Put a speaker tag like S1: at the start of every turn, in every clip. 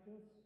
S1: practice.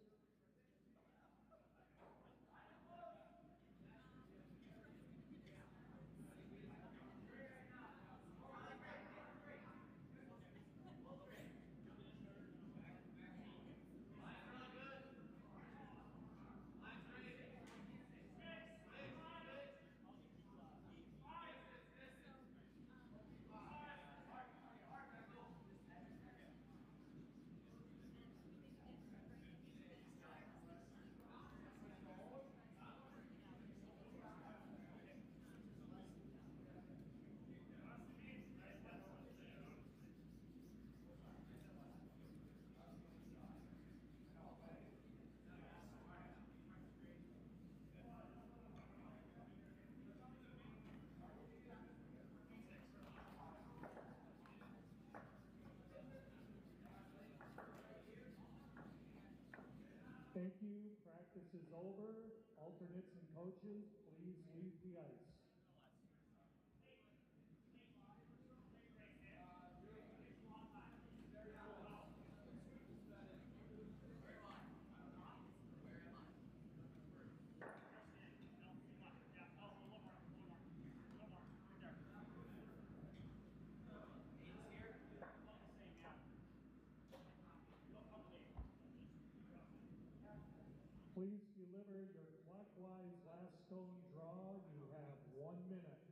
S1: Thank you. Practice is over. Alternates and coaches, please leave the ice. Please deliver your clockwise last stone draw. You have 1 minute.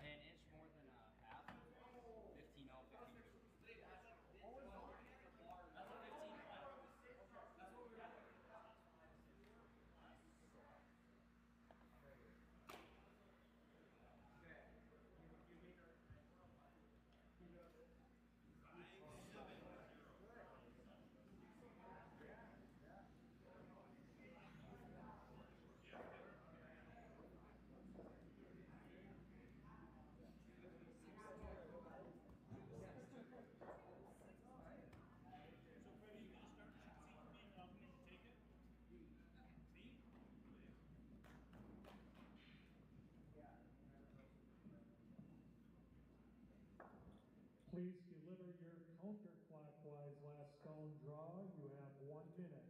S2: An inch more than a half. 15 all 15. That's a 15. That's what we're doing.
S1: Please deliver your counterclockwise last stone draw. You have 1 minute.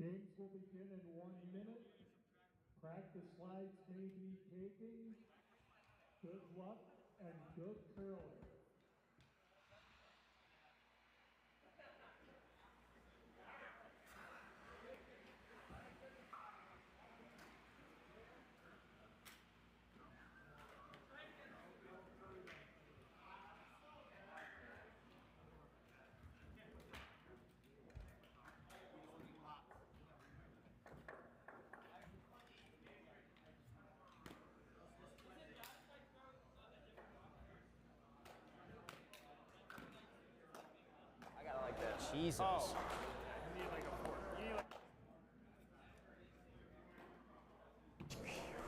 S1: Games will begin in 1 minute. Practice slides may be taken. Good luck and good curling.
S3: Jesus.
S4: Oh. You need like a fork. You need like.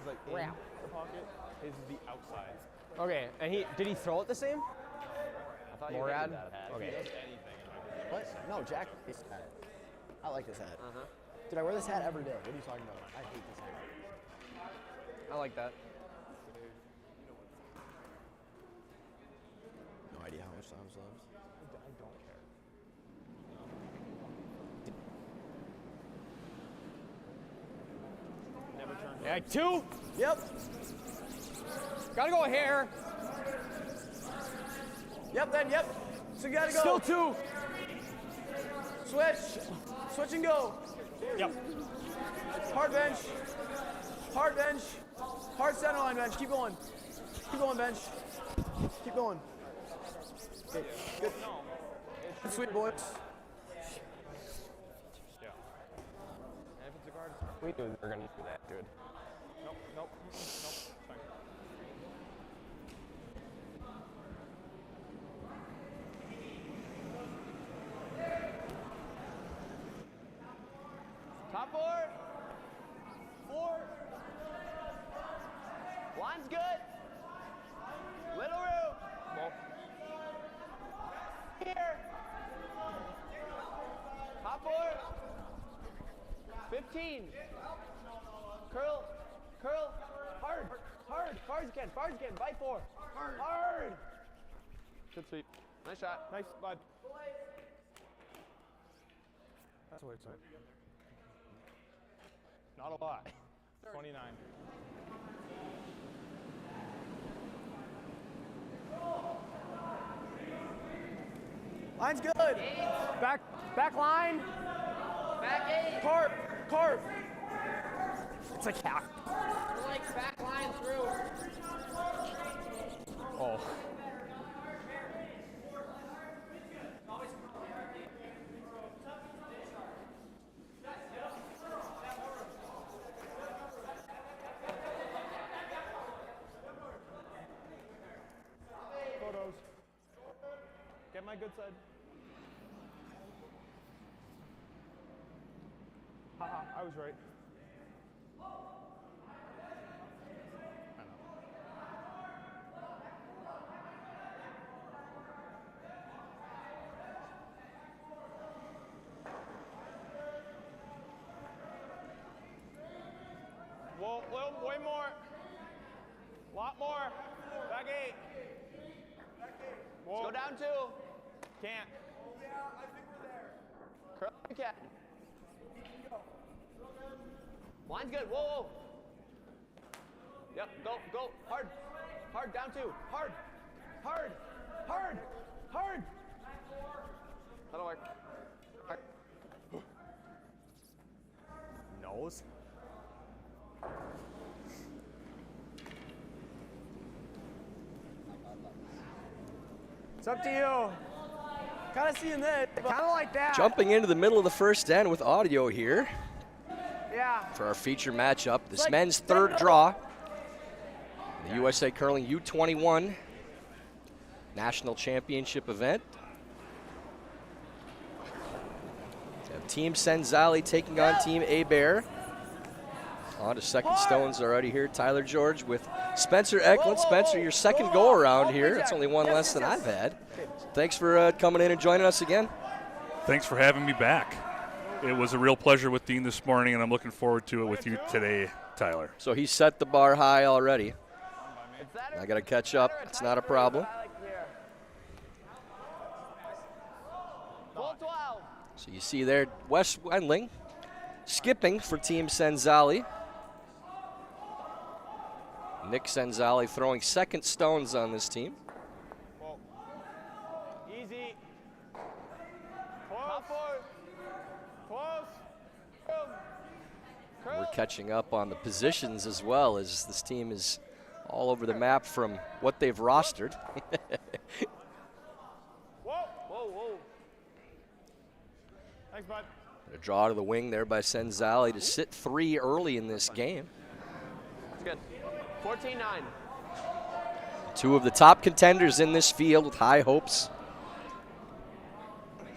S4: Like
S3: Wrap.
S4: in the pocket. His is the outside.
S3: Okay, and did he throw it the same?
S4: I thought
S3: Morad?
S4: you that hat.
S3: Okay.
S4: If he does anything, it might be
S5: What? No, Jack. This hat. I like this hat.
S3: Uh-huh.
S5: Dude, I wear this hat every day. What are you talking about? I hate this hat.
S3: I like that.
S5: No idea how much Tom's loves.
S4: I don't care. Never turn.
S3: Yeah, 2.
S5: Yep.
S3: Gotta go here.
S5: Yep, then, yep. So you gotta go.
S3: Still 2.
S5: Switch. Switch and go.
S4: Yep.
S5: Hard bench. Hard bench. Hard center line bench. Keep going. Keep going, bench. Keep going. Okay, good.
S4: No.
S5: Sweet boys.
S4: Yeah. And if it's a guard, it's hard.
S3: We knew we were gonna do that, dude.
S4: Nope. Nope. Nope. It's fine.
S3: Top board. 4. Line's good. Little room.
S4: Well,
S3: Here. Top board. 15. Curl. Curl. Hard. Hard. Far as you can. Far as you can. Bite 4. Hard.
S4: good sweep.
S3: Nice shot.
S4: Nice, bud. That's what it's like. Not a lot. 29.
S5: Line's good.
S3: Back line.
S2: Back 8.
S5: Carp. Carp.
S3: It's like half.
S2: Like back line through.
S4: Oh. Photos. Get my good side. Haha, I was right. I know. Whoa, way more. Lot more. Back 8. Whoa.
S3: Go down 2.
S4: Can't.
S3: Curl if you can. Line's good. Whoa, whoa. Yep, go. Hard. Hard, down 2. Hard. Hard. Hard. Hard. That'll work. Hard.
S4: Nose.
S3: It's up to you.
S5: Kind of seeing that.
S3: Kind of like that.
S6: Jumping into the middle of the first end with audio here
S3: Yeah.
S6: for our feature matchup. This men's third draw. The USA Curling U21 National Championship event. We have Team Cenzalli taking on Team Abear. On to second stones already here. Tyler George with Spencer Eklund. Spencer, your second go around here. That's only one less than I've had. Thanks for coming in and joining us again.
S7: Thanks for having me back. It was a real pleasure with Dean this morning, and I'm looking forward to it with you today, Tyler.
S6: So he set the bar high already. I got to catch up. It's not a problem.
S3: Full 12.
S6: So you see there, Wes Wendling skipping for Team Cenzalli. Nick Cenzalli throwing second stones on this team.
S3: Whoa. Easy. Top four. Close.
S6: We're catching up on the positions as well, as this team is all over the map from what they've rostered.
S3: Whoa. Thanks, bud.
S6: A draw to the wing there by Cenzalli to sit 3 early in this game.
S3: That's good. 14-9.
S6: 2 of the top contenders in this field with high hopes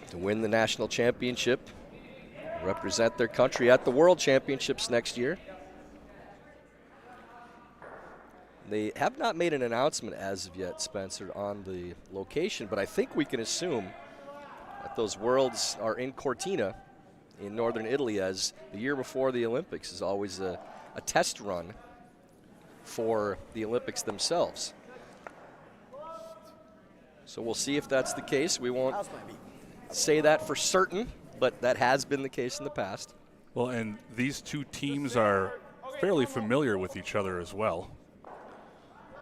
S6: to win the national championship, represent their country at the World Championships next year. They have not made an announcement as of yet, Spencer, on the location, but I think we can assume that those Worlds are in Cortina in northern Italy, as the year before the Olympics is always a test run for the Olympics themselves. So we'll see if that's the case. We won't say that for certain, but that has been the case in the past.
S7: Well, and these two teams are fairly familiar with each other as well,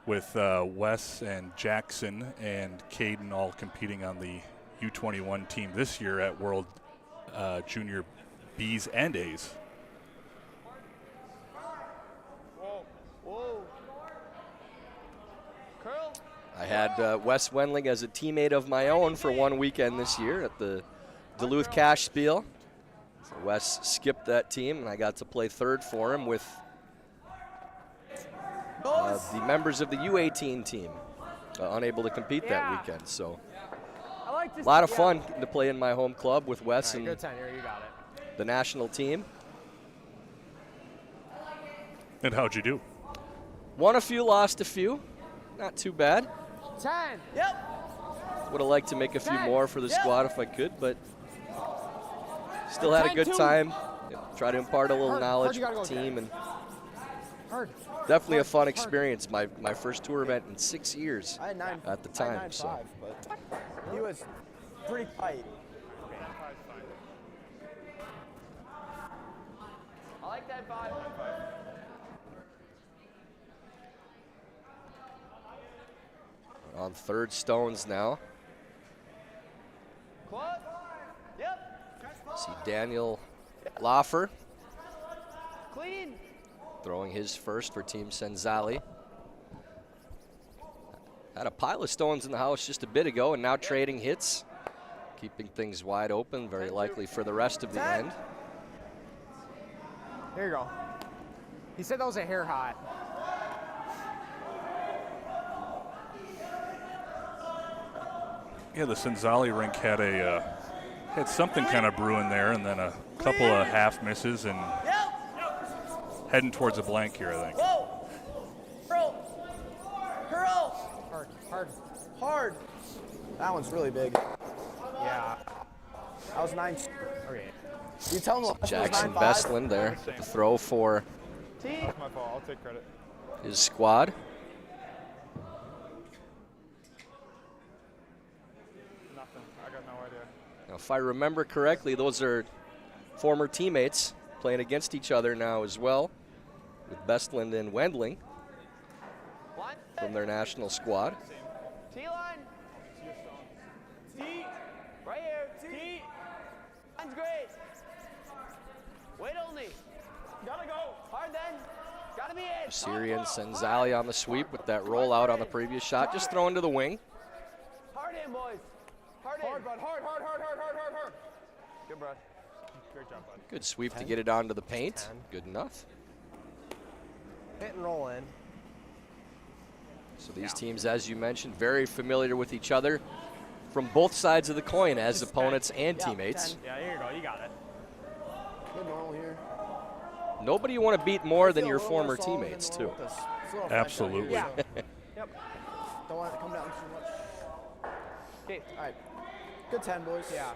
S7: with Wes and Jackson and Caden all competing on the U21 team this year at World Junior Bs and As.
S3: Whoa. Curl.
S6: I had Wes Wendling as a teammate of my own for one weekend this year at the Duluth Cash Spiel. So Wes skipped that team, and I got to play third for him with the members of the U18 team, unable to compete that weekend. So a lot of fun getting to play in my home club with Wes and
S3: Good tenure, you got it.
S6: the national team.
S7: And how'd you do?
S6: Won a few, lost a few. Not too bad.
S3: 10. Yep.
S6: Would have liked to make a few more for the squad if I could, but still had a good time. Try to impart a little knowledge to the team, and definitely a fun experience. My first tour event in 6 years
S5: I had 9
S6: at the time. So
S5: 9-5, but he was pretty tight.
S3: I like that 5.
S6: on third stones now.
S3: Close. Yep.
S6: See Daniel Loffer
S3: Clean.
S6: throwing his first for Team Cenzalli. Had a pile of stones in the house just a bit ago, and now trading hits, keeping things wide open, very likely for the rest of the end.
S3: Here you go. He said that was a hair hot.
S7: Yeah, the Cenzalli rink had something kind of brewing there, and then a couple of half misses, and heading towards a blank here, I think.
S5: Whoa! Curl! Hard. That one's really big.
S3: Yeah.
S5: That was 9.
S3: Okay.
S5: You tell him
S6: Jackson
S5: 9-5?
S6: Bestland there with the throw for
S3: That's
S8: my fault. I'll take credit.
S6: his squad.
S8: Nothing. I got no idea.
S6: Now, if I remember correctly, those are former teammates playing against each other now as well, with Bestland and Wendling from their national squad.
S3: T-line. T. Right here. T. Line's great. Wait only. Gotta go. Hard then. Gotta be it.
S6: Syrian Cenzalli on the sweep with that rollout on the previous shot, just throwing to the wing.
S3: Hard in, boys. Hard in.
S8: Hard, bud. Hard.
S3: Good, bro.
S8: Great job, bud.
S6: Good sweep to get it onto the paint. Good enough.
S3: Hit and roll in.
S6: So these teams, as you mentioned, very familiar with each other from both sides of the coin as opponents and teammates.
S3: Yeah, here you go. You got it.
S5: Good normal here.
S6: Nobody you want to beat more than your former teammates, too.
S7: Absolutely.
S3: Yeah.
S5: Yep. Don't want it to come down too much.
S3: Okay.
S5: All right. Good 10, boys.
S3: Yeah.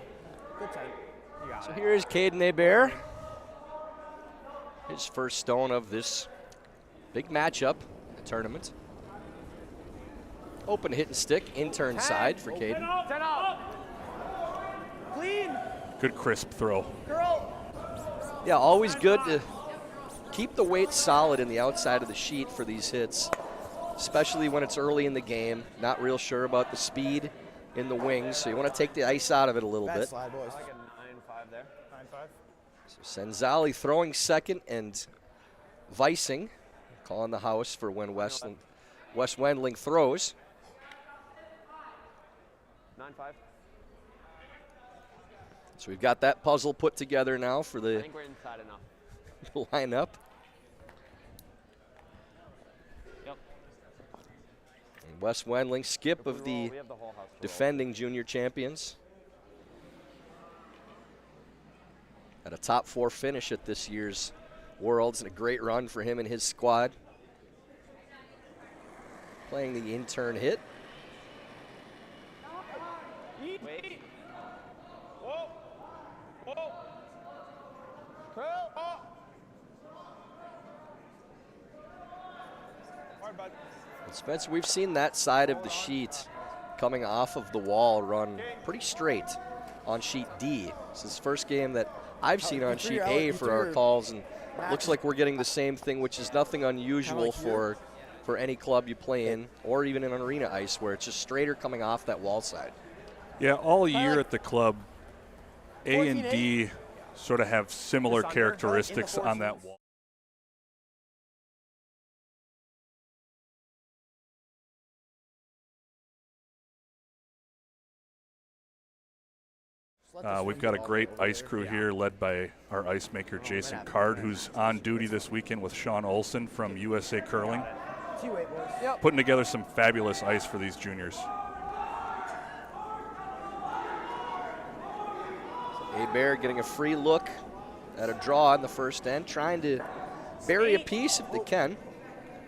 S5: Good 10.
S3: You got
S6: So
S3: it.
S6: here's Caden Hebert. His first stone of this big matchup, the tournament. Open hit and stick, intern side for Caden.
S3: 10 up. Clean.
S7: Good crisp throw.
S3: Girl.
S6: Yeah, always good to keep the weight solid in the outside of the sheet for these hits, especially when it's early in the game. Not real sure about the speed in the wings, so you want to take the ice out of it a little
S5: Bad
S6: bit.
S5: slide, boys.
S3: I like a 9-5 there.
S8: 9-5.
S6: So Cenzalli throwing second and Vicing calling the house for when Wes Wendling throws.
S3: 9-5.
S6: So we've got that puzzle put together now for
S3: I
S6: the
S3: think we're inside enough.
S6: lineup.
S3: Yep.
S6: And Wes Wendling, skip
S3: If we
S6: of
S3: roll,
S6: the
S3: we have the whole house to roll.
S6: defending junior champions. Had a top 4 finish at this year's Worlds and a great run for him and his squad. Playing the intern hit.
S3: Wait.
S8: Whoa. Whoa. Curl. Oh. Hard, bud.
S6: And Spencer, we've seen that side of the sheet coming off of the wall run pretty straight on sheet D. This is the first game that I've seen on sheet A for our calls, and looks like we're getting the same thing, which is nothing unusual for any club you play in, or even in an arena ice where it's just straighter coming off that wall side.
S7: Yeah, all year at the club, A and D sort of have similar characteristics on that wall. We've got a great ice crew here led by our ice maker Jason Card, who's on duty this weekend with Sean Olson from USA Curling, putting together some fabulous ice for these juniors.
S6: Abear getting a free look at a draw in the first end, trying to bury a piece if they can.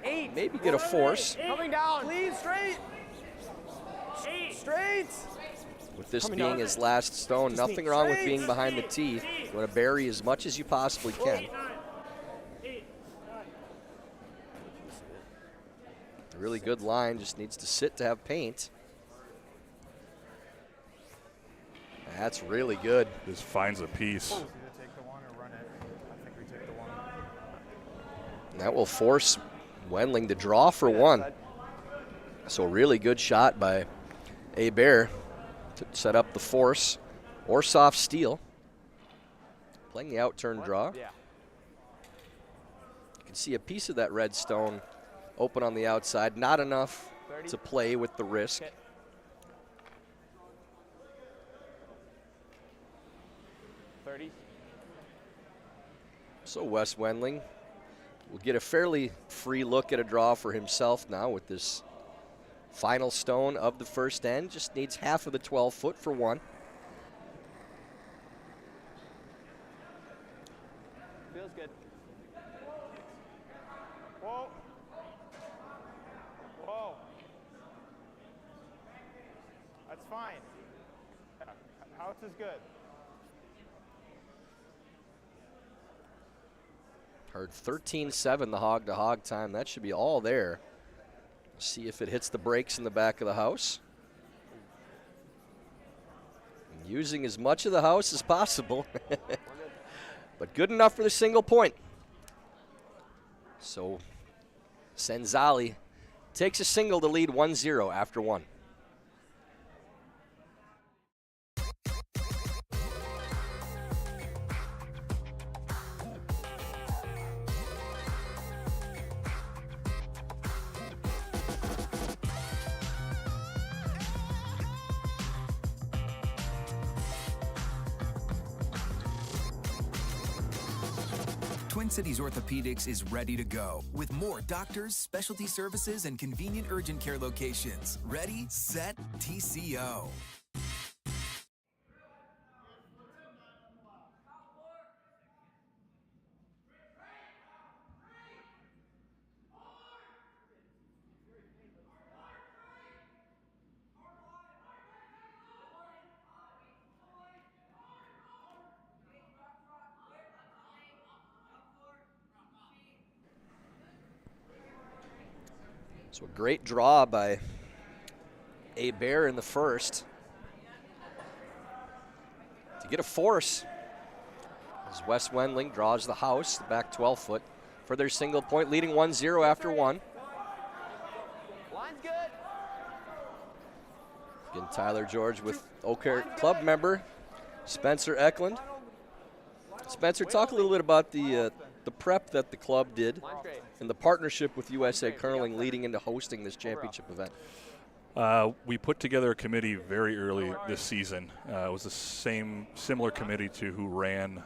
S6: Maybe get a force.
S3: Coming down.
S5: Please, straight. Straight.
S6: With this being his last stone, nothing wrong with being behind the tee. You want to bury as much as you possibly can. A really good line, just needs to sit to have paint. That's really good.
S7: Just finds a piece.
S8: Either take the one or run it. I think we take the one.
S6: And that will force Wendling to draw for one. So really good shot by Abear to set up the force or soft steal. Playing the out-turn draw.
S3: Yeah.
S6: You can see a piece of that red stone open on the outside. Not enough to play with the risk.
S3: 30.
S6: So Wes Wendling will get a fairly free look at a draw for himself now with this final stone of the first end. Just needs half of the 12-foot for one.
S3: Feels good.
S8: Whoa. Whoa. That's fine. House is good.
S6: Heard 13-7 the hog-to-hog time. That should be all there. See if it hits the brakes in the back of the house. And using as much of the house as possible. But good enough for the single point. So Cenzalli takes a single to lead 1-0 after one.
S9: Twin Cities Orthopedics is ready to go with more doctors, specialty services, and convenient urgent care locations. Ready, set, TCO.
S6: So a great draw by Abear in the first. To get a force As Wes Wendling draws the house, the back 12-foot, for their single point, leading 1-0 after one.
S3: Line's good.
S6: Again, Tyler George with Eau Claire club member Spencer Eklund. Spencer, talk a little bit about the prep that the club did and the partnership with USA Curling leading into hosting this championship event.
S7: We put together a committee very early this season. It was the similar committee to who ran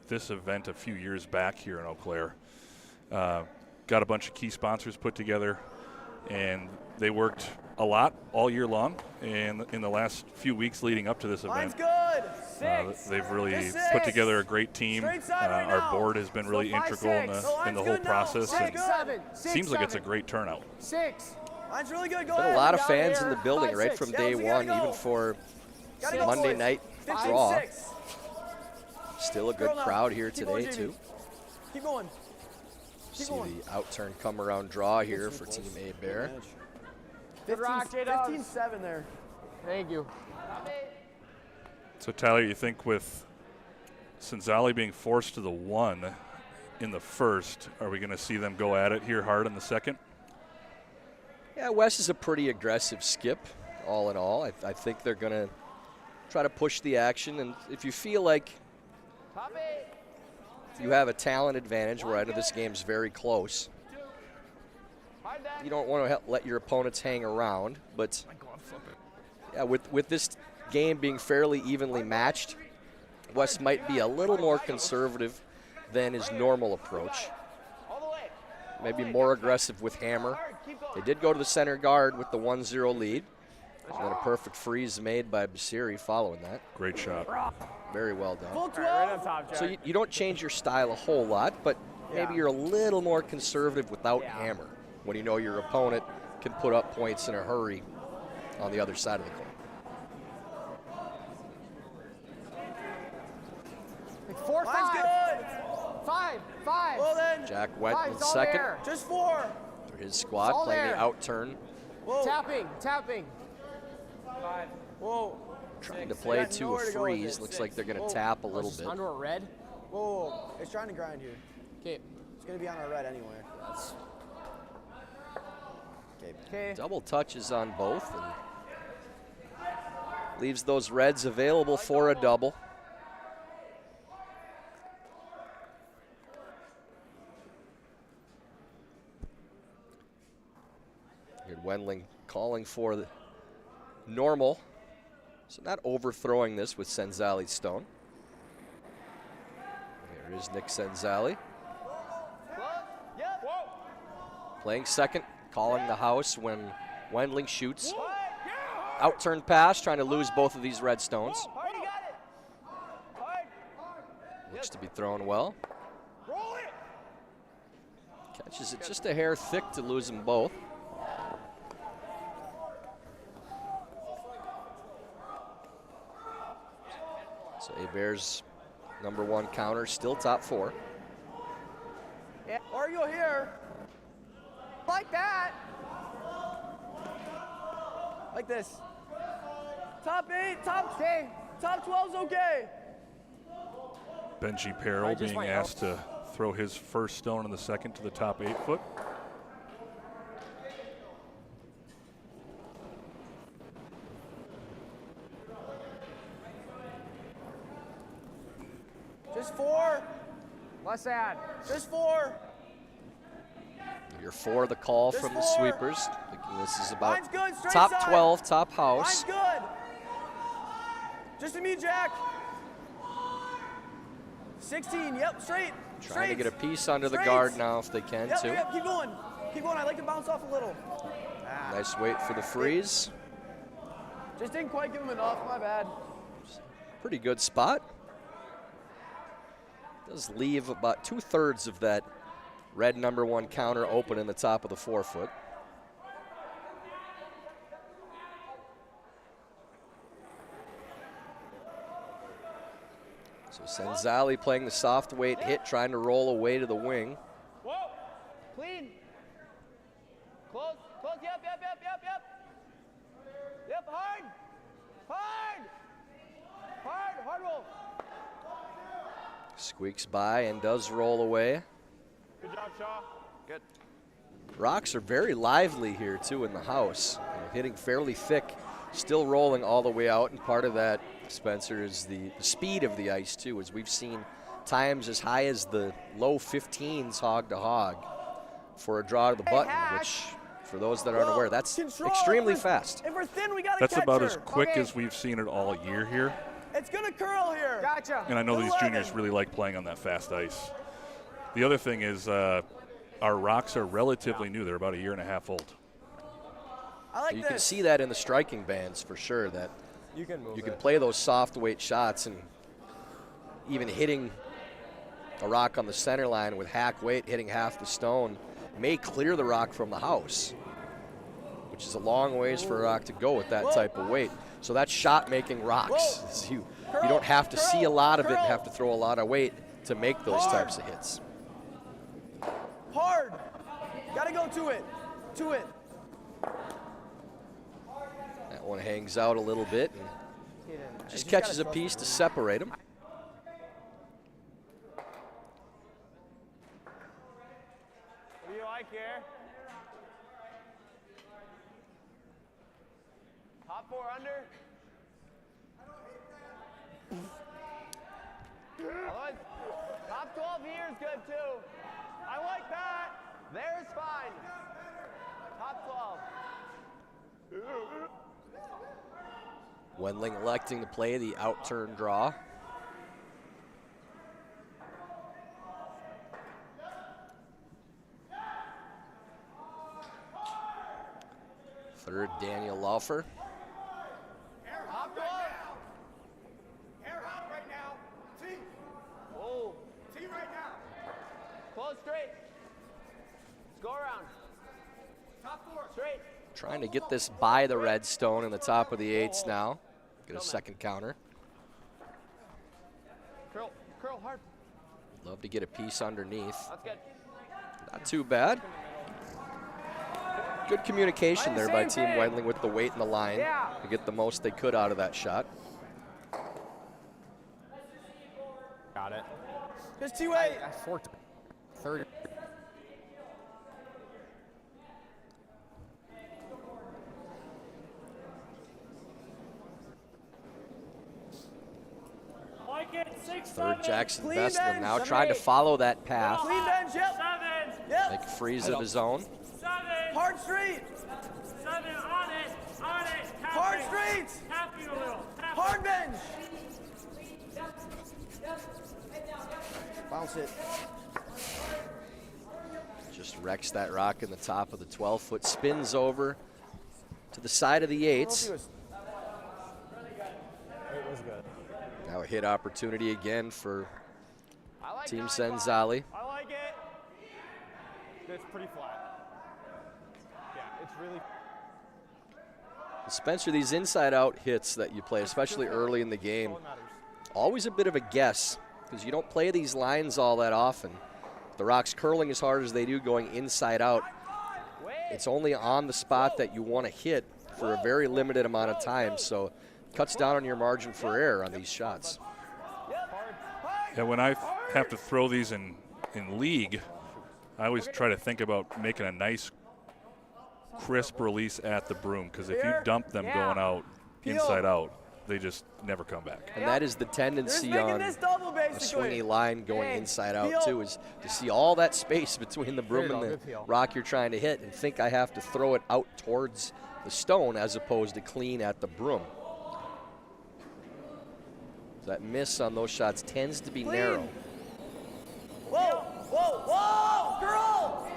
S7: this event a few years back here in Eau Claire. Got a bunch of key sponsors put together, and they worked a lot all year long. And in the last few weeks leading up to this event, they've really put together a great team. Our board has been really integral in the whole process, and seems like it's a great turnout.
S5: Line's really good. Go
S6: Been
S5: ahead.
S6: a lot of fans in the building right from day one, even for Monday night draw. Still a good crowd here today, too.
S5: Keep going.
S6: See the out-turn come-around draw here for Team Abear.
S5: 15-7 there.
S3: Thank you.
S7: So, Tyler, you think with Cenzalli being forced to the 1 in the first, are we going to see them go at it here hard in the second?
S6: Yeah, Wes is a pretty aggressive skip, all in all. I think they're going to try to push the action, and if you feel like you have a talent advantage where I know this game's very close, you don't want to let your opponents hang around, but yeah, with this game being fairly evenly matched, Wes might be a little more conservative than his normal approach. Maybe more aggressive with hammer. They did go to the center guard with the 1-0 lead. And then a perfect freeze made by Basiri following that.
S7: Great shot.
S6: Very well done.
S3: Full 12.
S6: So you don't change your style a whole lot, but maybe you're a little more conservative without hammer when you know your opponent can put up points in a hurry on the other side of the court.
S3: It's 4-5.
S5: Good.
S3: 5.
S5: Well then.
S6: Jack Wet in
S3: It's all
S6: second.
S3: there.
S5: Just 4.
S6: For his squad playing the out turn.
S5: Whoa.
S3: Tapping.
S5: 5. Whoa.
S6: Trying to play to a freeze. Looks like they're going to tap a little bit.
S3: Under a red.
S5: Whoa. It's trying to grind here.
S3: Okay.
S5: It's going to be on our red anyway.
S3: Okay.
S6: Double touches on both and leaves those reds available for a double. Good Wendling calling for the normal. So not overthrowing this with Cenzalli Stone. There is Nick Cenzalli. Playing second, calling the house when Wendling shoots. Out-turn pass, trying to lose both of these red stones. Looks to be thrown well. Catches it just a hair thick to lose them both. So Abear's #1 counter still top 4.
S5: Yeah. Or you'll hear. Like that. Like this. Top 8, top 12's okay.
S7: Benji Peril being asked to throw his first stone in the second to the top 8 foot.
S5: Just 4.
S3: Less add.
S5: Just 4.
S6: You're for the call from the sweepers. Thinking this is about
S5: Line's good, straight
S6: top
S5: side.
S6: 12, top house.
S5: Line's good. Just to me, Jack. 16, yep, straight.
S6: Trying to get a piece under the guard now if they can, too.
S5: Yep, keep going. Keep going. I like to bounce off a little.
S6: Nice wait for the freeze.
S5: Just didn't quite give him enough. My bad.
S6: Pretty good spot. Does leave about 2/3 of that red #1 counter open in the top of the 4 foot. So Cenzalli playing the soft weight hit, trying to roll away to the wing.
S3: Whoa. Clean. Close. Yep. Yep, hard roll.
S6: Squeaks by and does roll away.
S8: Good job, Shaw.
S3: Good.
S6: Rocks are very lively here too in the house, hitting fairly thick, still rolling all the way out, and part of that, Spencer, is the speed of the ice too, as we've seen times as high as the low 15s hog to hog for a draw to the button, which for those that aren't aware, that's extremely fast.
S5: If we're thin, we gotta
S7: That's
S5: catch
S7: about
S5: her.
S7: as quick as we've seen it all year here.
S5: It's gonna curl here.
S3: Gotcha.
S7: And I know these
S5: 11.
S7: juniors really like playing on that fast ice. The other thing is our rocks are relatively new. They're about 1.5 years old.
S5: I like
S6: You
S5: this.
S6: can see that in the striking bands for sure, that
S3: You can move
S6: you can play those soft weight shots, and even hitting a rock on the center line with hack weight, hitting half the stone, may clear the rock from the house, which is a long ways for a rock to go with that type of weight. So that's shot-making rocks. You don't have to see a lot of it and have to throw a lot of weight to make those types of hits.
S5: Hard. Gotta go to it. To it.
S6: That one hangs out a little bit and just catches a piece to separate them.
S8: What do you like here?
S3: Top 4 under. Otherwise, top 12 here is good too. I like that. There's fine. Top 12.
S6: Wendling electing to play the out-turn draw. Third, Daniel Laufer.
S3: Top 12.
S8: Air hot right now. T.
S3: Oh,
S8: T right now.
S3: close straight. Let's go around.
S8: Top 4.
S3: Straight.
S6: Trying to get this by the red stone in the top of the eights now. Get a second counter.
S3: Curl hard.
S6: Love to get a piece underneath.
S3: That's good.
S6: Not too bad. Good communication there by Team Wendling with the weight and the line to get the most they could out of that shot.
S8: Got it.
S5: Just T-way.
S8: Third.
S6: Third, Jackson
S5: Clean
S6: Vestlin
S5: bench,
S6: now
S5: 7-8.
S6: trying to follow that path.
S5: Clean bench, yep. Yep.
S6: Make a freeze of his own.
S5: Hard street. Hard streets. Hard bench. Bounce it.
S6: Just wrecks that rock in the top of the 12-foot, spins over to the side of the eights.
S8: It was good.
S6: Now a hit opportunity again for
S3: I like
S6: Team
S3: 9-5.
S6: Cenzalli.
S8: I like it. It's pretty flat. Yeah, it's really.
S6: Spencer, these inside-out hits that you play, especially early in the game,
S8: All that matters.
S6: always a bit of a guess because you don't play these lines all that often. The rock's curling as hard as they do going inside out. It's only on the spot that you want to hit for a very limited amount of time, so cuts down on your margin for error on these shots.
S7: Yeah, when I have to throw these in league, I always try to think about making a nice, crisp release at the broom, because if you dump them going out, inside out, they just never come back.
S6: And that is the tendency on
S5: this double,
S6: a
S5: basically.
S6: swingy line going inside out too, is to see all that space between the broom and the rock you're trying to hit and think I have to throw it out towards the stone as opposed to clean at the broom. That miss on those shots tends to be narrow.
S5: Whoa, whoa, whoa, girl!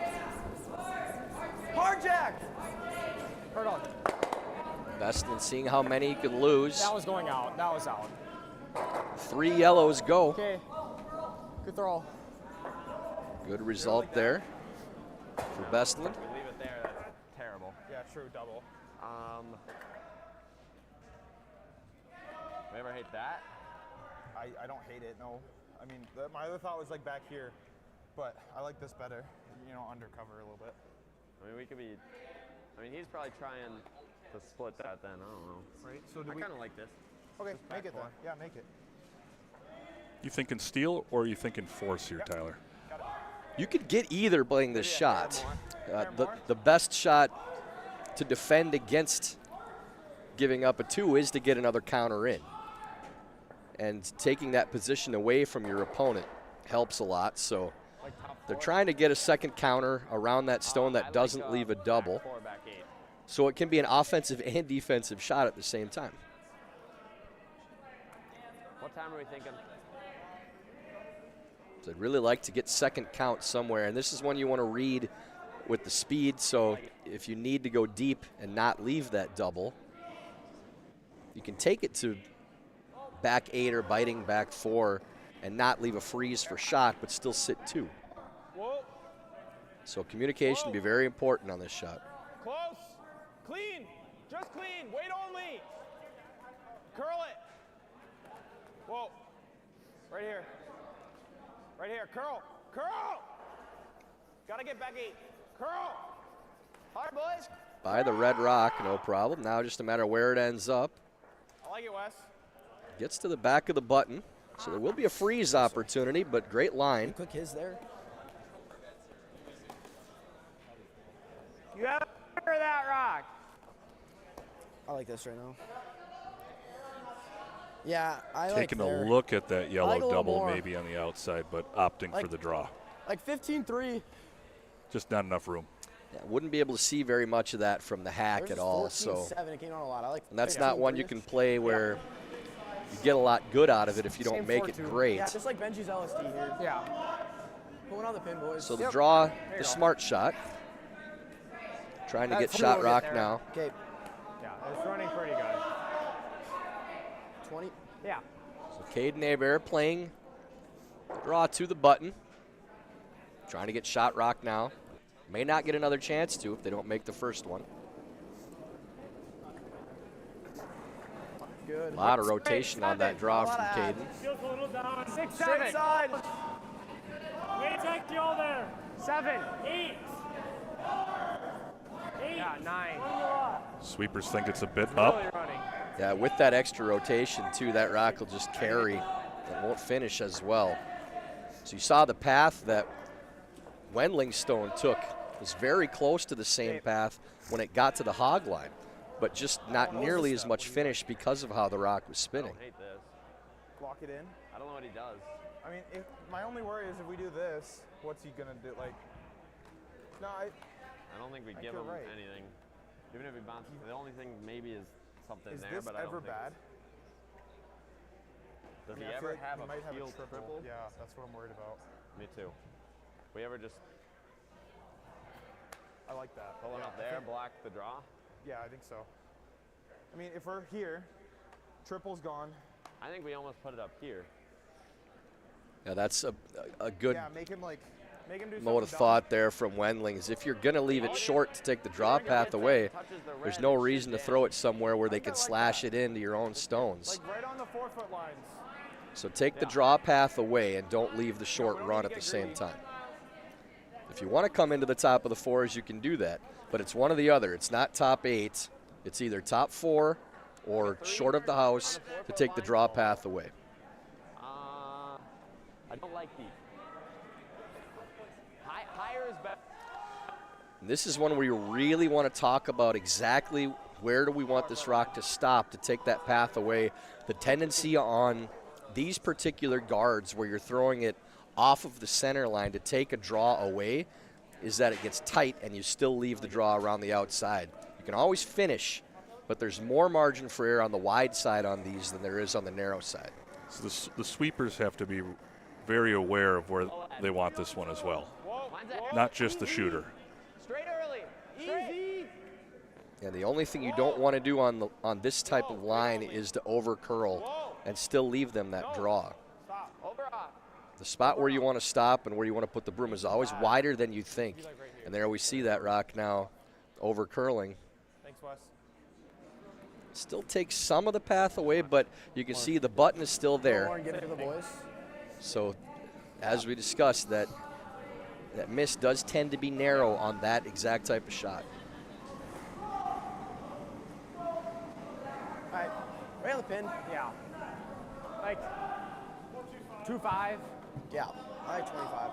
S5: Hard jack.
S8: Hard on.
S6: Vestlin seeing how many he could lose.
S8: That was going out. That was out.
S6: 3 yellows go.
S8: Okay. Good throw.
S6: Good result there for Vestlin.
S3: We leave it there. That's terrible.
S8: Yeah, true. Double.
S3: We ever hate that?
S8: I don't hate it. No. I mean, my other thought was like back here, but I like this better. You know, undercover a little bit.
S3: I mean, we could be. I mean, he's probably trying to split that then. I don't know.
S8: Right. So
S3: I kind of like this.
S8: Okay,
S3: Just
S8: make
S3: back
S8: it then.
S3: four.
S8: Yeah, make it.
S7: You thinking steal or are you thinking force here, Tyler?
S6: You could get either playing this shot. The best shot to defend against giving up a 2 is to get another counter in. And taking that position away from your opponent helps a lot. So they're trying to get a second counter around that stone that doesn't leave a double. So it can be an offensive and defensive shot at the same time.
S3: What time are we thinking?
S6: So I'd really like to get second count somewhere. And this is one you want to read with the speed. So if you need to go deep and not leave that double, you can take it to back 8 or biting back 4 and not leave a freeze for shot, but still sit 2. So communication will be very important on this shot.
S3: Close. Clean. Just clean. Weight only. Curl it. Whoa. Right here. Right here. Curl. Curl. Gotta get back 8. Curl. Hard, boys.
S6: By the red rock, no problem. Now just a matter of where it ends up.
S3: I like it, Wes.
S6: Gets to the back of the button. So there will be a freeze opportunity, but great line.
S5: Quick his there.
S3: You have to clear that rock.
S5: I like this right now. Yeah, I
S7: Taking
S5: like
S7: a look at that yellow
S5: like a little
S7: double
S5: more.
S7: maybe on the outside, but opting for the draw.
S5: Like 15-3.
S7: Just not enough room.
S6: Yeah, wouldn't be able to see very much of that from the hack at all. So
S5: 14-7. It came out a lot. I like.
S6: and that's not one you can play where you get a lot good out of it if you don't
S5: Same
S6: make it
S5: 4-2.
S6: great.
S5: Yeah, just like Benji's LSD here. Yeah. Pulling on the pin, boys.
S6: So the draw, the smart shot. Trying to get shot rock now.
S5: Okay.
S3: Yeah, it's running pretty good.
S5: 20.
S3: Yeah.
S6: So Caden Hebert playing draw to the button. Trying to get shot rock now. May not get another chance to if they don't make the first one.
S5: Good.
S6: A lot of rotation on that draw from Caden.
S1: Feels a little down.
S3: 6, 7. Side.
S1: Wait, check y'all there.
S3: 7.
S1: 8. 8.
S3: Yeah, 9.
S7: Sweepers think it's a bit up.
S3: Really running.
S6: Yeah, with that extra rotation too, that rock will just carry. It won't finish as well. So you saw the path that Wendling Stone took. It was very close to the same path when it got to the hog line, but just not nearly as much finish because of how the rock was spinning.
S3: I hate this.
S8: Lock it in.
S3: I don't know what he does.
S8: I mean, my only worry is if we do this, what's he gonna do? Like, no,
S3: I don't think we
S8: I
S3: give
S8: think
S3: him
S8: you're right.
S3: anything. Even if he bounces, the only thing maybe is something
S8: is
S3: there,
S8: this
S3: but I don't
S8: ever
S3: think
S8: bad?
S3: Does
S8: I mean,
S3: he
S8: I feel
S3: ever
S8: like
S3: have
S8: he
S3: a
S8: might have
S3: field
S8: a triple?
S3: triple?
S8: Yeah, that's what I'm worried about.
S3: Me too. We ever just
S8: I like that.
S3: pull it
S8: Yeah,
S3: up
S8: I
S3: there,
S8: think-
S3: block the draw?
S8: Yeah, I think so. I mean, if we're here, triple's gone.
S3: I think we almost put it up here.
S6: Yeah, that's a good
S8: Yeah, make him do
S6: mode of
S8: something
S6: thought there from Wendling is if you're going to leave it short to take the draw path away, there's no reason to throw it somewhere where they can slash it into your own stones.
S8: Like right on the 4-foot lines.
S6: So take the draw path away and don't leave the short run at the same time. If you want to come into the top of the 4s, you can do that, but it's one or the other. It's not top 8. It's either top 4 or short of the house to take the draw path away.
S3: I don't like these. Higher is better.
S6: And this is one where you really want to talk about exactly where do we want this rock to stop to take that path away. The tendency on these particular guards where you're throwing it off of the center line to take a draw away is that it gets tight and you still leave the draw around the outside. You can always finish, but there's more margin for error on the wide side on these than there is on the narrow side.
S7: So the sweepers have to be very aware of where they want this one as well, not just the shooter.
S3: Straight early. Easy.
S6: And the only thing you don't want to do on this type of line is to over curl and still leave them that draw. The spot where you want to stop and where you want to put the broom is always wider than you think. And there we see that rock now over curling.
S8: Thanks, Wes.
S6: Still takes some of the path away, but you can see the button is still there.
S5: Warren, get it for the boys.
S6: So as we discussed, that miss does tend to be narrow on that exact type of shot.
S5: All right, right on the pin.
S3: Yeah. Like,
S5: 2-5. Yeah, I like 25.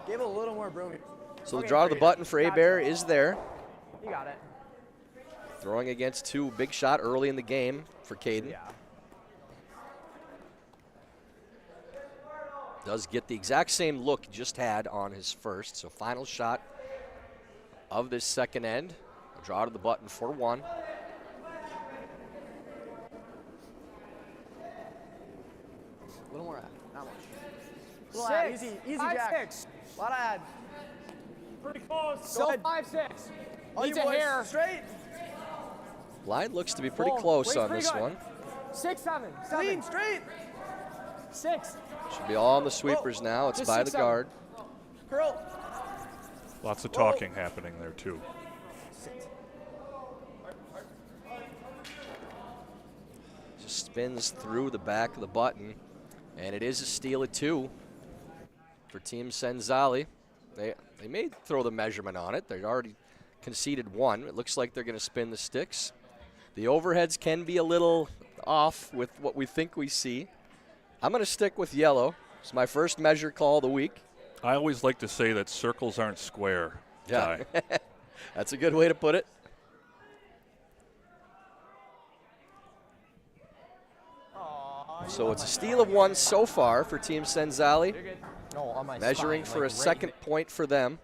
S5: Give it a little more room.
S6: So the draw to the button for Abear is there.
S5: You got it.
S6: Throwing against 2, big shot early in the game for Caden.
S5: Yeah.
S6: Does get the exact same look he just had on his first. So final shot of this second end. A draw to the button for 1.
S5: A little more ad, not much. A little ad, easy, Jack.
S10: 5-6.
S5: A lot of ad.
S10: Pretty close.
S5: Still
S10: 5-6.
S5: All you
S10: Needs a
S5: boys,
S10: hair.
S5: straight.
S6: Line looks to be pretty
S10: Full.
S6: close
S10: Weight's
S6: on
S10: pretty
S6: this
S10: good.
S6: one.
S10: 6-7.
S5: Clean, straight.
S10: 6.
S6: Should be all on the sweepers now. It's
S10: Just
S6: by the
S10: 6-7.
S6: guard.
S5: Curl.
S7: Lots of talking happening there, too.
S6: Just spins through the back of the button. And it is a steal of 2 for Team Cenzalli. They may throw the measurement on it. They've already conceded 1. It looks like they're going to spin the sticks. The overheads can be a little off with what we think we see. I'm going to stick with yellow. It's my first measure call of the week.
S7: I always like to say that circles aren't square.
S6: Yeah, that's a good way to put it. So it's a steal of 1 so far for Team Cenzalli.
S3: No, on my
S6: Measuring
S3: spine,
S6: for
S3: like
S6: a
S3: right
S6: second point for them.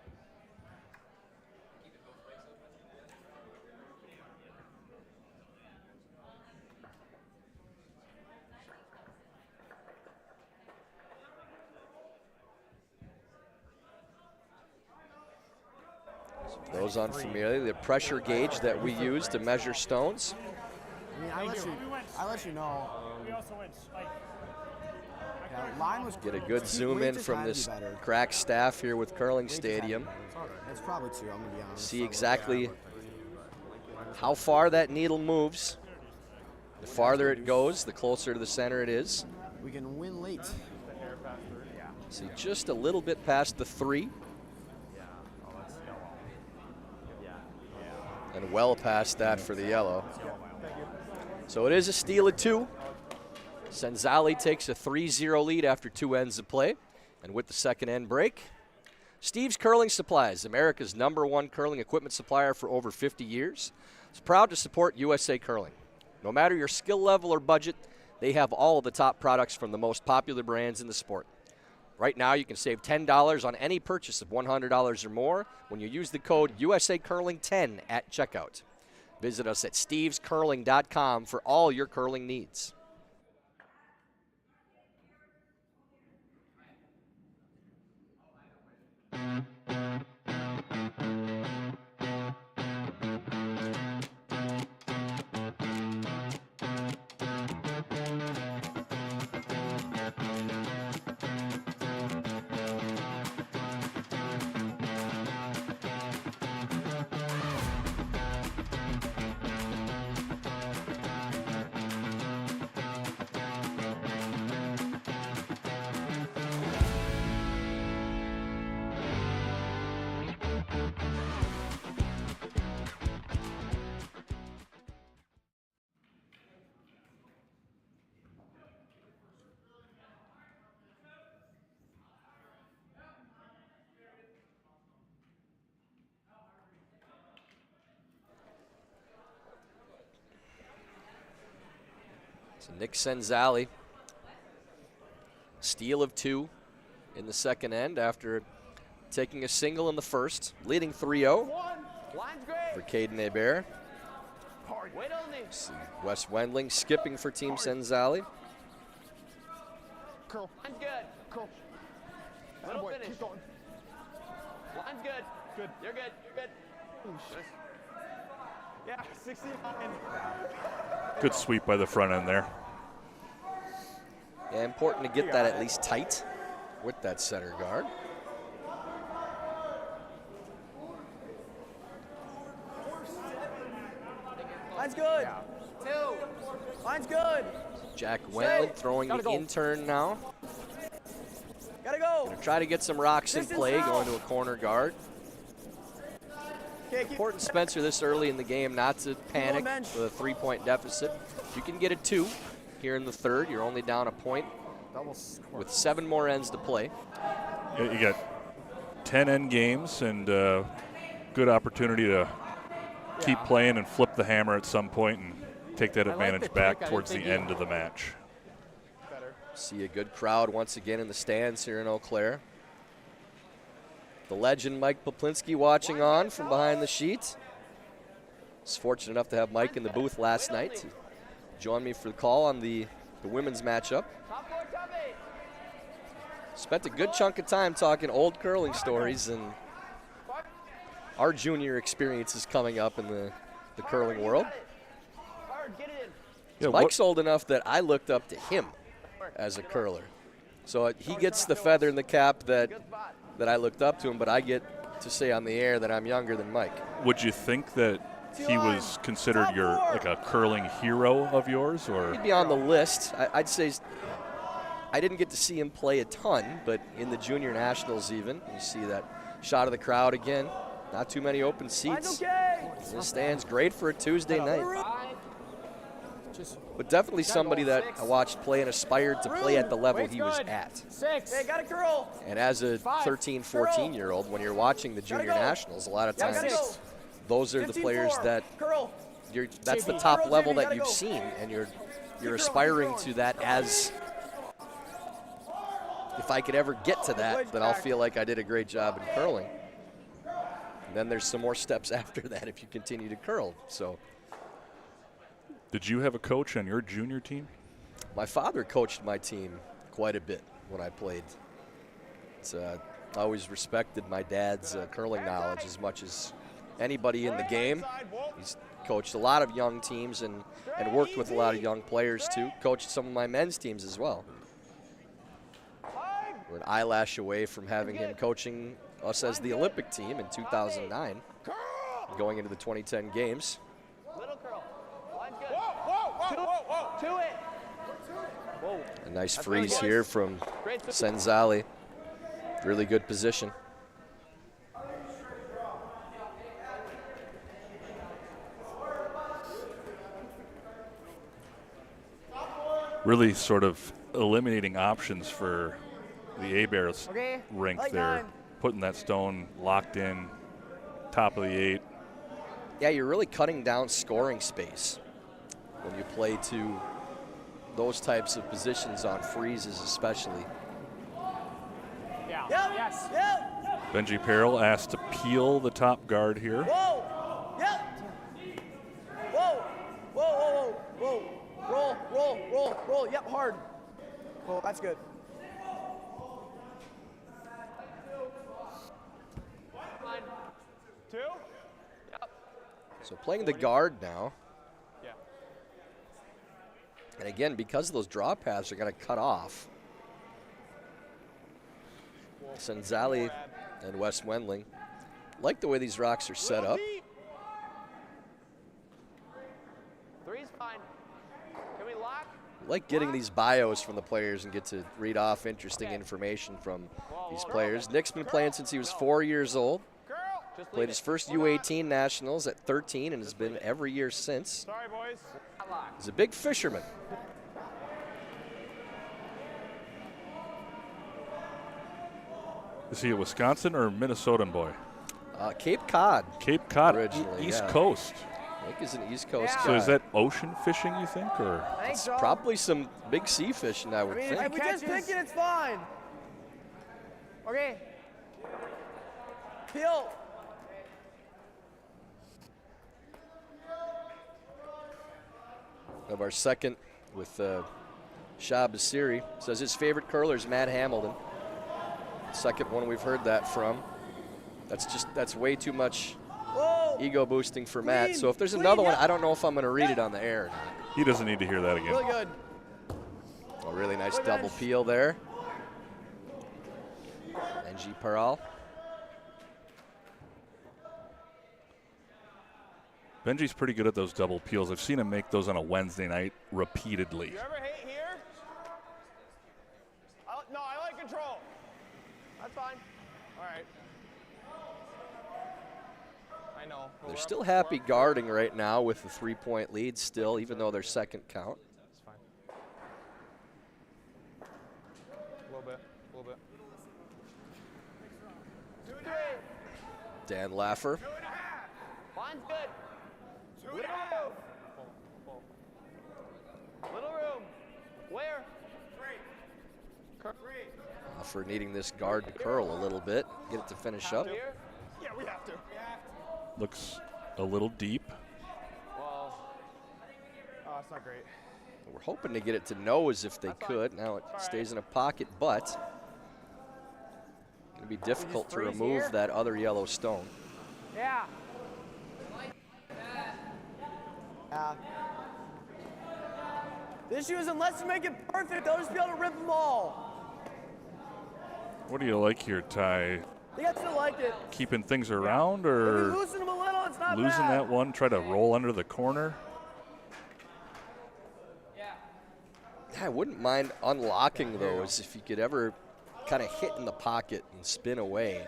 S6: For those unfamiliar, the pressure gauge that we use to measure stones.
S5: I mean, I let you know. Yeah, line was
S6: Get a good zoom in from this crack staff here with Curling Stadium.
S5: It's probably 2, I'm going to be honest.
S6: See exactly how far that needle moves. The farther it goes, the closer to the center it is.
S5: We can win late.
S6: See just a little bit past the 3. And well past that for the yellow. So it is a steal of 2. Cenzalli takes a 3-0 lead after 2 ends of play. And with the second end break, Steve's Curling Supplies, America's #1 curling equipment supplier for over 50 years, is proud to support USA Curling. No matter your skill level or budget, they have all of the top products from the most popular brands in the sport. Right now, you can save $10 on any purchase of $100 or more when you use the code USACurling10 at checkout. Visit us at stevescurling.com for all your curling needs. So Nick Cenzalli, steal of 2 in the second end after taking a single in the first, leading 3-0 for Caden Hebert. Wes Wendling skipping for Team Cenzalli.
S3: Curl. Line's good. Curl. Little finish. Keep going. Line's good. Good. You're good. You're good.
S8: Yeah, 69.
S7: Good sweep by the front end there.
S6: Yeah, important to get that at least tight with that center guard.
S5: Line's good. 2. Line's good.
S6: Jack Wendling throwing the in-turn now.
S5: Gotta go.
S6: Gonna try to get some rocks in play, going to a corner guard. Important, Spencer, this early in the game not to panic with a 3-point deficit. You can get a 2 here in the third. You're only down a point with 7 more ends to play.
S7: You got 10 end games and good opportunity to keep playing and flip the hammer at some point and take that advantage back towards the end of the match.
S6: See a good crowd once again in the stands here in Eau Claire. The legend Mike Poplinski watching on from behind the sheet. I was fortunate enough to have Mike in the booth last night to join me for the call on the women's matchup. Spent a good chunk of time talking old curling stories and our junior experiences coming up in the curling world.
S7: Yeah,
S6: Mike's old enough that I looked up to him as a curler. So he gets the feather in the cap that I looked up to him, but I get to say on the air that I'm younger than Mike.
S7: Would you think that he was considered like a curling hero of yours, or?
S6: He'd be on the list. I'd say I didn't get to see him play a ton, but in the junior nationals even, you see that shot of the crowd again. Not too many open seats. In the stands, great for a Tuesday night. But definitely somebody that I watched play and aspired to play at the level he was at.
S5: 6. Hey, got a curl.
S6: And as a 13, 14-year-old, when you're watching the junior nationals, a lot of times those are the players that that's the top level that you've seen, and you're aspiring to that as, if I could ever get to that, then I'll feel like I did a great job in curling. And then there's some more steps after that if you continue to curl. So.
S7: Did you have a coach on your junior team?
S6: My father coached my team quite a bit when I played. I always respected my dad's curling knowledge as much as anybody in the game. He's coached a lot of young teams and worked with a lot of young players too. Coached some of my men's teams as well. We're an eyelash away from having him coaching us as the Olympic team in 2009, going into the 2010 games.
S5: To it.
S6: A nice freeze here from Cenzalli. Really good position.
S7: Really sort of eliminating options for the Abears rink there. Putting that stone locked in, top of the 8.
S6: Yeah, you're really cutting down scoring space when you play to those types of positions on freezes especially.
S10: Yes.
S7: Benji Peril asked to peel the top guard here.
S5: Whoa. Yep. Whoa. Roll. Yep, hard. Oh, that's good. Two. Yep.
S6: So playing the guard now.
S5: Yeah.
S6: And again, because those draw paths are going to cut off, Cenzalli and Wes Wendling like the way these rocks are set up.
S5: Three's fine. Can we lock?
S6: Like getting these bios from the players and get to read off interesting information from these players. Nick's been playing since he was 4 years old. Played his first U18 nationals at 13 and has been every year since.
S5: Sorry, boys.
S6: He's a big fisherman.
S7: Is he a Wisconsin or Minnesotan boy?
S6: Cape Cod.
S7: Cape Cod,
S6: originally,
S7: East
S6: yeah.
S7: Coast.
S6: Nick is an East Coast guy.
S7: So is that ocean fishing, you think, or?
S5: I think so.
S6: Probably some big sea fishing, I would think.
S5: If we just pick it, it's fine. Okay. Peel.
S6: Of our second with Shah Basiri. Says his favorite curler is Matt Hamilton. Second one we've heard that from. That's way too much ego boosting for Matt. So if there's another one, I don't know if I'm going to read it on the air or not.
S7: He doesn't need to hear that again.
S5: Really good.
S6: A really nice double peel there. Benji Peral.
S7: Benji's pretty good at those double peels. I've seen him make those on a Wednesday night repeatedly.
S5: You ever hate here? No, I like control. That's fine. All right. I know.
S6: They're still happy guarding right now with the 3-point lead still, even though they're second count.
S5: That's fine.
S8: A little bit.
S6: Dan Laffer.
S3: Line's good. Little room. Little room. Where?
S6: Laffer needing this guard to curl a little bit, get it to finish up.
S8: Yeah, we have to.
S7: Looks a little deep.
S3: Well,
S8: Oh, it's not great.
S6: We're hoping to get it to nose if they could. Now it stays in a pocket, but going to be difficult to remove that other yellow stone.
S10: Yeah.
S5: The issue is unless you make it perfect, they'll just be able to rip them all.
S7: What do you like here, Ty?
S5: They got to like it.
S7: Keeping things around
S5: If you
S7: or
S5: loosen them a little, it's not
S7: losing
S5: bad.
S7: that one? Try to roll under the corner?
S6: Yeah, I wouldn't mind unlocking those if you could ever kind of hit in the pocket and spin away.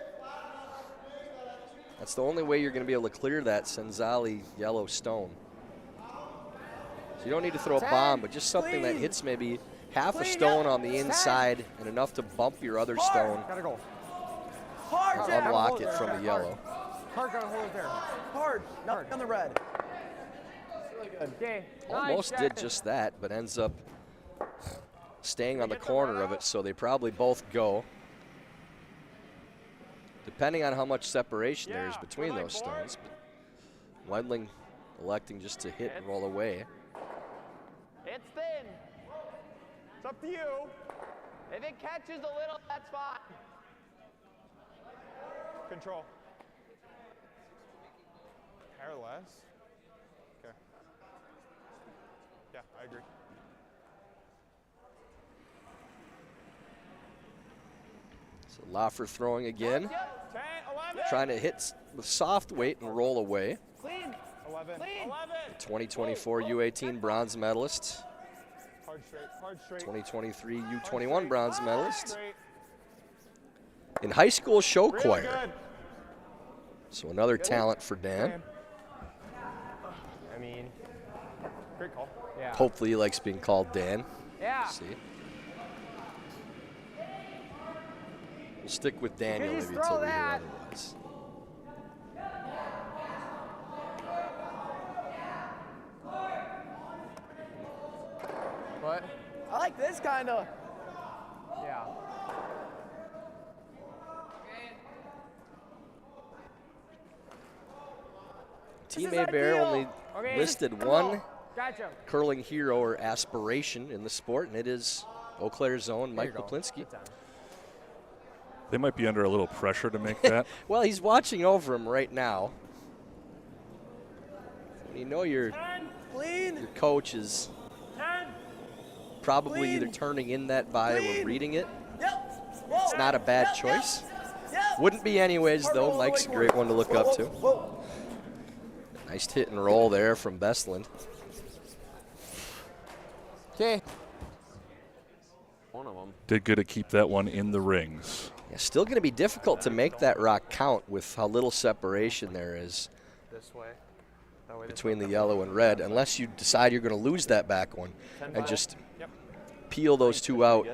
S6: That's the only way you're going to be able to clear that Cenzalli yellow stone. So you don't need to throw a bomb, but just something that hits maybe half a stone on the inside and enough to bump your other stone.
S10: Gotta go.
S5: Hard,
S6: Or
S5: Jack.
S6: unlock it from the yellow.
S10: Hard, gotta hold it there.
S5: Hard. Nothing on the red. Really good.
S10: Okay.
S6: Almost
S10: nice,
S6: did
S10: Jackson.
S6: just that, but ends up staying on the corner of it, so they probably both go. Depending on how much separation there is between those stones. But Wendling electing just to hit and roll away.
S3: it's thin. It's up to you. If it catches a little, that's fine.
S8: Control. Hair less. Okay. Yeah, I agree.
S6: So Laffer throwing again,
S8: 10, 11.
S6: trying to hit with soft weight and roll away.
S3: Clean.
S8: 11.
S3: Clean.
S8: 11.
S6: 2024 U18 bronze medalist,
S8: Hard straight. Hard straight.
S6: 2023 U21 bronze medalist,
S8: Straight.
S6: in high school show
S8: Really
S6: choir.
S8: good.
S6: So another talent for Dan.
S10: I mean,
S8: Great call.
S10: yeah.
S6: Hopefully he likes being called Dan.
S10: Yeah.
S6: See. We'll stick with Daniel
S10: just
S6: maybe
S10: throw
S6: until we hear
S10: that.
S6: otherwise.
S10: What?
S5: I like this kind of.
S10: Yeah.
S6: Team
S5: is
S6: Abear
S5: ideal.
S6: only
S10: Okay.
S6: listed one
S10: Gotcha.
S6: curling hero or aspiration in the sport, and it is Eau Claire's own Mike
S10: There you go.
S6: Poplinski.
S10: Good time.
S7: They might be under a little pressure to make that.
S6: Well, he's watching over him right now. When you know your
S5: Clean.
S6: coach is probably
S5: Clean.
S6: either turning in that vibe or
S5: Clean.
S6: reading it,
S5: Yep. Whoa.
S6: it's not a bad
S5: Yep, yep,
S6: choice.
S5: Yep.
S6: Wouldn't be anyways,
S5: Hard
S6: though.
S5: roll all the
S6: Mike's a
S5: way
S6: great
S5: forward.
S6: one to look
S5: Whoa,
S6: up
S5: whoa,
S6: to.
S5: Whoa.
S6: Nice hit and roll there from Bestland.
S10: Okay.
S3: One of them.
S7: Did good to keep that one in the rings.
S6: Yeah, still going to be difficult to make that rock count with how little separation there is
S3: This way. That way.
S6: between the yellow and red, unless you decide you're going to lose that back one and just peel those two out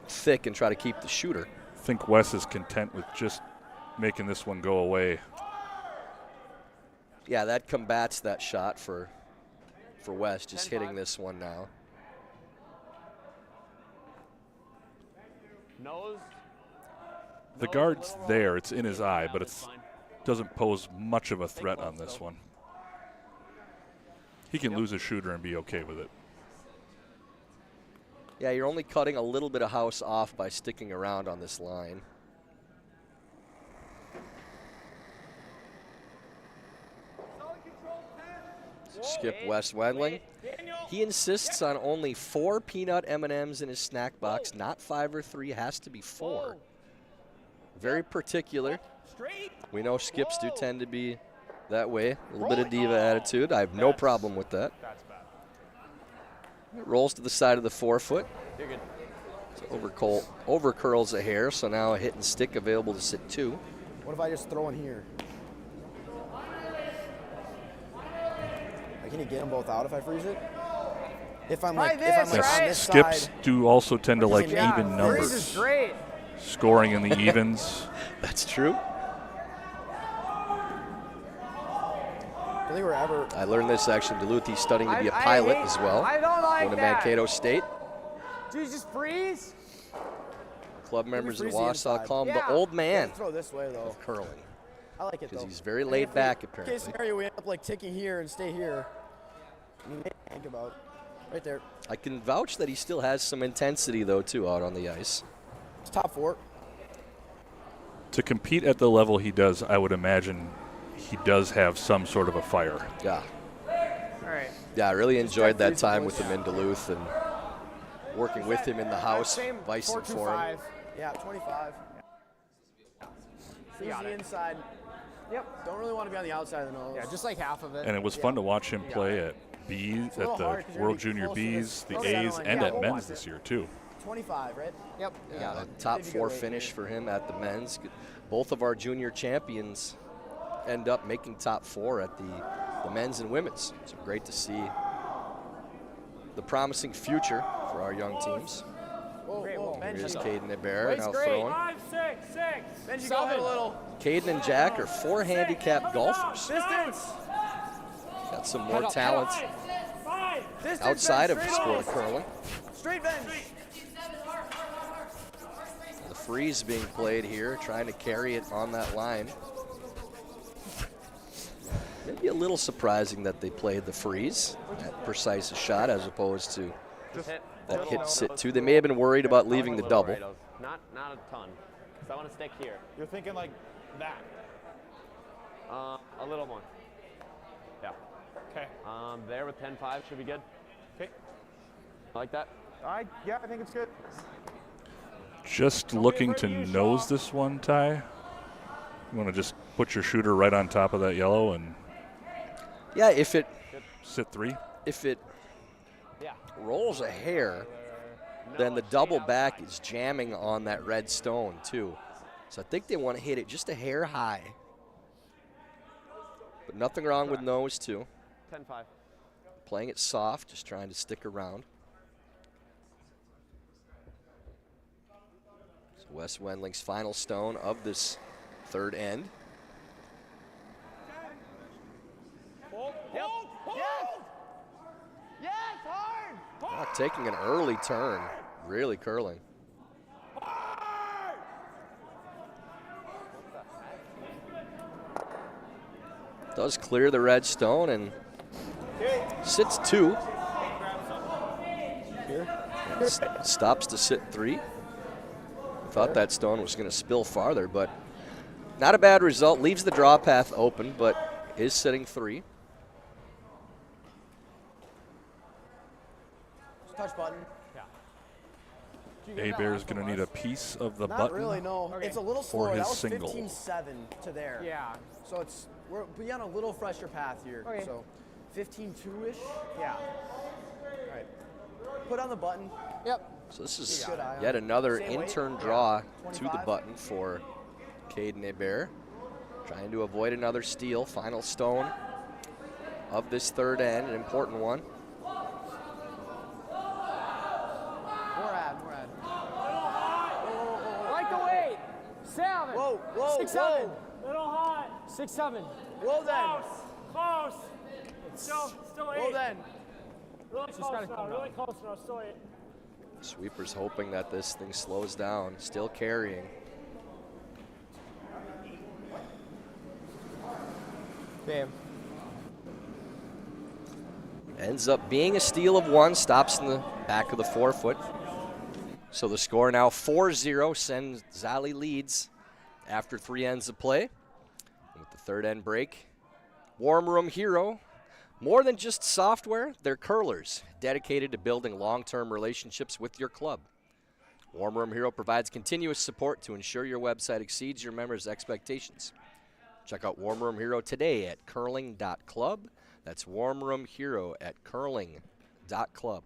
S6: thick and try to keep the shooter.
S7: I think Wes is content with just making this one go away.
S6: Yeah, that combats that shot for West, just hitting this one now.
S3: Nose.
S7: The guard's there, it's in his eye, but it doesn't pose much of a threat on this one. He can lose a shooter and be okay with it.
S6: Yeah, you're only cutting a little bit of house off by sticking around on this line. Skip West Wendling. He insists on only 4 peanut M&Ms in his snack box, not 5 or 3, has to be 4. Very particular. We know skips do tend to be that way, a little bit of diva attitude. I have no problem with that. It rolls to the side of the forefoot.
S3: You're good.
S6: So over curls a hair, so now a hit and stick available to sit 2.
S5: What if I just throw in here? Can you get them both out if I freeze it? If I'm
S10: Try
S5: like,
S10: this,
S5: if I'm like
S10: right?
S5: on this
S7: Skips
S5: side.
S7: do also tend to like
S5: Yeah,
S7: even
S10: Freeze is
S7: numbers.
S10: great.
S7: Scoring in the evens.
S6: That's true.
S5: I think we're ever.
S6: I learned this actually in Duluth. He's studying to be a
S10: I
S6: pilot
S10: hate-
S6: as well.
S10: I don't like
S6: Going to
S10: that.
S6: Mankato State.
S10: Dude, just freeze.
S6: Club members in
S5: freeze the
S6: Wausau
S5: inside.
S6: call him
S10: Yeah.
S6: the old man
S5: Throw this way though.
S6: of curling
S5: I like it
S6: because
S5: though.
S6: he's very
S5: And
S6: laid
S5: if we-
S6: back
S5: Case
S6: apparently.
S5: scenario, we end up like ticking here and stay here. I mean, think about right there.
S6: I can vouch that he still has some intensity though too out on the ice.
S5: It's top 4.
S7: To compete at the level he does, I would imagine he does have some sort of a fire.
S6: Yeah.
S10: All right.
S6: Yeah, I really enjoyed that
S5: freeze
S6: time
S5: the
S6: with him in Duluth and working with him in the house,
S10: Same,
S6: vicing for him.
S10: 4-2-5.
S5: Yeah, 25. Freeze
S10: got
S5: the
S10: it.
S5: inside.
S10: Yep.
S5: Don't really want to be on the outside of the nose.
S10: Yeah, just like half of it.
S7: And it was fun to watch him play at B's,
S5: a little
S7: at the
S5: hard 'cause you're
S7: World
S5: gonna be
S7: Junior
S5: close to
S7: B's,
S5: this
S7: the
S5: center
S7: A's,
S5: line.
S7: and
S5: Yeah,
S7: at
S5: we'll
S7: men's
S5: watch
S7: this
S5: it.
S7: year too.
S5: 25, right?
S10: Yep. You got it.
S6: Top
S5: Maybe
S6: 4
S5: good weight
S6: finish
S5: here.
S6: for him at the men's. Both of our junior champions end up making top 4 at the men's and women's. So great to see the promising future for our young teams.
S5: Whoa,
S10: Great,
S5: whoa,
S10: whoa.
S6: Here's
S5: Benji.
S6: Caden Hebert
S10: Wade's
S6: now
S10: great.
S6: throwing.
S1: 5, 6, 6.
S5: Benji, go ahead a little.
S6: Caden and Jack are 4 handicap golfers.
S5: Distance.
S6: Got some more talent
S1: 5.
S5: Distance.
S6: outside of
S5: bench,
S6: the
S5: straight
S6: sport
S5: on.
S6: of curling.
S5: Straight bench.
S6: The freeze being played here, trying to carry it on that line. Maybe a little surprising that they played the freeze at precise a shot as opposed to that hit sit two. They may have been worried about leaving the double.
S3: Not a ton. Because I want to stick here.
S8: You're thinking like that.
S3: A little more. Yeah.
S8: Okay.
S3: There with 10-5 should be good.
S8: Okay.
S3: Like that?
S8: Yeah, I think it's good.
S7: Just looking to nose this one, Ty. You want to just put your shooter right on top of that yellow and
S6: Yeah, if it
S7: sit 3?
S3: Yeah.
S6: rolls a hair, then the double back is jamming on that red stone too. So I think they want to hit it just a hair high. But nothing wrong with nose too.
S3: 10-5.
S6: Playing it soft, just trying to stick around. So Wes Wendling's final stone of this third end.
S3: Yep. Yes, hard.
S6: Taking an early turn, really curling. Does clear the red stone and sits 2. Stops to sit 3. Thought that stone was going to spill farther, but not a bad result. Leaves the draw path open, but is sitting 3.
S5: Touch button.
S7: Abear's going to need a piece of the
S5: Not
S7: button.
S5: really, no.
S10: Okay.
S5: It's a little
S7: For
S5: slower.
S7: his
S5: That was
S7: single.
S5: 15-7 to there.
S10: Yeah.
S5: So we're be on a little fresher path here.
S10: Okay.
S5: So 15-2-ish.
S10: Yeah.
S5: All right. Put on the button.
S10: Yep.
S6: So this is
S5: Good eye on
S6: yet
S5: it.
S6: another
S5: Same weight?
S6: in-turn draw
S5: Yeah.
S6: to the
S5: 25.
S6: button for Caden Hebert. Trying to avoid another steal. Final stone of this third end, an important one.
S5: More ad.
S10: I like the weight. 7.
S5: Whoa.
S10: 6, 7.
S1: Little hot.
S10: 6, 7.
S5: Whoa then.
S1: Close. Still 8.
S5: Whoa then.
S1: Really
S10: Just
S1: close
S10: gotta
S1: now.
S10: come
S1: Really
S10: down.
S1: close now. Still 8.
S6: Sweeper's hoping that this thing slows down. Still carrying.
S10: Bam.
S6: Ends up being a steal of 1. Stops in the back of the 4-foot. So the score now 4-0. Cenzalli leads after 3 ends of play. With the third end break, Warm Room Hero, more than just software, they're curlers dedicated to building long-term relationships with your club. Warm Room Hero provides continuous support to ensure your website exceeds your members' expectations. Check out Warm Room Hero today at curling.club. That's Warm Room Hero at curling.club.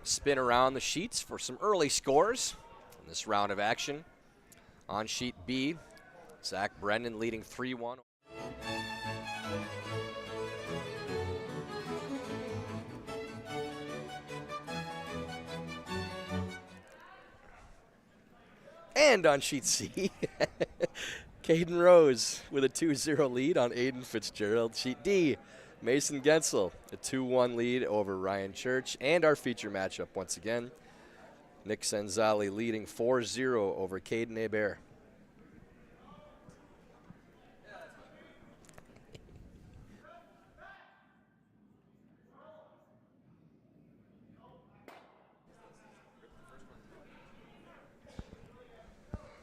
S6: spin around the sheets for some early scores in this round of action. On sheet B, Zach Brendan leading 3-1. And on sheet C, Caden Rose with a 2-0 lead on Aiden Fitzgerald. Sheet D, Mason Gensel, a 2-1 lead over Ryan Church. And our feature matchup once again, Nick Cenzalli leading 4-0 over Caden Hebert.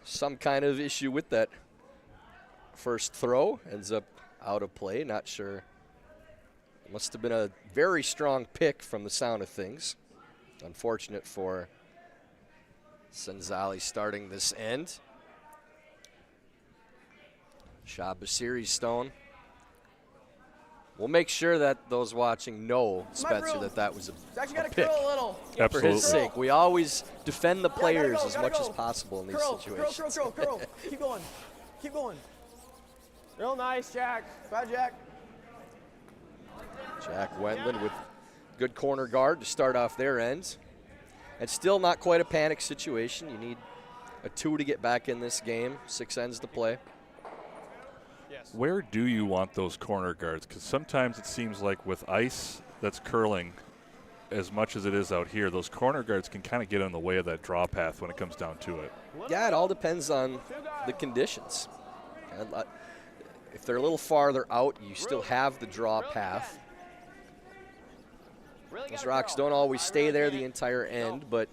S6: Some kind of issue with that first throw, ends up out of play, not sure. It must have been a very strong pick from the sound of things. Unfortunate for Cenzalli starting this end. Shot Basiri's stone. We'll make sure that those watching know, Spencer, that was a pick.
S5: Curl a little.
S6: For his sake. We always defend the players as much as possible in these situations.
S5: Curl. Keep going. Keep going.
S10: Real nice, Jack.
S5: Bye, Jack.
S6: Jack Wendland with good corner guard to start off their ends. And still not quite a panic situation. You need a 2 to get back in this game. 6 ends to play.
S7: Where do you want those corner guards? Because sometimes it seems like with ice that's curling as much as it is out here, those corner guards can kind of get in the way of that draw path when it comes down to it.
S6: Yeah, it all depends on the conditions. If they're a little farther out, you still have the draw path. Those rocks don't always stay there the entire end, but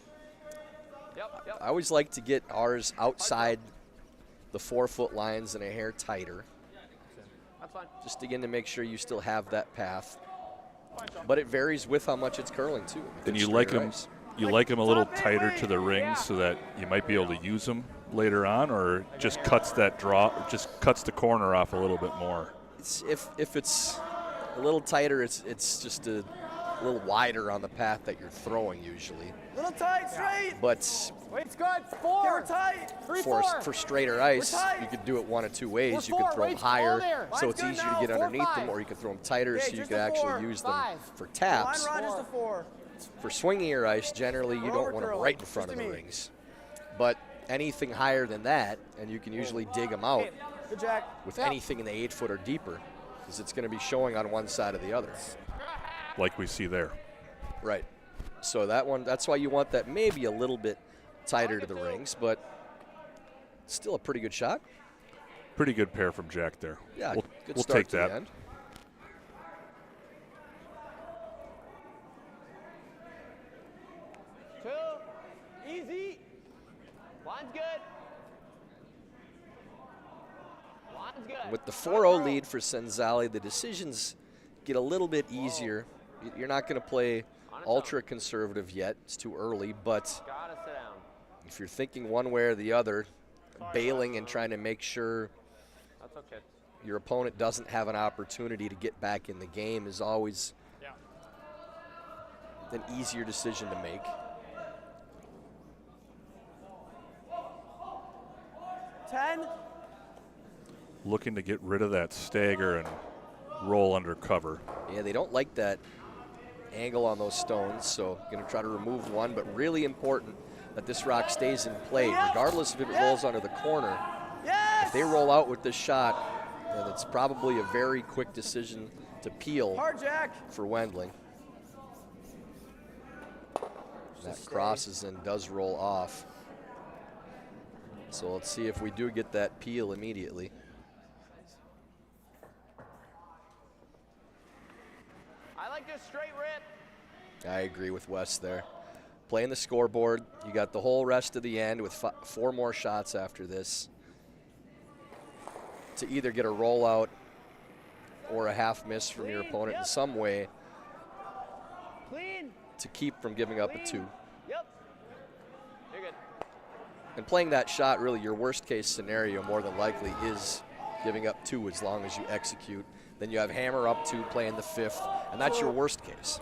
S6: I always like to get ours outside the 4-foot lines and a hair tighter.
S10: That's fine.
S6: Just again to make sure you still have that path. But it varies with how much it's curling too.
S7: And you like them a little tighter to the rings so that you might be able to use them later on, or just cuts that draw, just cuts the corner off a little bit more.
S6: If it's a little tighter, it's just a little wider on the path that you're throwing usually.
S5: Little tight, straight.
S6: But
S10: It's good. 4.
S5: Tight.
S10: 3,
S6: for
S10: 4.
S6: for straighter ice, you could do it one of two ways. You can throw them higher, so it's easier to get underneath them, or you can throw them tighter, so you can actually use them for taps.
S5: Line run is the 4.
S6: For swingier ice, generally you don't want them right in front of the rings. But anything higher than that, and you can usually dig them out
S5: Good, Jack.
S6: with anything in the 8-foot or deeper, because it's going to be showing on one side or the other.
S7: Like we see there.
S6: Right. So that's why you want that maybe a little bit tighter to the rings, but still a pretty good shot.
S7: Pretty good pair from Jack there.
S6: Yeah, good
S7: we'll
S6: start
S7: take
S6: to
S7: that.
S6: the end.
S3: Easy. Line's good. Line's good.
S6: With the 4-0 lead for Cenzalli, the decisions get a little bit easier. You're not going to play ultra conservative yet. It's too early, but
S3: Gotta sit down.
S6: if you're thinking one way or the other, bailing and trying to make sure
S3: That's okay.
S6: your opponent doesn't have an opportunity to get back in the game is always an easier decision to make.
S5: 10.
S7: Looking to get rid of that stagger and roll under cover.
S6: Yeah, they don't like that angle on those stones, so going to try to remove one, but really important that this rock stays in play, regardless if it rolls under the corner. If they roll out with this shot, then it's probably a very quick decision to peel for Wendling. That crosses and does roll off. So let's see if we do get that peel immediately.
S3: I like this straight rip.
S6: I agree with Wes there. Playing the scoreboard, you got the whole rest of the end with 4 more shots after this to either get a rollout or a half miss from your opponent in some way to keep from giving up a 2.
S3: Yep. You're good.
S6: And playing that shot, really your worst case scenario more than likely is giving up 2 as long as you execute. Then you have hammer up 2 playing the 5th, and that's your worst case.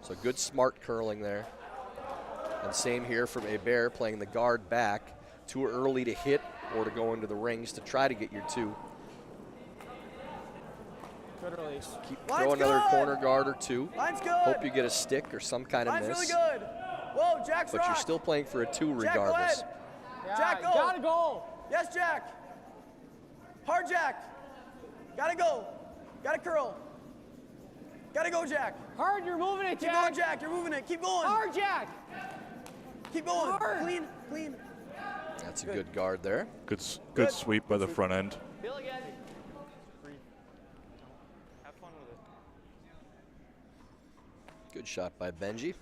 S6: So good smart curling there. And same here from Hebert, playing the guard back. Too early to hit or to go into the rings to try to get your 2.
S10: Good release.
S6: Throw another corner guard or 2.
S5: Line's good.
S6: Hope you get a stick or some kind of
S5: Line's
S6: miss.
S5: really good. Whoa, Jack's
S6: But
S5: rock.
S6: you're still playing for a 2
S5: Jack, go
S6: regardless.
S5: ahead.
S10: Yeah,
S5: Jack, go.
S10: gotta go.
S5: Yes, Jack. Hard, Jack. Gotta go. Gotta curl. Gotta go, Jack.
S10: Hard, you're moving it,
S5: Keep
S10: Jack.
S5: going, Jack. You're moving it. Keep going.
S10: Hard, Jack.
S5: Keep going.
S10: Hard.
S5: Clean, clean.
S6: That's a good guard there.
S7: Good sweep by the front end.
S10: Feel again.
S4: Have fun with it.
S6: Good shot by Benji.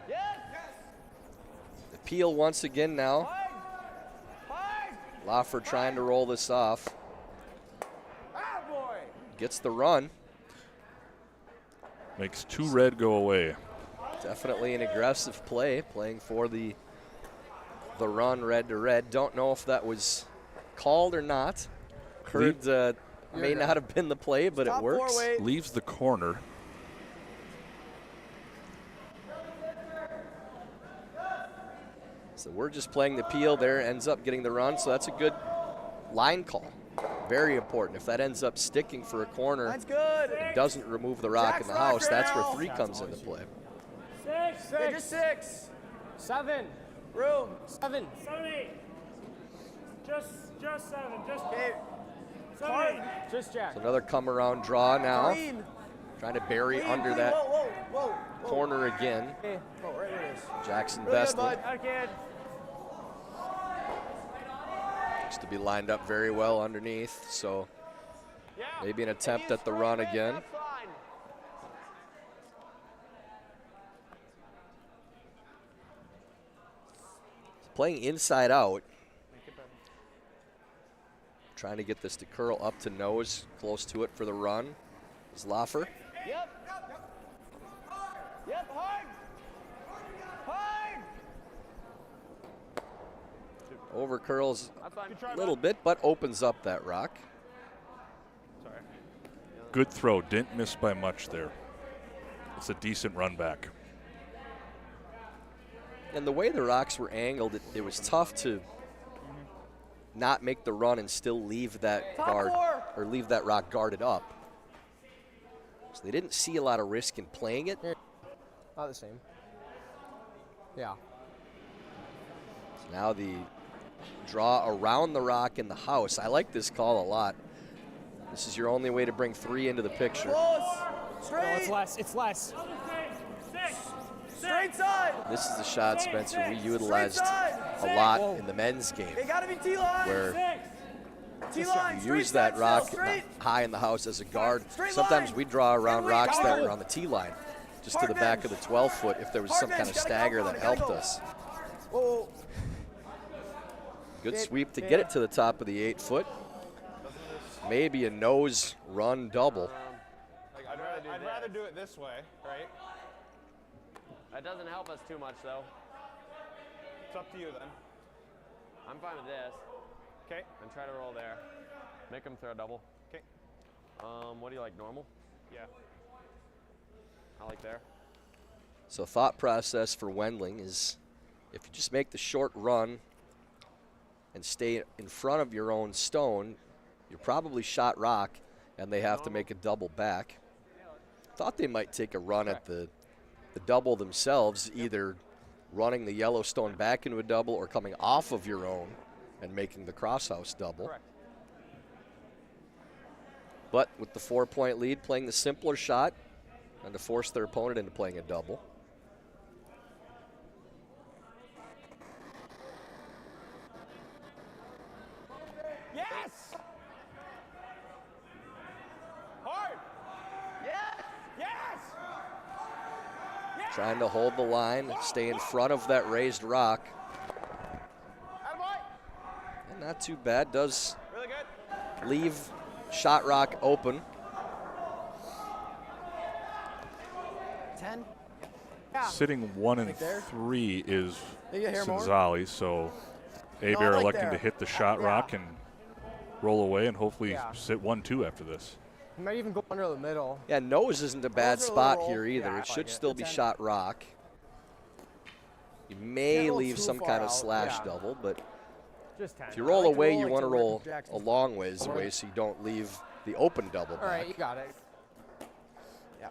S5: Yes.
S6: The peel once again now.
S5: Hard. Hard.
S6: Laffer trying to roll this off.
S5: Ah, boy.
S6: Gets the run.
S7: Makes 2 red go away.
S6: Definitely an aggressive play, playing for the run red to red. Don't know if that was called or not. Heard may not have been the play, but it works.
S7: Leaves the corner.
S6: So we're just playing the peel there, ends up getting the run, so that's a good line call. Very important. If that ends up sticking for a corner,
S5: That's good.
S6: it doesn't remove the rock in the house, that's where 3 comes into play.
S10: 6.
S5: Okay, just 6.
S10: 7.
S5: Room.
S10: 7.
S1: 7, 8. Just 7. Just
S5: Okay.
S1: 7,
S5: Hard.
S1: 8.
S10: Just Jack.
S6: So another come around draw now.
S5: Clean.
S6: Trying to bury
S5: Clean,
S6: under
S5: clean.
S6: that
S5: Whoa, whoa, whoa, whoa.
S6: corner again.
S5: Okay. Oh, right where it is.
S6: Jackson
S5: Really good,
S6: Vestal
S5: bud.
S10: Again.
S6: looks to be lined up very well underneath, so maybe an attempt at the run again. Playing inside out. Trying to get this to curl up to nose, close to it for the run. Is Laffer.
S5: Yep. Yep, hard. Hard.
S6: Over curls a little bit, but opens up that rock.
S7: Good throw. Didn't miss by much there. It's a decent run back.
S6: And the way the rocks were angled, it was tough to not make the run and still leave that or leave that rock guarded up. So they didn't see a lot of risk in playing it.
S10: Not the same. Yeah.
S6: So now the draw around the rock in the house. I like this call a lot. This is your only way to bring 3 into the picture.
S5: Close.
S10: No, it's less. It's less.
S5: Straight side.
S6: This is the shot, Spencer, we utilized a lot in the men's game,
S5: They gotta be T-line.
S6: where
S5: T-line.
S6: you use that rock high in the house as a guard. Sometimes we draw around rocks that were on the tee line, just to the back of the 12-foot if there was some kind of stagger that helped us.
S5: Whoa.
S6: Good sweep to get it to the top of the 8-foot. Maybe a nose run double.
S8: Like, I'd rather do it this way, right?
S3: That doesn't help us too much, though.
S8: It's up to you then.
S3: I'm fine with this.
S8: Okay.
S3: And try to roll there. Make them throw a double.
S8: Okay.
S3: What do you like, normal?
S8: Yeah.
S3: I like there.
S6: So thought process for Wendling is if you just make the short run and stay in front of your own stone, you're probably shot rock, and they have to make a double back. Thought they might take a run at the double themselves, either running the yellow stone back into a double or coming off of your own and making the crosshouse double.
S3: Correct.
S6: But with the 4-point lead, playing the simpler shot and to force their opponent into playing a double.
S5: Yes. Hard. Yes. Yes.
S6: Trying to hold the line, stay in front of that raised rock. And not too bad, does
S5: Really good.
S6: leave shot rock open.
S5: 10.
S7: Sitting 1 and 3 is
S5: Think you hear more?
S7: Cenzalli, so Abear
S5: like
S7: electing
S5: there.
S7: to hit the shot rock and roll away and hopefully sit 1-2 after this.
S10: You might even go under the middle.
S6: Yeah, nose isn't a bad
S5: Nose or
S6: spot
S5: roll.
S6: here either.
S10: Yeah, I
S6: It should
S10: like it.
S6: still be
S5: Good
S6: shot rock. You may
S5: Can't roll
S6: leave
S5: too
S6: some
S5: far
S6: kind of
S5: out.
S6: slash
S10: Yeah.
S6: double, but
S10: Just 10.
S6: if you roll
S5: like to
S6: away,
S5: roll
S6: you
S5: like
S6: want to
S5: to
S6: roll
S5: Rick Jackson.
S6: a long ways away so you don't leave the open double
S10: All right,
S6: back.
S10: you got it.
S5: Yeah.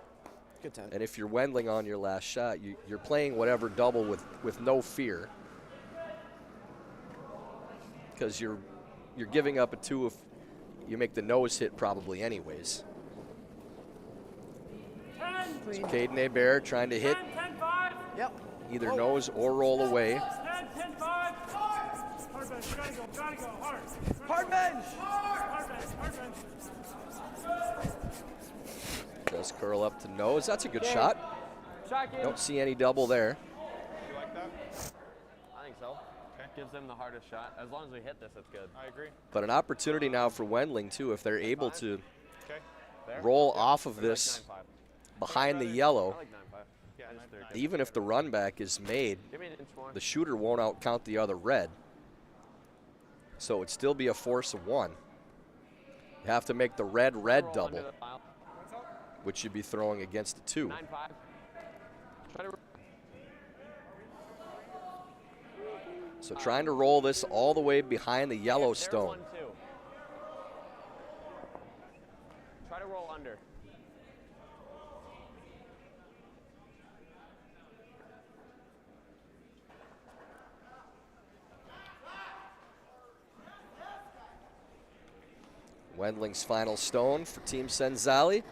S5: Good 10.
S6: And if you're wendling on your last shot, you're playing whatever double with no fear. Because you're giving up a 2 if you make the nose hit probably anyways. So Caden Hebert trying to hit
S5: Yep.
S6: either nose or roll away.
S5: Hard bench.
S6: Does curl up to nose. That's a good shot.
S10: Shot game.
S6: Don't see any double there.
S8: You like that?
S3: I think so.
S8: Okay.
S3: Gives them the hardest shot. As long as we hit this, it's good.
S8: I agree.
S6: But an opportunity now for Wendling too if they're able to
S8: Okay.
S3: There?
S6: roll off of
S3: Or do you like
S6: this
S3: 9.5?
S6: behind the
S3: I
S6: yellow.
S3: like 9.5.
S8: Yeah,
S3: I just threw it.
S6: Even if the run back is made,
S3: Give me an inch more.
S6: the shooter won't outcount the other red. So it'd still be a force of 1. You have to make the red
S3: Roll
S6: double,
S3: under the pile.
S6: which you'd be throwing against the 2.
S3: 9.5. Try to.
S6: So trying to roll this all the way behind the yellow
S3: There's
S6: stone.
S3: 1, 2. Try to roll under.
S6: Wendling's final stone for Team Cenzalli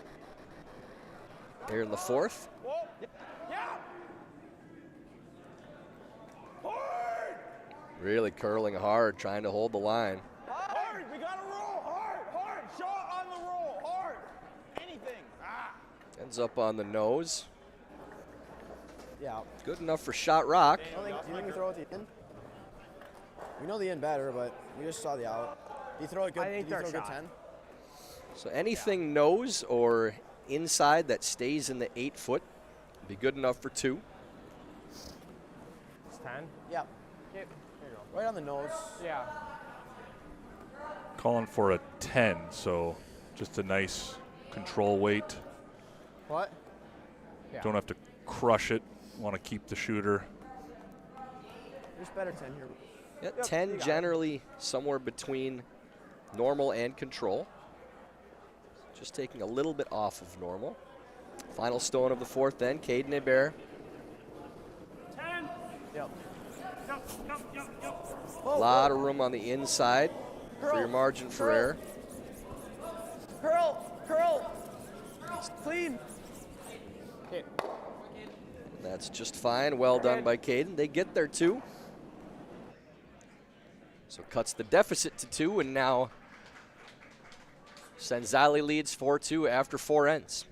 S6: here in the 4th. Really curling hard, trying to hold the line.
S8: Hard. We gotta roll. Hard. Hard. Shot on the roll. Hard. Anything.
S6: Ends up on the nose.
S5: Yeah.
S6: Good enough for shot rock.
S5: I don't think, do you think we throw it the in? We know the in better, but we just saw the out. Do you throw a good,
S10: I think
S5: do you
S10: they're
S5: throw a good
S10: shot.
S5: 10?
S6: So anything nose or inside that stays in the 8 foot be good enough for 2.
S10: It's 10.
S5: Yeah.
S10: Okay, here you go.
S5: Right on the nose.
S10: Yeah.
S7: Calling for a 10, so just a nice control weight.
S10: What? Yeah.
S7: Don't have to crush it. Want to keep the shooter.
S5: There's better 10 here.
S6: Yeah,
S5: Yep,
S6: 10
S5: you got it.
S6: generally somewhere between normal and control. Just taking a little bit off of normal. Final stone of the 4th then, Caden Hebert.
S5: Yep.
S6: A lot of room on the inside for your margin for error.
S5: Curl. Curl. Clean.
S10: Okay.
S6: That's just fine. Well done by Caden. They get there too. So cuts the deficit to 2, and now Cenzalli leads 4-2 after 4 ends.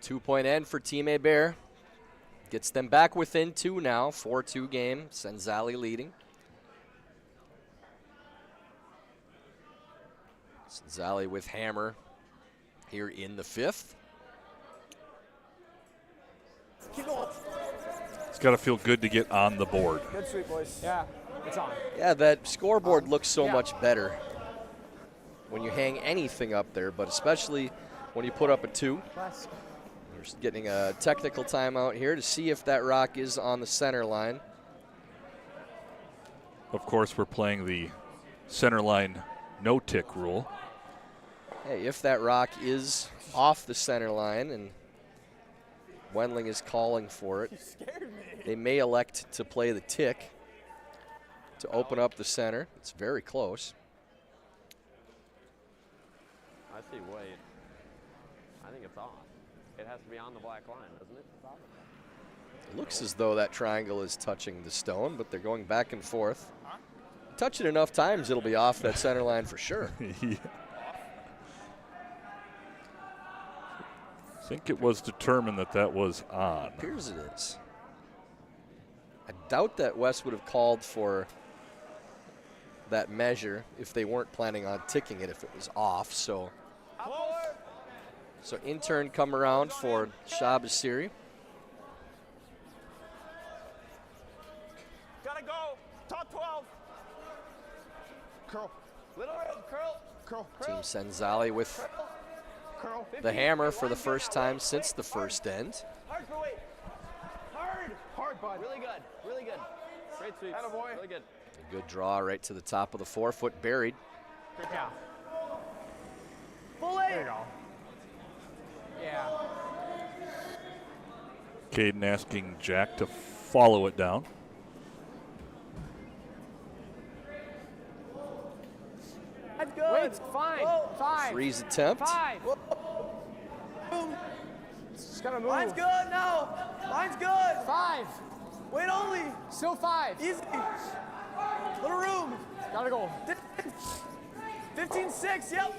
S6: Two-point end for Team Abear. Gets them back within 2 now. 4-2 game. Cenzalli leading. Cenzalli with hammer here in the 5th.
S5: Keep going.
S7: It's got to feel good to get on the board.
S5: Good sweep, boys.
S10: Yeah, it's on.
S6: Yeah, that scoreboard looks so much better when you hang anything up there, but especially when you put up a 2.
S10: Wes.
S6: We're just getting a technical timeout here to see if that rock is on the center line.
S7: Of course, we're playing the center line no-tick rule.
S6: Hey, if that rock is off the center line and Wendling is calling for it, they may elect to play the tick to open up the center. It's very close.
S3: I see weight. I think it's off. It has to be on the black line, doesn't it?
S6: It looks as though that triangle is touching the stone, but they're going back and forth. Touch it enough times, it'll be off that center line for sure.
S7: Yeah. I think it was determined that that was on.
S6: It appears it is. I doubt that Wes would have called for that measure if they weren't planning on ticking it if it was off. So intern come around for Shabasiri.
S8: Gotta go. Top 12. Curl.
S3: Little red, curl.
S8: Curl.
S6: Team Cenzalli with
S8: Curl.
S6: the hammer for the first time since the first end.
S3: Hard for weight. Hard.
S8: Hard, bud.
S3: Really good. Really good. Great sweep.
S8: Attaboy.
S3: Really good.
S6: A good draw right to the top of the 4-foot buried.
S10: Good job.
S3: Full
S10: There you go. Yeah.
S7: Caden asking Jack to follow it down.
S3: That's good.
S10: Weight's fine.
S3: Whoa.
S10: 5.
S6: Freeze attempt.
S10: 5. Just gotta move.
S5: Line's good now. Line's good.
S10: 5.
S5: Wait only.
S10: Still 5.
S5: Easy. Little room.
S10: Gotta go.
S5: 15-6, yep.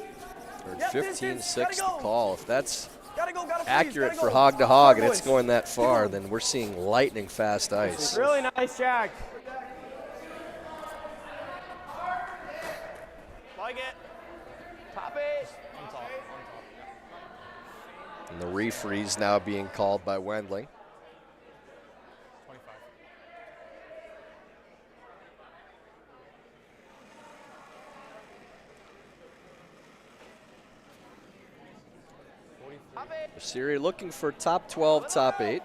S6: Or
S5: Yep,
S6: 15-6
S5: gotta
S6: the
S5: go.
S6: call. If that's
S5: Gotta go, gotta freeze,
S6: accurate
S5: gotta
S6: for
S5: go.
S6: hog to hog and
S5: Hard
S6: it's
S5: boys.
S6: going that far, then we're seeing lightning fast ice.
S10: Really nice, Jack.
S3: Like it. Top 8.
S6: And the refreeze now being called by Wendling.
S8: 25.
S3: Top 8.
S6: Siri looking for top 12, top 8.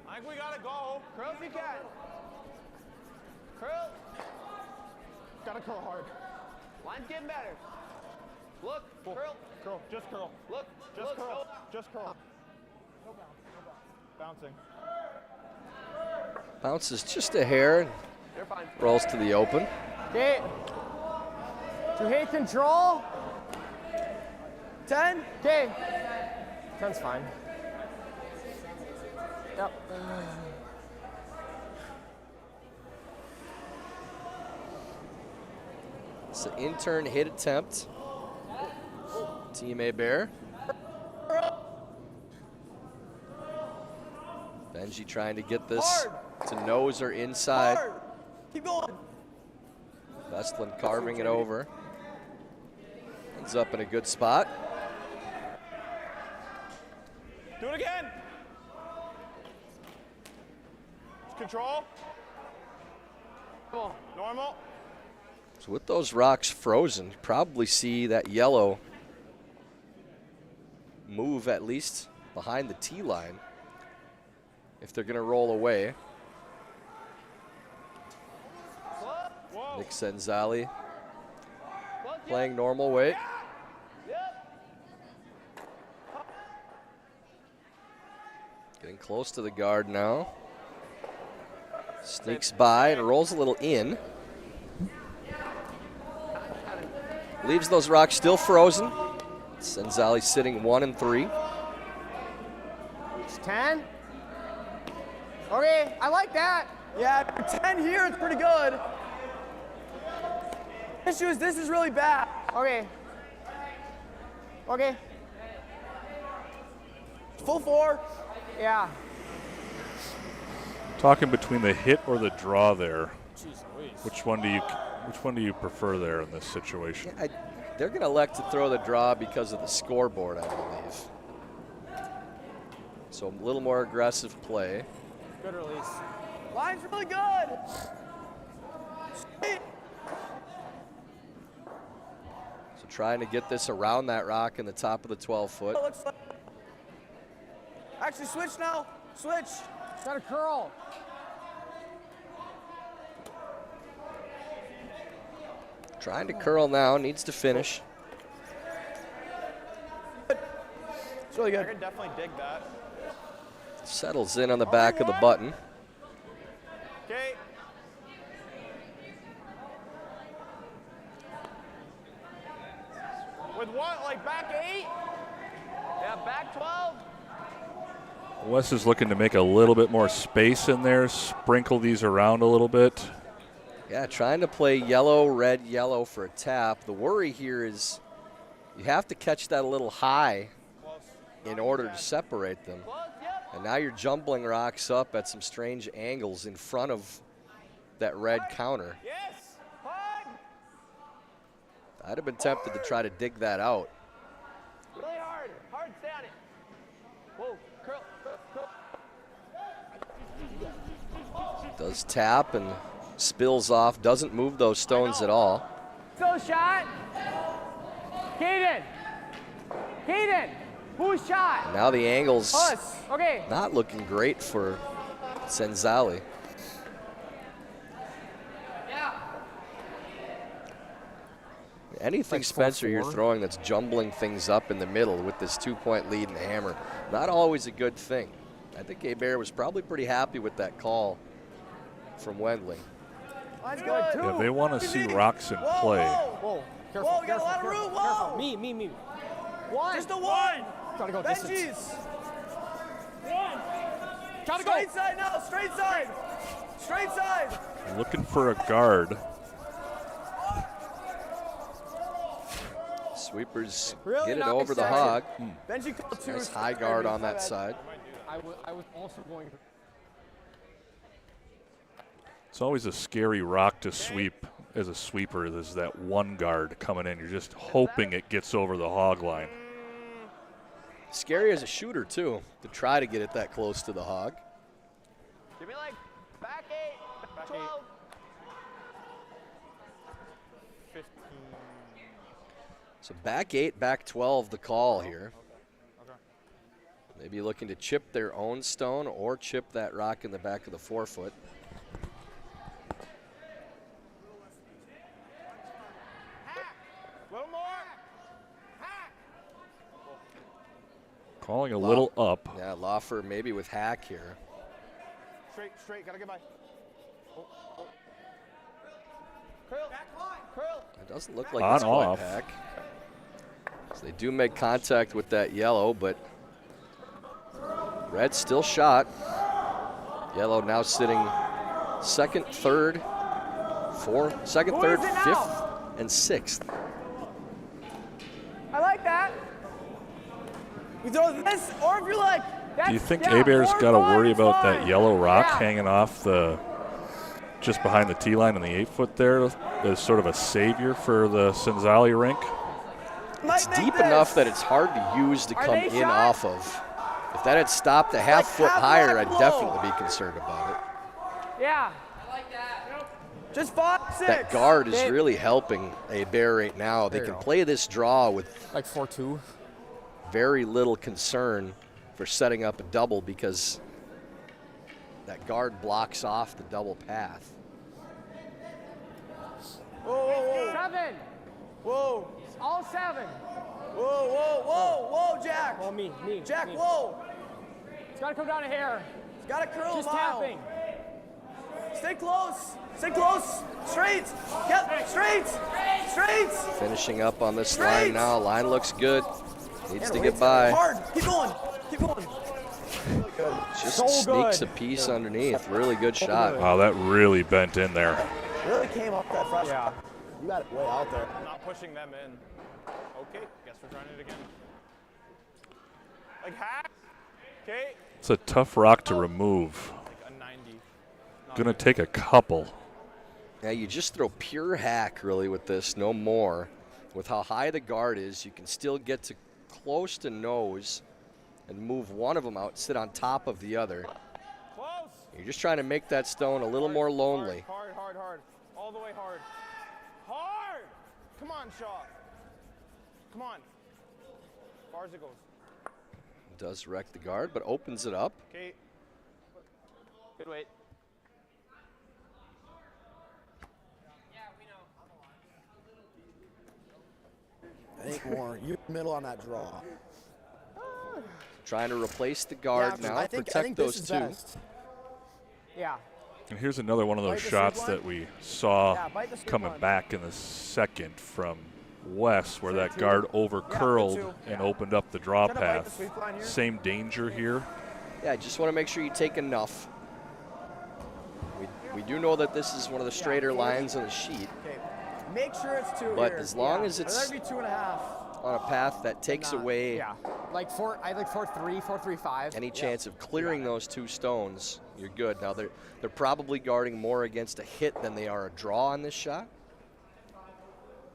S8: I think we gotta go.
S3: Curl if you can. Curl.
S8: Gotta curl hard.
S3: Line's getting better. Look. Curl.
S8: Curl. Just curl.
S3: Look.
S8: Just
S3: look,
S8: curl.
S3: Curl.
S8: Just curl. No bounce. Bouncing.
S6: Bounces just a hair and
S3: You're fine.
S6: rolls to the open.
S10: Okay. To hate control.
S5: 10.
S10: Okay. 10's fine. Yep.
S6: It's an intern hit attempt. Team Abear. Benji trying to get this
S5: Hard.
S6: to nose or inside.
S5: Hard. Keep going.
S6: Vestlin carving it over. Ends up in a good spot.
S8: Do it again. Control. Normal.
S6: So with those rocks frozen, you probably see that yellow move at least behind the tee line if they're going to roll away.
S8: Whoa.
S6: Nick Cenzalli playing normal weight. Getting close to the guard now. Sneaks by and rolls a little in. Leaves those rocks still frozen. Cenzalli sitting 1 and 3.
S10: It's 10. Okay, I like that.
S5: Yeah, 10 here, it's pretty good. Issue is this is really bad.
S10: Okay. Okay.
S5: Full 4.
S10: Yeah.
S7: Talking between the hit or the draw there. Which one do you prefer there in this situation?
S6: Yeah, they're going to elect to throw the draw because of the scoreboard, I believe. So a little more aggressive play.
S10: Good release.
S5: Line's really good.
S6: trying to get this around that rock in the top of the 12-foot.
S5: Actually, switch now. Switch.
S10: Got a curl.
S6: Trying to curl now, needs to finish.
S5: It's really good.
S8: I could definitely dig that.
S6: Settles in on the back of the button.
S8: Okay. With what? Like back 8?
S3: Yeah, back 12.
S7: Wes is looking to make a little bit more space in there, sprinkle these around a little bit.
S6: Yeah, trying to play yellow, red, yellow for a tap. The worry here is you have to catch that a little high in order to separate them. And now you're jumbling rocks up at some strange angles in front of that red counter.
S3: Yes.
S6: I'd have been tempted to try to dig that out.
S3: Really hard. Hard, stay on it. Whoa, curl, curl, curl.
S6: Does tap and spills off, doesn't move those stones at all.
S10: Go shot. Caden. Caden. Who's shot?
S6: And now the angle's
S10: Us. Okay.
S6: not looking great for Cenzalli. Anything,
S10: Like
S6: Spencer,
S10: 4-4.
S6: you're throwing that's jumbling things up in the middle with this 2-point lead and hammer, not always a good thing. I think Abear was probably pretty happy with that call from Wendling.
S5: Line's good.
S7: Yeah, they want to see rocks in play.
S10: Whoa. Careful.
S5: Whoa, we got a lot of
S10: careful,
S5: room.
S10: careful.
S5: Whoa.
S10: Me. One.
S5: Just a 1.
S10: Gotta go distance.
S5: Benjies.
S10: Gotta go.
S5: Straight side now. Straight side. Straight side.
S7: Looking for a guard.
S6: Sweepers
S5: Really
S6: get it
S5: not
S6: over the
S5: excited.
S6: hog.
S5: Benji called 2.
S6: Nice high guard on that side.
S10: I was also going.
S7: It's always a scary rock to sweep as a sweeper. There's that one guard coming in. You're just hoping it gets over the hog line.
S6: Scary as a shooter, too, to try to get it that close to the hog.
S3: Give me like back 8, back 12.
S8: 15.
S6: So back 8, back 12, the call here.
S8: Okay.
S6: Maybe looking to chip their own stone or chip that rock in the back of the 4-foot.
S8: Little more.
S7: Calling a little up.
S6: Yeah, Loffer maybe with hack here.
S8: Straight. Gotta get by.
S3: Curl.
S6: It doesn't look like
S7: On,
S6: it's quite
S7: off.
S6: hack. So they do make contact with that yellow, but red still shot. Yellow now sitting second, third, fifth, and sixth.
S5: I like that. We throw this, or if you're like,
S7: Do you think Abear's got to worry about that yellow rock hanging off the just behind the tee line in the 8-foot there as sort of a savior for the Cenzalli rink?
S6: It's deep enough that it's hard to use to come in off of. If that had stopped a half-foot higher, I'd definitely be concerned about it.
S10: Yeah.
S5: just 5, 6.
S6: That guard is really helping Abear right now. They can play this draw with
S10: like 4-2.
S6: Very little concern for setting up a double because that guard blocks off the double path.
S5: Whoa.
S10: 7.
S5: Whoa.
S10: All 7.
S5: Whoa, Jack.
S10: Oh, me.
S5: Jack,
S10: me.
S5: whoa.
S10: It's got to come down a hair.
S5: It's got to curl
S10: Just
S5: a mile.
S10: tapping.
S5: Stay close. Straight. Yep, straight.
S6: Finishing up on this line now. Line looks good. Needs to get by.
S5: Hard. Keep going.
S6: Just
S10: So
S6: sneaks
S10: good.
S6: a piece underneath. Really good shot.
S7: Wow, that really bent in there.
S5: Really came up that fresh.
S10: Yeah.
S5: You got it way out there.
S8: Not pushing them in. Okay, guess we're trying it again. Like hack. Okay.
S7: It's a tough rock to remove.
S8: Like a 90.
S7: Gonna take a couple.
S6: Yeah, you just throw pure hack really with this, no more. With how high the guard is, you can still get to close to nose and move one of them out, sit on top of the other.
S8: Close.
S6: You're just trying to make that stone a little more lonely.
S8: Hard. All the way hard. Hard. Come on, Shaw. Come on. As far as it goes.
S6: Does wreck the guard, but opens it up.
S8: Okay.
S3: Good weight.
S5: I think more. You're middle on that draw.
S6: Trying to replace the guard now,
S5: I think
S6: protect
S5: this
S6: those
S5: is
S6: two.
S5: best.
S10: Yeah.
S7: And here's another one of those
S5: Bite the
S7: shots
S5: sweep
S7: that
S5: one.
S7: we saw
S5: Yeah, bite the sweep
S7: coming
S5: one.
S7: back in the second from Wes, where that
S5: two.
S7: guard over curled
S5: two.
S7: and opened up the draw
S5: Try to bite the
S7: path.
S5: sweep line here.
S7: Same danger here.
S6: Yeah, just want to make sure you take enough. We do know that this is one of the straighter lines on the sheet.
S5: Okay. Make sure it's 2
S6: But
S5: here.
S6: as long as it's-
S5: That'd be 2.5.
S6: On a path that takes away
S10: Yeah. Like I like 4-3, 4-3-5.
S6: any chance of clearing those two stones, you're good. Now they're probably guarding more against a hit than they are a draw on this shot.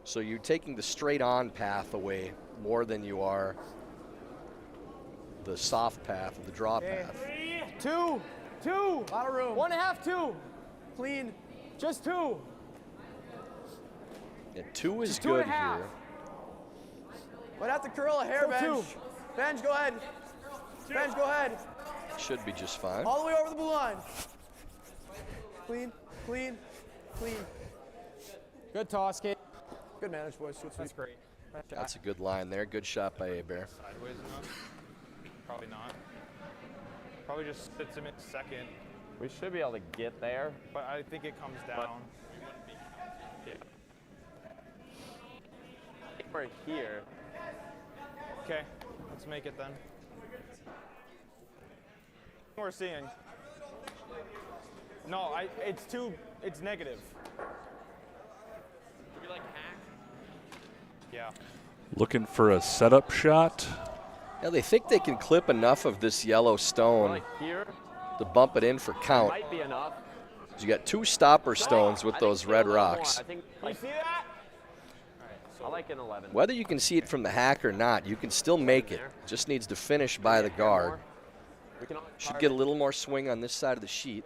S6: So you're taking the straight on path away more than you are the soft path of the draw path.
S10: 2.
S5: A lot of room.
S10: 1.5, 2.
S5: Clean.
S10: Just 2.
S6: Yeah, 2 is
S10: Just 2.5.
S6: good here.
S5: Might have to curl a hair,
S10: Go
S5: Benj.
S10: 2.
S5: Benj, go ahead. Benj, go ahead.
S6: Should be just fine.
S5: All the way over the blue line. Clean, clean, clean.
S10: Good toss, Kate.
S5: Good managed, boys. Good
S10: That's
S5: sweep.
S10: great.
S6: That's a good line there. Good shot by Abear.
S8: Sideways enough? Probably not. Probably just sits him in second,
S3: We should be able to get there.
S8: but I think it comes down.
S3: Yeah. We're here.
S8: Okay, let's make it then. We're seeing. No, it's negative.
S3: Should we like hack?
S8: Yeah.
S7: Looking for a setup shot.
S6: Yeah, they think they can clip enough of this yellow
S3: We're
S6: stone
S3: like here.
S6: to bump it in for count.
S3: Might be enough.
S6: You got 2 stopper stones with
S3: I think
S6: those
S3: do a
S6: red
S3: little more.
S6: rocks.
S3: I think
S8: You
S3: like,
S8: see that?
S3: I like an 11.
S6: Whether you can see it from the hack or not, you can still make it. Just needs to finish by the guard.
S3: We can always
S6: Should get a little more swing on this side of the sheet.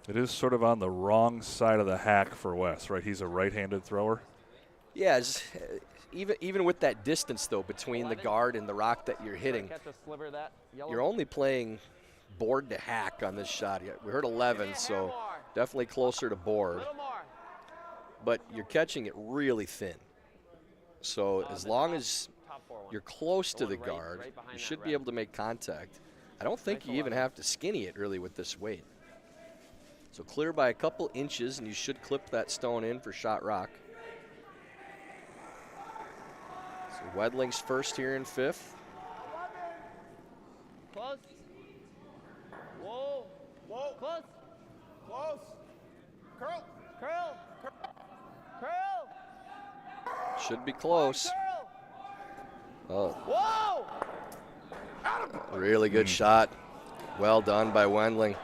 S7: It is sort of on the wrong side of the hack for Wes, right? He's a right-handed thrower.
S6: Yeah, even with that distance, though, between the guard and the rock that you're hitting,
S3: catch a sliver of that yellow.
S6: you're only playing board to hack on this shot. We heard 11, so definitely closer to board.
S3: A little more.
S6: But you're catching it really thin. So as long as
S3: Top 4 one.
S6: you're close to the
S3: one
S6: guard,
S3: right behind
S6: you
S3: that
S6: should be
S3: red.
S6: able to make contact. I don't think you even have to skinny it really with this weight. So clear by a couple inches, and you should clip that stone in for shot rock. So Wedling's first here in 5th.
S3: Close. Whoa.
S8: Whoa.
S3: Close.
S8: Close. Curl.
S3: Curl. Curl.
S6: Should be close.
S3: Curl.
S6: Oh,
S3: Whoa.
S6: really good shot. Well done by Wendling.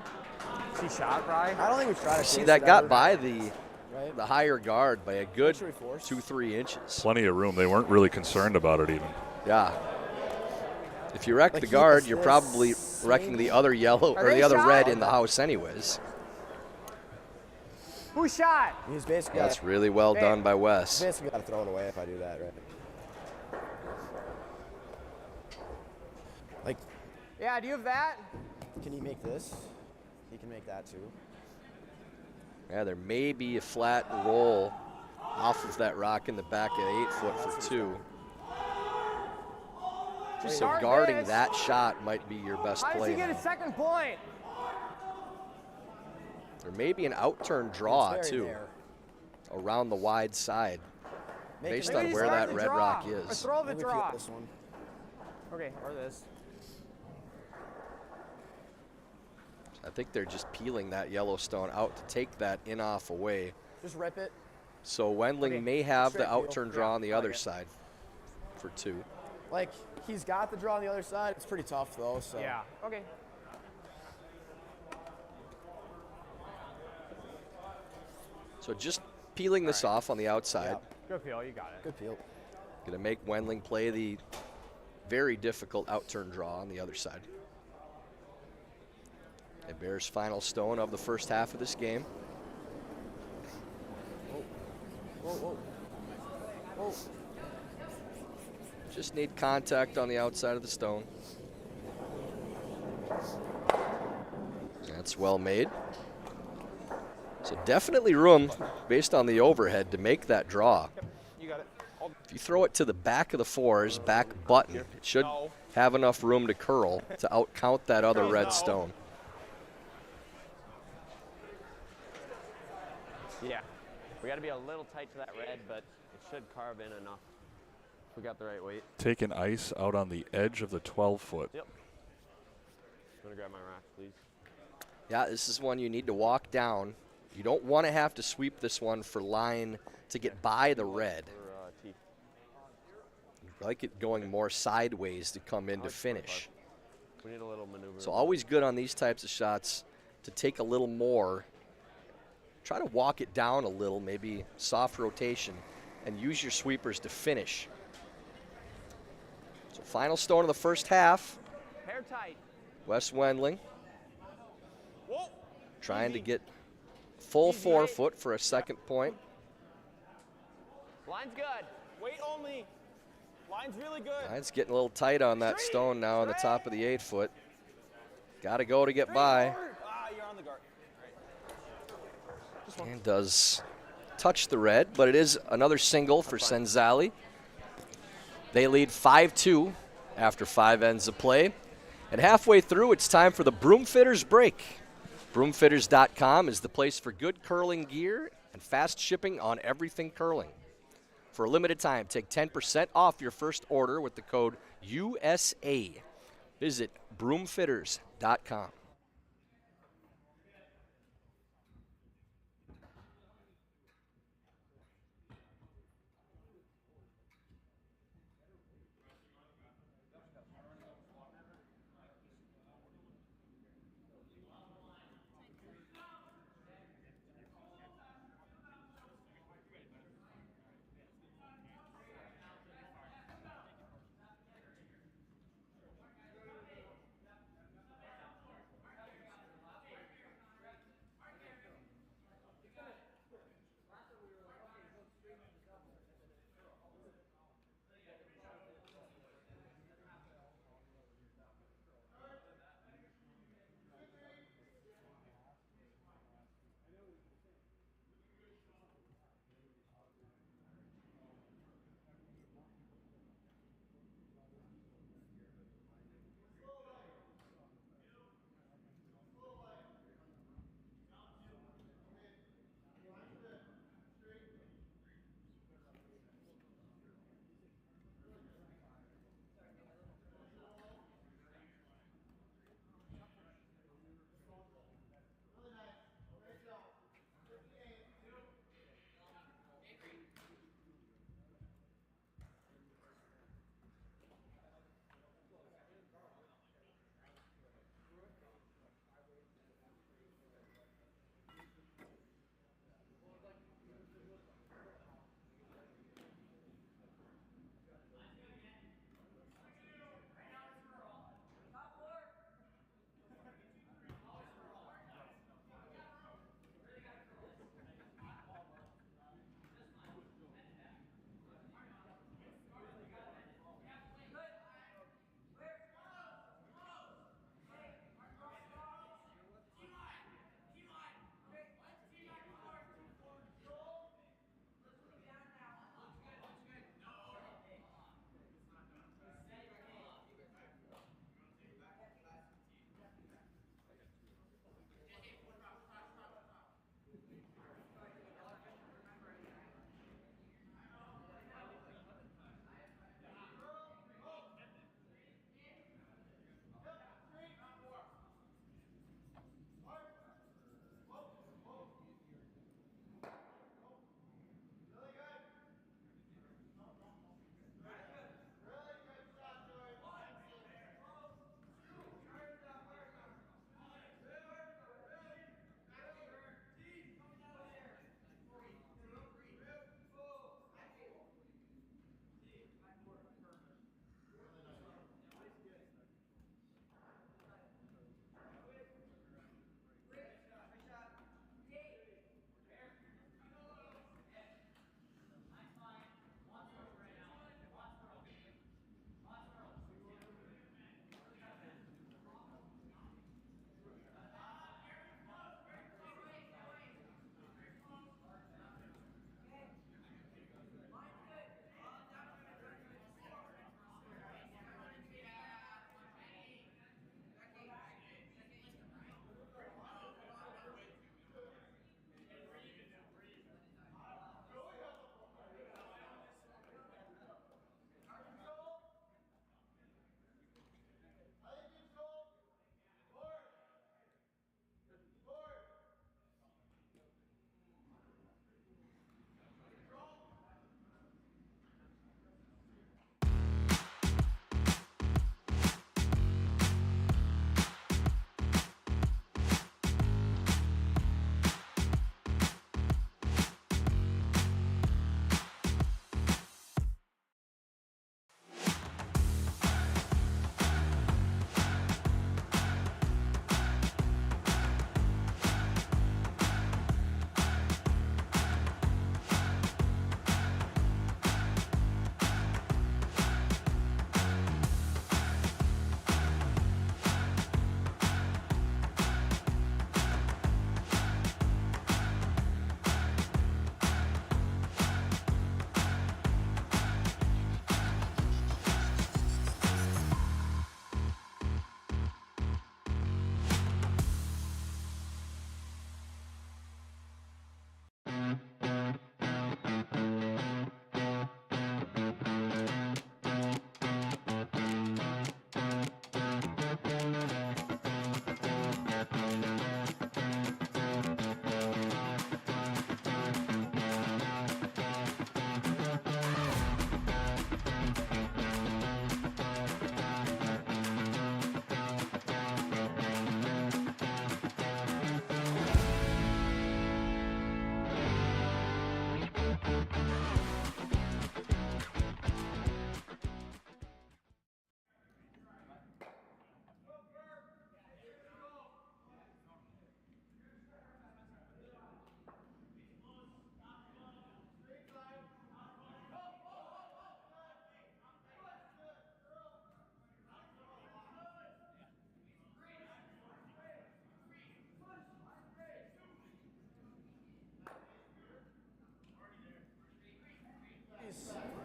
S10: She shot, Bri.
S5: I don't think we tried to
S6: See,
S5: chase
S6: that
S5: it
S6: got
S5: ever.
S6: by the
S5: Right?
S6: higher guard by a good
S5: Should we force?
S6: 2-3 inches.
S7: Plenty of room. They weren't really concerned about it even.
S6: Yeah. If you wreck
S5: Like
S6: the
S5: he
S6: guard,
S5: was
S6: you're
S5: this
S6: probably wrecking the other yellow or
S10: they
S6: the other
S10: shot?
S6: red in the house anyways.
S10: Who shot?
S5: He's basically
S6: That's really well done by Wes.
S5: basically got to throw it away if I do that, right? Like,
S10: Yeah, do you have that?
S5: can he make this? He can make that too.
S6: Yeah, there may be a flat roll off of that rock in the back at 8 foot for 2. So
S10: Guard
S6: guarding
S10: this.
S6: that shot might be your best
S10: How does
S6: play.
S10: he get
S6: now.
S10: a second point?
S6: There may be an outturn draw
S5: It's very
S6: too,
S5: there.
S6: around the wide side,
S5: Make
S6: based
S5: it-
S6: on
S10: Maybe
S6: where
S10: start
S6: that
S10: the
S6: red
S10: draw,
S6: rock
S10: Or
S6: is.
S10: throw the
S5: Maybe
S10: draw.
S5: this one.
S10: Okay, or this.
S6: I think they're just peeling that Yellowstone out to take that in-off away.
S5: Just rip it.
S6: So Wendling
S10: Okay,
S6: may have the
S5: straight peel.
S6: outturn draw
S10: Yeah,
S6: on the
S10: I
S6: other
S10: like it.
S6: side for 2.
S5: Like, he's got the draw on the other side. It's pretty tough, though, so.
S10: Yeah, okay.
S6: So just peeling this off on the outside.
S10: Good peel, you got it.
S5: Good peel.
S6: Going to make Wendling play the very difficult outturn draw on the other side. Abear's final stone of the first half of this game.
S5: Whoa, whoa. Whoa.
S6: Just need contact on the outside of the stone. That's well made. So definitely room, based on the overhead, to make that draw.
S8: You got it.
S6: If you throw it to the back of the fours, back button, it should have enough room to curl to outcount that other red stone.
S3: Yeah. We got to be a little tight to that red, but it should carve in enough. We got the right weight.
S7: Taking ice out on the edge of the 12-foot.
S3: Yep. I'm going to grab my rock, please.
S6: Yeah, this is one you need to walk down. You don't want to have to sweep this one for line to get by the red. You like it going more sideways to come in to finish.
S3: We need a little maneuver.
S6: So always good on these types of shots to take a little more. Try to walk it down a little, maybe soft rotation, and use your sweepers to finish. So final stone of the first half.
S3: Hair tight.
S6: Wes Wendling trying to get full 4 foot for a second point.
S3: Line's good.
S8: Weight only. Line's really good.
S6: It's getting a little tight on that stone now on the top of the 8 foot. Got to go to get by.
S8: You're on the guard. Right.
S6: And does touch the red, but it is another single for Cenzalli. They lead 5-2 after 5 ends of play. And halfway through, it's time for the Broomfitters break. Broomfitters.com is the place for good curling gear and fast shipping on everything curling. For a limited time, take 10% off your first order with the code USA. Visit Broomfitters.com.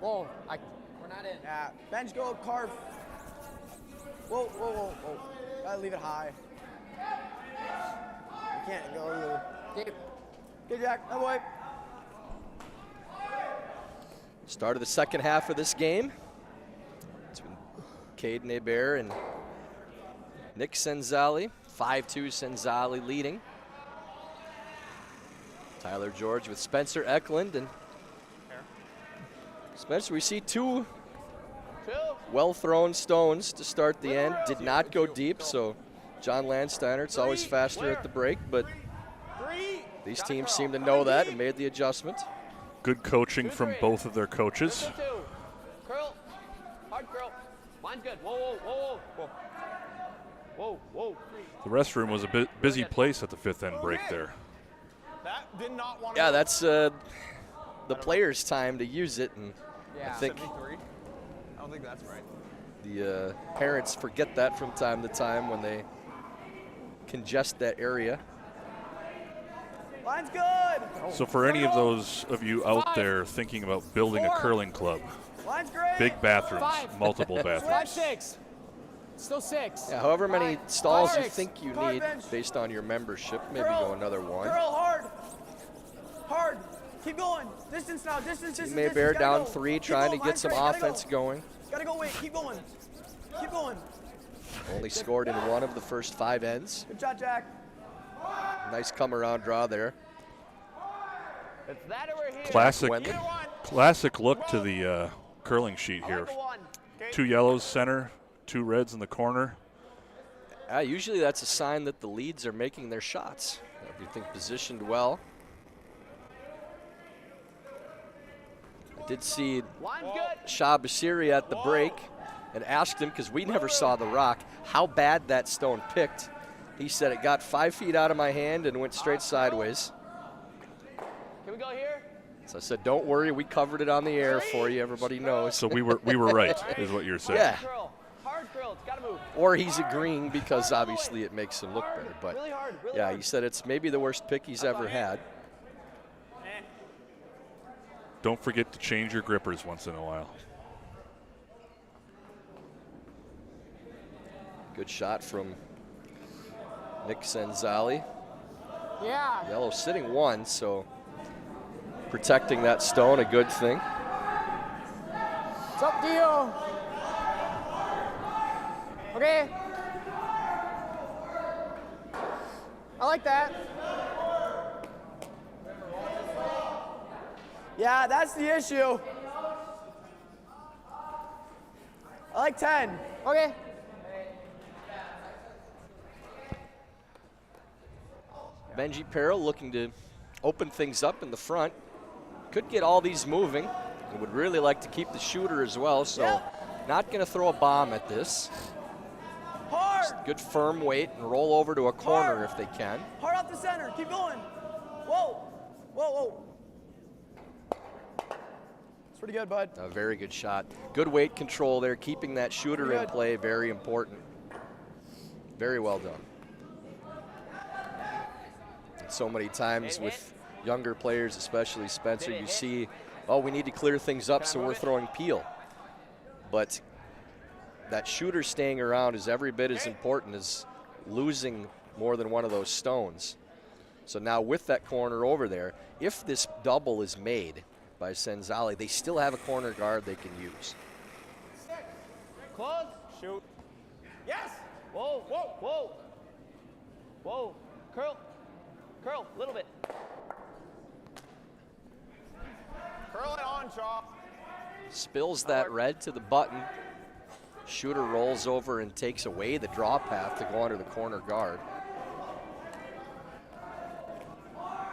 S10: Whoa, we're not in.
S5: Yeah, bench go, carve. Whoa, whoa, whoa, whoa. Gotta leave it high. You can't go deep. Good, Jack. No boy.
S6: Start of the second half of this game. Between Caden Hebert and Nick Cenzalli. 5-2 Cenzalli leading. Tyler George with Spencer Eklund. And Spencer, we see two well-thrown stones to start the end. Did not go deep, so John Landsteiner, it's always faster at the break, but these teams seem to know that and made the adjustment.
S7: Good coaching from both of their coaches.
S3: Curl. Hard curl. Mine's good. Whoa, whoa, whoa, whoa. Whoa, whoa.
S7: The restroom was a busy place at the fifth end break there.
S8: That did not want to.
S6: Yeah, that's the players' time to use it, and I think
S8: 73. I don't think that's right.
S6: the parents forget that from time to time when they congest that area.
S5: Line's good.
S7: So for any of those of you out there thinking about building a curling club,
S5: Line's great.
S7: big bathrooms, multiple bathrooms.
S10: 6. Still 6.
S6: Yeah, however many stalls you
S10: 6.
S6: think you
S5: Guard
S6: need
S5: bench.
S6: based on your membership, maybe
S5: Curl.
S6: go another one.
S5: Curl hard. Hard. Keep going. Distance now. Distance.
S6: Team Abear
S5: Gotta
S6: down
S5: go.
S6: 3,
S5: Keep
S6: trying to
S5: going.
S6: get
S5: Line's
S6: some
S5: great. Gotta
S6: offense
S5: go.
S6: going.
S5: Gotta go. Wait. Keep going. Keep going.
S6: Only scored in one of the first 5 ends.
S5: Good shot, Jack.
S6: Nice come-around draw there.
S3: It's that over here.
S7: Classic look to the curling sheet here. 2 yellows center, 2 reds in the corner.
S6: Usually that's a sign that the leads are making their shots. Everything positioned well. I did see Shah Basiri at the break and asked him, because we never saw the rock, how bad that stone picked. He said it got 5 feet out of my hand and went straight sideways.
S3: Can we go here?
S6: So I said, don't worry, we covered it on the air for you. Everybody knows.
S7: So we were right, is what you're saying.
S6: Yeah.
S3: Hard curl. It's gotta move.
S6: Or he's agreeing because obviously it makes him look better. But
S3: Really hard. Really
S6: yeah,
S3: hard.
S6: he said it's maybe the worst pick he's ever had.
S7: Don't forget to change your grippers once in a while.
S6: Good shot from Nick Cenzalli.
S10: Yeah.
S6: Yellow sitting 1, so protecting that stone, a good thing.
S10: It's up to you. Okay. I like that.
S5: Yeah, that's the issue. I like 10.
S10: Okay.
S6: Benji Peril looking to open things up in the front. Could get all these moving. And would really like to keep the shooter as well, so not going to throw a bomb at this.
S5: Hard.
S6: Just good firm weight and roll over to a corner if they can.
S5: Hard off the center. Keep going. Whoa. Whoa, whoa. It's pretty good, bud.
S6: A very good shot. Good weight control there, keeping that shooter in play, very important. Very well done. And so many times with younger players, especially Spencer, you see, oh, we need to clear things up, so we're throwing peel. But that shooter staying around is every bit as important as losing more than one of those stones. So now with that corner over there, if this double is made by Cenzalli, they still have a corner guard they can use.
S3: Close.
S8: Shoot.
S3: Yes. Whoa, whoa, whoa. Whoa. Curl. Curl, a little bit.
S8: Curl it on, Shaw.
S6: Spills that red to the button. Shooter rolls over and takes away the draw path to go under the corner guard.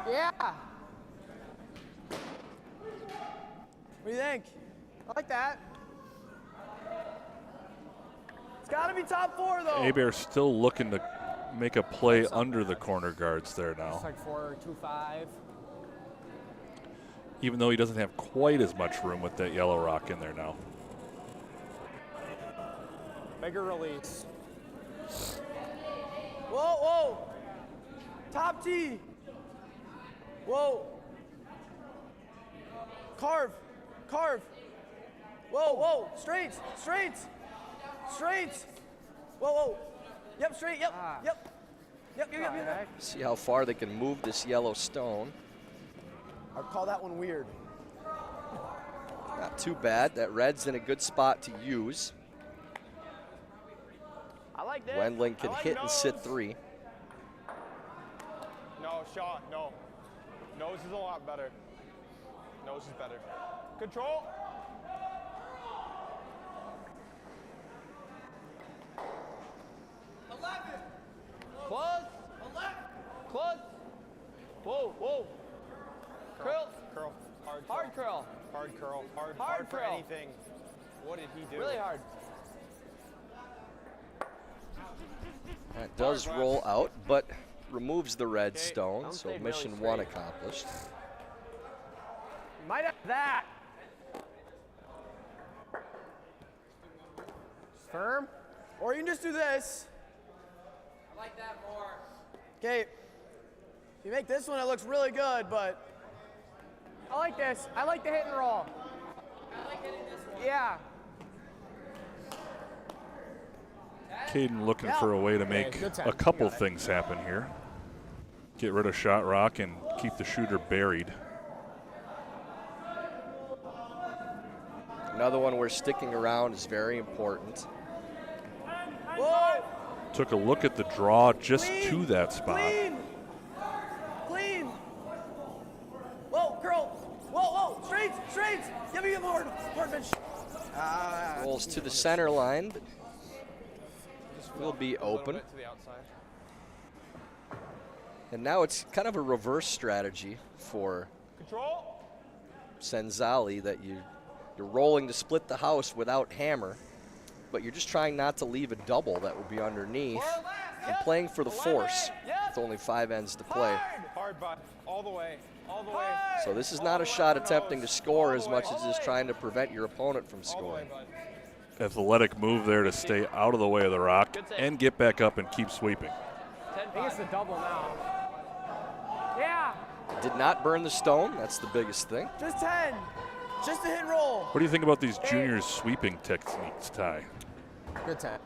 S10: Yeah.
S5: What do you think?
S10: I like that.
S5: It's got to be top 4, though.
S7: Abear still looking to make a play under the corner guards there now.
S10: It's like 4-2-5.
S7: Even though he doesn't have quite as much room with that yellow rock in there now.
S10: Bigger release.
S5: Whoa, whoa. Top T. Whoa. Carve. Carve. Whoa, whoa, straight, straight, straight. Whoa, whoa. Yep, straight, yep, yep. Yep.
S6: See how far they can move this yellow stone.
S5: I'd call that one weird.
S6: Not too bad. That red's in a good spot to use.
S3: I like this.
S6: Wendling can
S3: I like
S6: hit and sit
S3: nose.
S6: 3.
S8: No, shot, no. Nose is a lot better. Nose is better. Control.
S3: Close. Close. Whoa, whoa. Curl.
S8: Curl. Hard curl.
S3: Hard curl.
S8: Hard curl. Hard
S3: Hard
S8: for
S3: curl.
S8: anything. What did he do?
S3: Really hard.
S6: That does roll out, but removes the red
S3: Don't
S6: stone, so
S3: stay
S6: mission
S3: really
S6: 1
S3: straight.
S6: accomplished.
S3: Might have that.
S5: Firm. Or you can just do this.
S2: I like that more.
S5: Okay. If you make this one, it looks really good, but
S10: I like this. I like the hit and roll.
S2: I like hitting this one.
S10: Yeah.
S7: Caden looking for a way to make
S10: good time.
S7: a couple
S10: You got it.
S7: things happen here. Get rid of shot rock and keep the shooter buried.
S6: Another one where sticking around is very important.
S5: whoa,
S7: Took a look at the draw just to that spot.
S5: clean, clean. Whoa, curl. Whoa, whoa, straight, straight. Give me a hard bench.
S6: Rolls to the center line, but will be open.
S8: To the outside.
S6: And now it's kind of a reverse strategy for
S8: Control.
S6: Cenzalli that you're rolling to split the house without hammer, but you're just trying not to leave a double that would be underneath and playing for the force with only 5 ends to play.
S8: Hard, bud. All the way. All the way.
S6: So this is not a shot attempting to score as much as it is trying to prevent your opponent from
S8: All the way,
S6: scoring.
S8: bud.
S7: Athletic move there to stay out of the way of the rock and get back up and keep sweeping.
S10: I think it's the double now. Yeah.
S6: Did not burn the stone. That's the biggest thing.
S5: Just 10. Just a hit and roll.
S7: What do you think about these juniors sweeping techniques, Ty?
S10: Good time.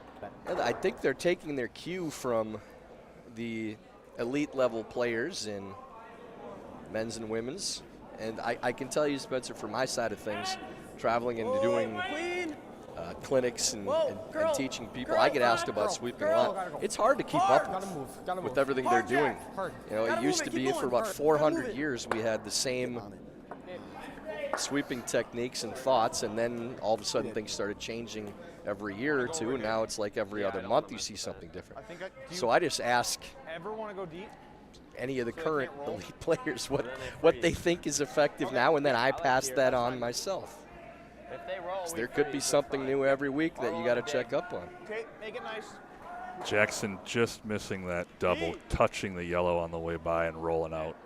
S6: And I think they're taking their cue from the elite level players in men's and women's. And I can tell you, Spencer, from my side of things, traveling and doing
S5: Clean.
S6: clinics and
S5: girl,
S6: teaching people,
S5: girl,
S6: I get asked about
S5: girl,
S6: sweeping
S5: girl.
S6: a lot. It's hard to keep up
S10: Gotta move. Gotta
S6: with
S10: move.
S6: everything they're
S5: Hard,
S6: doing.
S5: Jack.
S10: Hard.
S6: You know, it
S5: Gotta
S6: used
S5: move
S6: to
S5: it, keep
S6: be for
S5: going,
S6: about
S5: Hard.
S6: 400
S5: Gotta move it.
S6: years we had the same sweeping techniques and thoughts, and then all of a sudden things started changing every year or two, and now it's like every other month you see something different.
S8: I think
S6: So I just ask
S8: ever want to go deep?
S6: any of the current elite players what they think is effective now, and then I pass that on myself.
S3: If they roll, we
S6: There could be
S3: freeze.
S6: something new every week that you got to check up on.
S8: Okay, make it nice.
S7: Jackson just missing that double, touching the yellow on the way by and rolling out.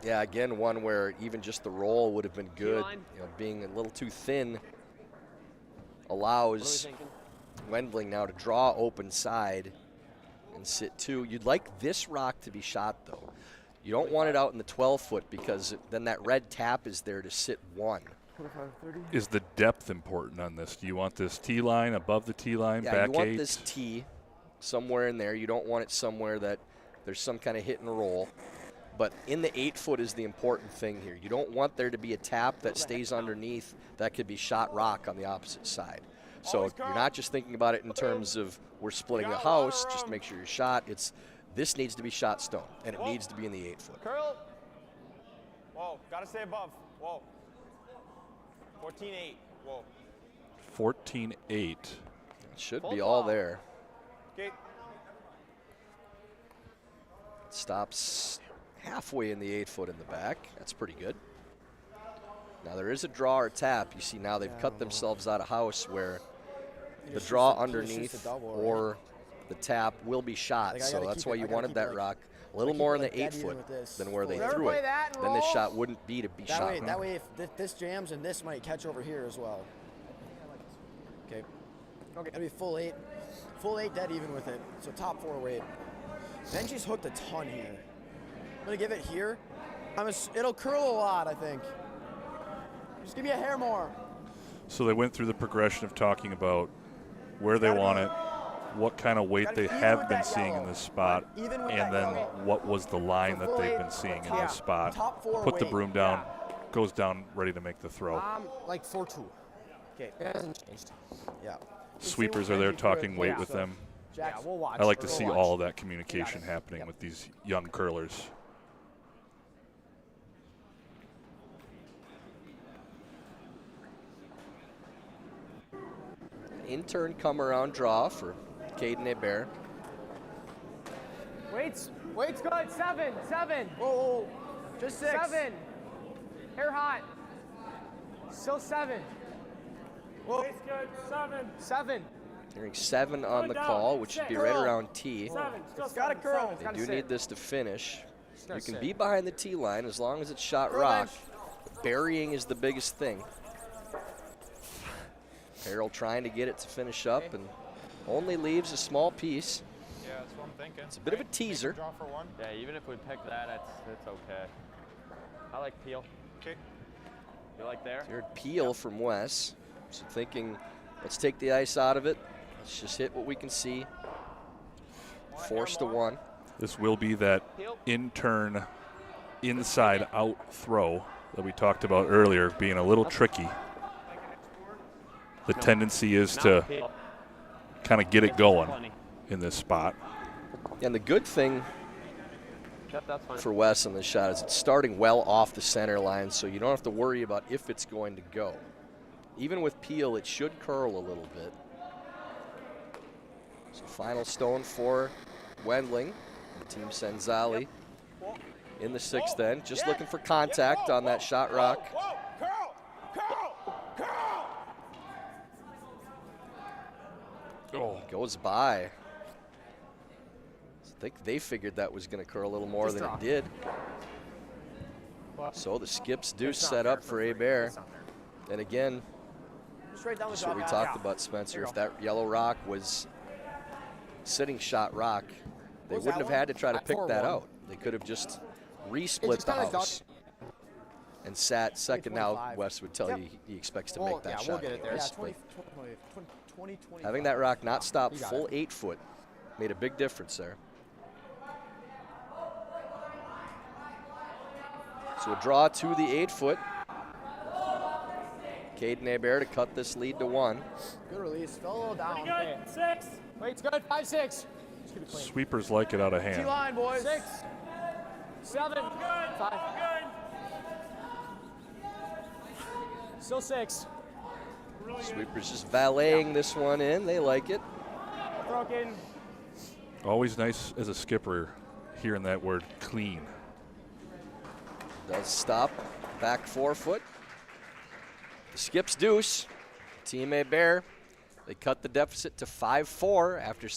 S6: Yeah, again, one where even just the roll would have been good.
S3: line?
S6: You know, being a little too thin
S3: What are we
S6: allows
S3: thinking?
S6: Wendling now to draw open side and sit 2. You'd like this rock to be shot, though. You don't want it out in the 12-foot because then that red tap is there to sit 1.
S7: Is the depth important on this? Do you want this T line above the T line,
S6: Yeah,
S7: back
S6: you want
S7: 8?
S6: this T somewhere in there. You don't want it somewhere that there's some kind of hit and roll. But in the 8-foot is the important thing here. You don't want there to be a tap that stays underneath that could be shot rock on the opposite side. So you're not just thinking about it in terms of we're splitting the house, just make sure you're shot. It's this needs to be shot stone, and it needs to be in the 8-foot.
S8: Curl. Whoa, gotta stay above. Whoa. 14-8. Whoa.
S7: 14-8.
S6: It should be all there.
S8: Okay.
S6: Stops halfway in the 8-foot in the back. That's pretty good. Now there is a draw or tap. You see now they've cut themselves out of house where the draw underneath or the tap will be shot. So that's why you wanted that rock a little more in the 8-foot than where they threw it. Then this shot wouldn't be to be shot.
S5: That way, if this jams and this might catch over here as well. Okay. Okay. That'd be full 8. Full 8 dead even with it. So top 4 weight. Benji's hooked a ton here. I'm gonna give it here. It'll curl a lot, I think. Just give me a hair more.
S7: So they went through the progression of talking about where they want it, what kind of weight they have been seeing in this spot, and then what was the line that they've been seeing in this spot. Put the broom down, goes down, ready to make the throw.
S5: Like 4-2. Okay, it hasn't changed. Yeah.
S7: Sweepers are there talking weight with them.
S10: Yeah, we'll watch.
S7: I like to see all of that communication happening with these young curlers.
S6: In-turn come-around draw for Caden Hebert.
S10: Wait's good. 7.
S5: Whoa. Just 6.
S10: 7. Hair hot. Still 7.
S5: Whoa.
S10: Wait's good. 7.
S6: Hearing 7 on the call, which should be right around T.
S5: It's got a curl.
S6: They do need this to finish. You can
S5: sit.
S6: be behind the T line as long as it's shot rock. Burying is the biggest thing. Harold trying to get it to finish up and only leaves a small piece.
S8: Yeah, that's what I'm thinking.
S6: It's a bit of a teaser.
S8: Draw for 1.
S3: Yeah, even if we pick that, it's okay. I like Peel.
S8: Okay.
S3: You like there?
S6: You heard Peel from Wes. So thinking, let's take the ice out of it. Let's just hit what we can see. Force to 1.
S7: This will be that in-turn, inside-out throw that we talked about earlier, being a little tricky. The tendency is to kind of get it going in this spot.
S6: And the good thing for Wes on this shot is it's starting well off the center line, so you don't have to worry about if it's going to go. Even with Peel, it should curl a little bit. So final stone for Wendling, Team Cenzalli in the 6th end. Just looking for contact on that shot rock.
S7: Oh.
S6: Goes by. I think they figured that was going to curl a little more than it did. So the skips do set up for Abear. And again, just what we talked about, Spencer, if that yellow rock was sitting shot rock, they wouldn't have had to try to pick that out. They could have just re-split the house and sat second. Now Wes would tell you he expects to make that shot.
S5: We'll get it there.
S6: anyways,
S5: Yeah,
S6: but
S5: 20.
S6: having that rock not stop full 8 foot made a big difference there. So a draw to the 8 foot. Caden Hebert to cut this lead to 1.
S5: Good release. Fell a little down.
S10: Good. 6. Wait's good. 5, 6.
S7: Sweepers like it out of hand.
S5: T-line, boys.
S10: 6. 7. 5. Still 6.
S6: Sweepers just valeting this one in. They like it.
S10: Throw in.
S7: Always nice as a skipper hearing that word clean.
S6: Does stop. Back 4 foot. The skips deuce. Team Abear. They cut the deficit to 5-4 after.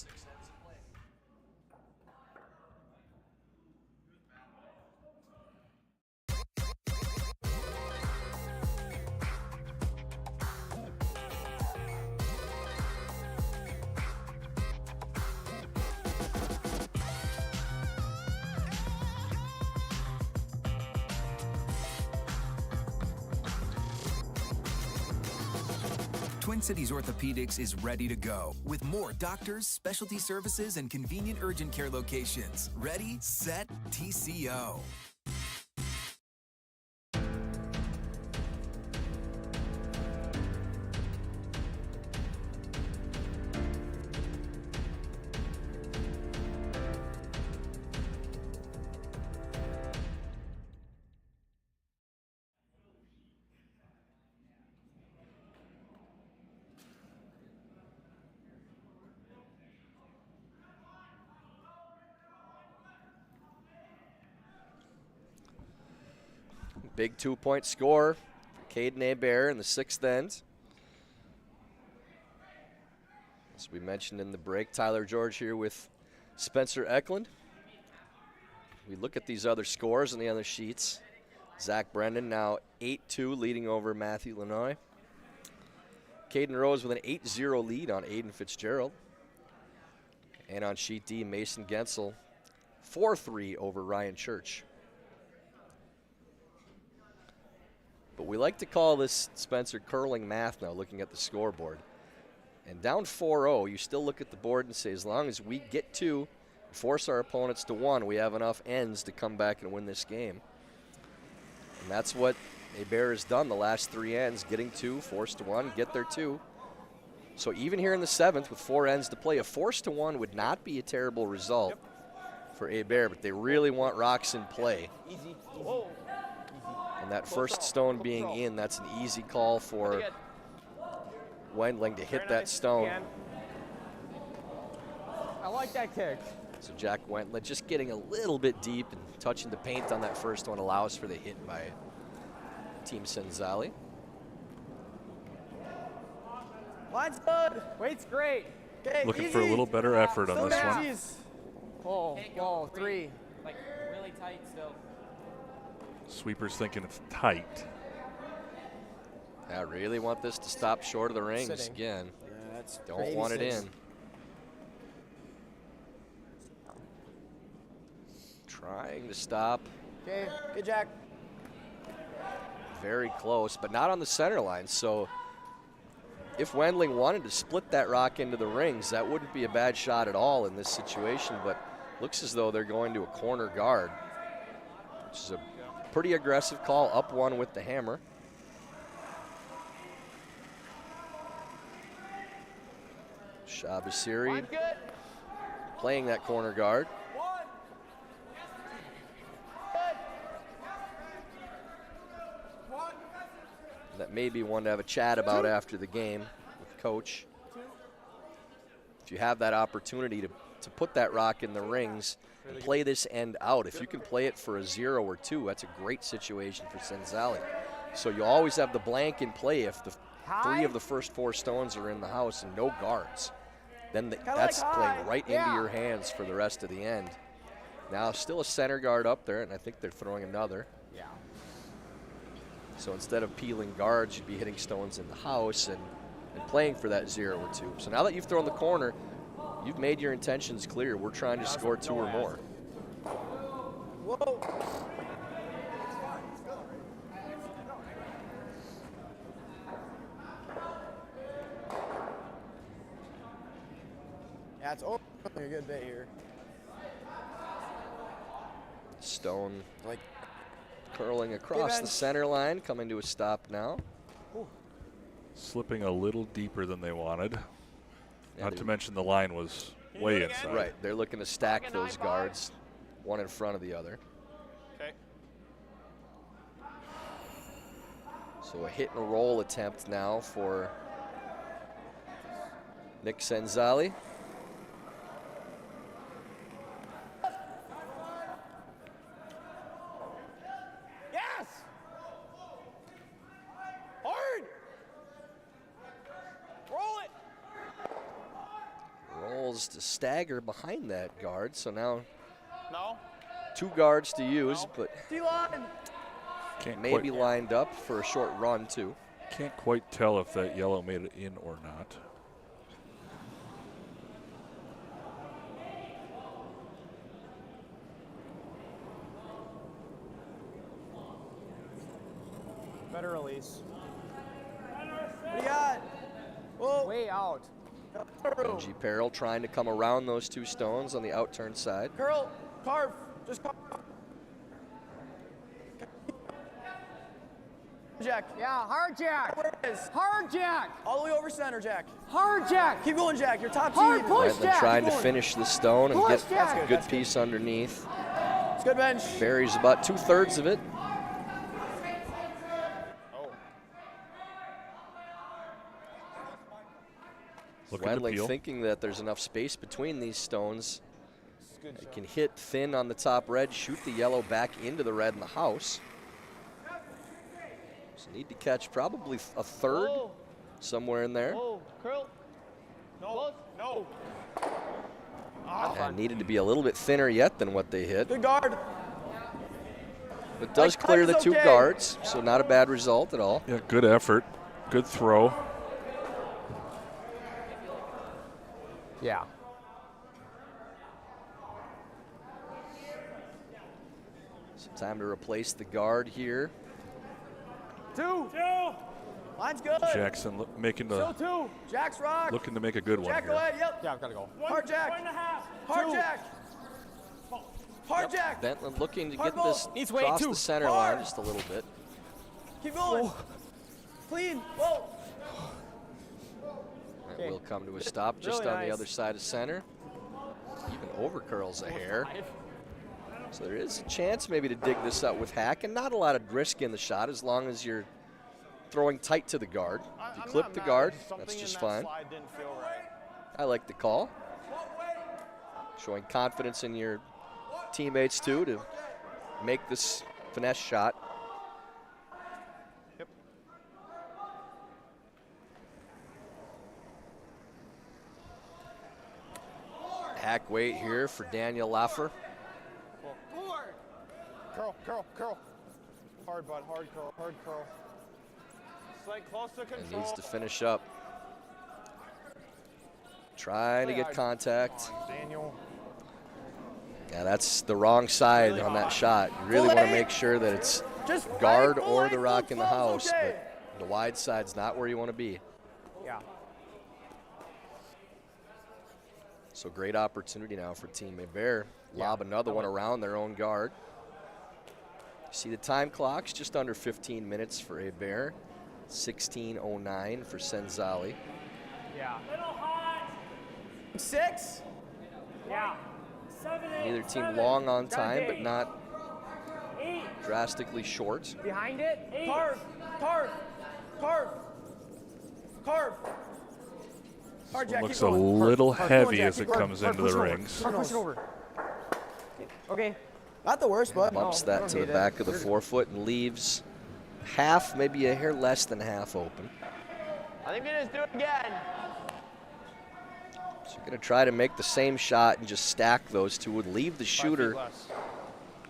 S9: Twin Cities Orthopedics is ready to go with more doctors, specialty services, and convenient urgent care locations. Ready, set, TCO.
S6: Big 2-point score for Caden Hebert in the 6th end. As we mentioned in the break, Tyler George here with Spencer Eklund. We look at these other scores on the other sheets. Zach Brendan now 8-2 leading over Matthew Lanoy. Caden Rose with an 8-0 lead on Aiden Fitzgerald. And on sheet D, Mason Gensel 4-3 over Ryan Church. But we like to call this, Spencer, curling math now, looking at the scoreboard. And down 4-0, you still look at the board and say, as long as we get 2, force our opponents to 1, we have enough ends to come back and win this game. And that's what Abear has done the last 3 ends, getting 2, force to 1, get their 2. So even here in the 7th with 4 ends to play, a force to 1 would not be a terrible result for Abear, but they really want rocks in play.
S3: Easy. Whoa.
S6: And that first stone being in, that's an easy call for Wendling to hit that stone.
S10: I like that kick.
S6: So Jack Wendling just getting a little bit deep and touching the paint on that first one allows for the hit by Team Cenzalli.
S10: Line's good. Weight's great. Okay,
S7: Looking for a little better effort on this one.
S10: Oh, 3.
S2: Like really tight still.
S7: Sweeper's thinking it's tight.
S6: I really want this to stop short of the rings
S5: Sitting.
S6: again.
S5: Yeah, that's
S6: Don't want it
S5: 86.
S6: in. Trying to stop.
S5: Okay, good Jack.
S6: Very close, but not on the center line. So if Wendling wanted to split that rock into the rings, that wouldn't be a bad shot at all in this situation, but looks as though they're going to a corner guard, which is a pretty aggressive call, up 1 with the hammer. Shabashiri playing that corner guard. That may be one to have a chat about after the game with Coach. If you have that opportunity to put that rock in the rings and play this end out, if you can play it for a 0 or 2, that's a great situation for Cenzalli. So you always have the blank in play if the 3 of the first 4 stones are in the house and no guards. Then that's playing right into your hands for the rest of the end. Now still a center guard up there, and I think they're throwing another.
S10: Yeah.
S6: So instead of peeling guards, you'd be hitting stones in the house and playing for that 0 or 2. So now that you've thrown the corner, you've made your intentions clear. We're trying to score 2 or more.
S5: Whoa. Yeah, it's open a good bit here.
S6: Stone like curling across the center line, coming to a stop now.
S7: Slipping a little deeper than they wanted. Not to mention the line was way inside.
S6: Right, they're looking to stack those guards, one in front of the other.
S4: Okay.
S6: So a hit and roll attempt now for Nick Cenzalli.
S3: Yes! Hard! Roll it!
S6: Rolls to stagger behind that guard, so now
S4: No.
S6: 2 guards to use, but
S3: D-line!
S7: Can't
S6: maybe
S7: quite,
S6: lined up for a short run too.
S7: can't quite tell if that yellow made it in or not.
S10: Better release.
S5: What do you got? Whoa.
S10: Way out.
S6: Benji Peril trying to come around those 2 stones on the outturn side.
S5: Curl. Carve. Just carve. Jack.
S10: Yeah, hard Jack.
S5: Where it is.
S10: Hard Jack.
S5: All the way over center, Jack.
S10: Hard Jack.
S5: Keep going, Jack. You're top
S10: Hard
S5: seed.
S10: push,
S6: Wendling
S10: Jack.
S6: trying to
S5: Keep going.
S6: finish the stone and
S10: Push,
S6: get
S10: Jack.
S6: a good piece underneath.
S5: It's good bench.
S6: Buries about 2/3 of it.
S7: Looking to
S6: Wendling
S7: peel.
S6: thinking that there's enough space between these stones. It can hit thin on the top red, shoot the yellow back into the red in the house. So need to catch probably a 3rd, somewhere in there.
S3: Oh, curl. No, no.
S6: And needed to be a little bit thinner yet than what they hit.
S5: Good guard.
S6: But does
S5: Like,
S6: clear the
S5: Clem's
S6: 2
S5: okay.
S6: guards, so not a bad result at all.
S7: Yeah, good effort. Good throw.
S10: Yeah.
S6: Some time to replace the guard here.
S10: Two.
S5: Line's good.
S7: Jackson making the
S10: Two.
S5: Jack's rock.
S7: looking to make a good one
S5: Jack,
S7: here.
S5: go ahead. Yep.
S10: Yeah, I've got to go.
S5: Hard Jack.
S10: 1.5.
S5: Hard
S10: Two.
S5: Jack. Hard Jack.
S6: Bentland looking to
S5: Hard
S6: get this
S10: Needs weight,
S6: across
S10: too.
S6: the center
S5: Hard.
S6: line just a little bit.
S5: Keep going. Clean. Whoa.
S6: That will come to a stop just
S10: Really
S6: on the
S10: nice.
S6: other side of center. Even overcurls a hair. So there is a chance maybe to dig this up with Hack, and not a lot of risk in the shot as long as you're throwing tight to the guard. If you clip the guard, that's just fine.
S8: Slide didn't feel right.
S6: I like the call. Showing confidence in your teammates too to make this finesse shot.
S8: Yep.
S6: Hack weight here for Daniel Laffer.
S8: Curl. Hard, bud. Hard curl. Slight close to
S6: And
S8: control.
S6: needs to finish up. Trying to get contact.
S8: Daniel.
S6: Yeah, that's the wrong side on that shot. You really want to make sure that it's guard or the rock in the house, but the wide side's not where you want to be.
S10: Yeah.
S6: So great opportunity now for Team Abear. Lob another one around their own guard. See the time clock's just under 15 minutes for Abear. 16:09 for Cenzalli.
S10: Yeah.
S5: 6.
S10: Yeah.
S6: Neither team long on time, but not drastically short.
S10: Behind it.
S5: Carve. Hard Jack.
S7: Looks
S5: keep
S7: a
S5: going.
S7: little
S5: Hard,
S7: heavy
S5: Jack,
S7: as
S5: keep
S7: it
S5: going.
S7: comes
S5: Hard,
S7: into
S5: push
S7: the
S5: it over.
S7: rings.
S5: Hard, push it over.
S10: Okay.
S5: Not the worst, but
S6: Bumps that to the back of the forefoot and leaves half, maybe a hair less than half open.
S3: I think we just do it again.
S6: So you're going to try to make the same shot and just stack those two and leave the shooter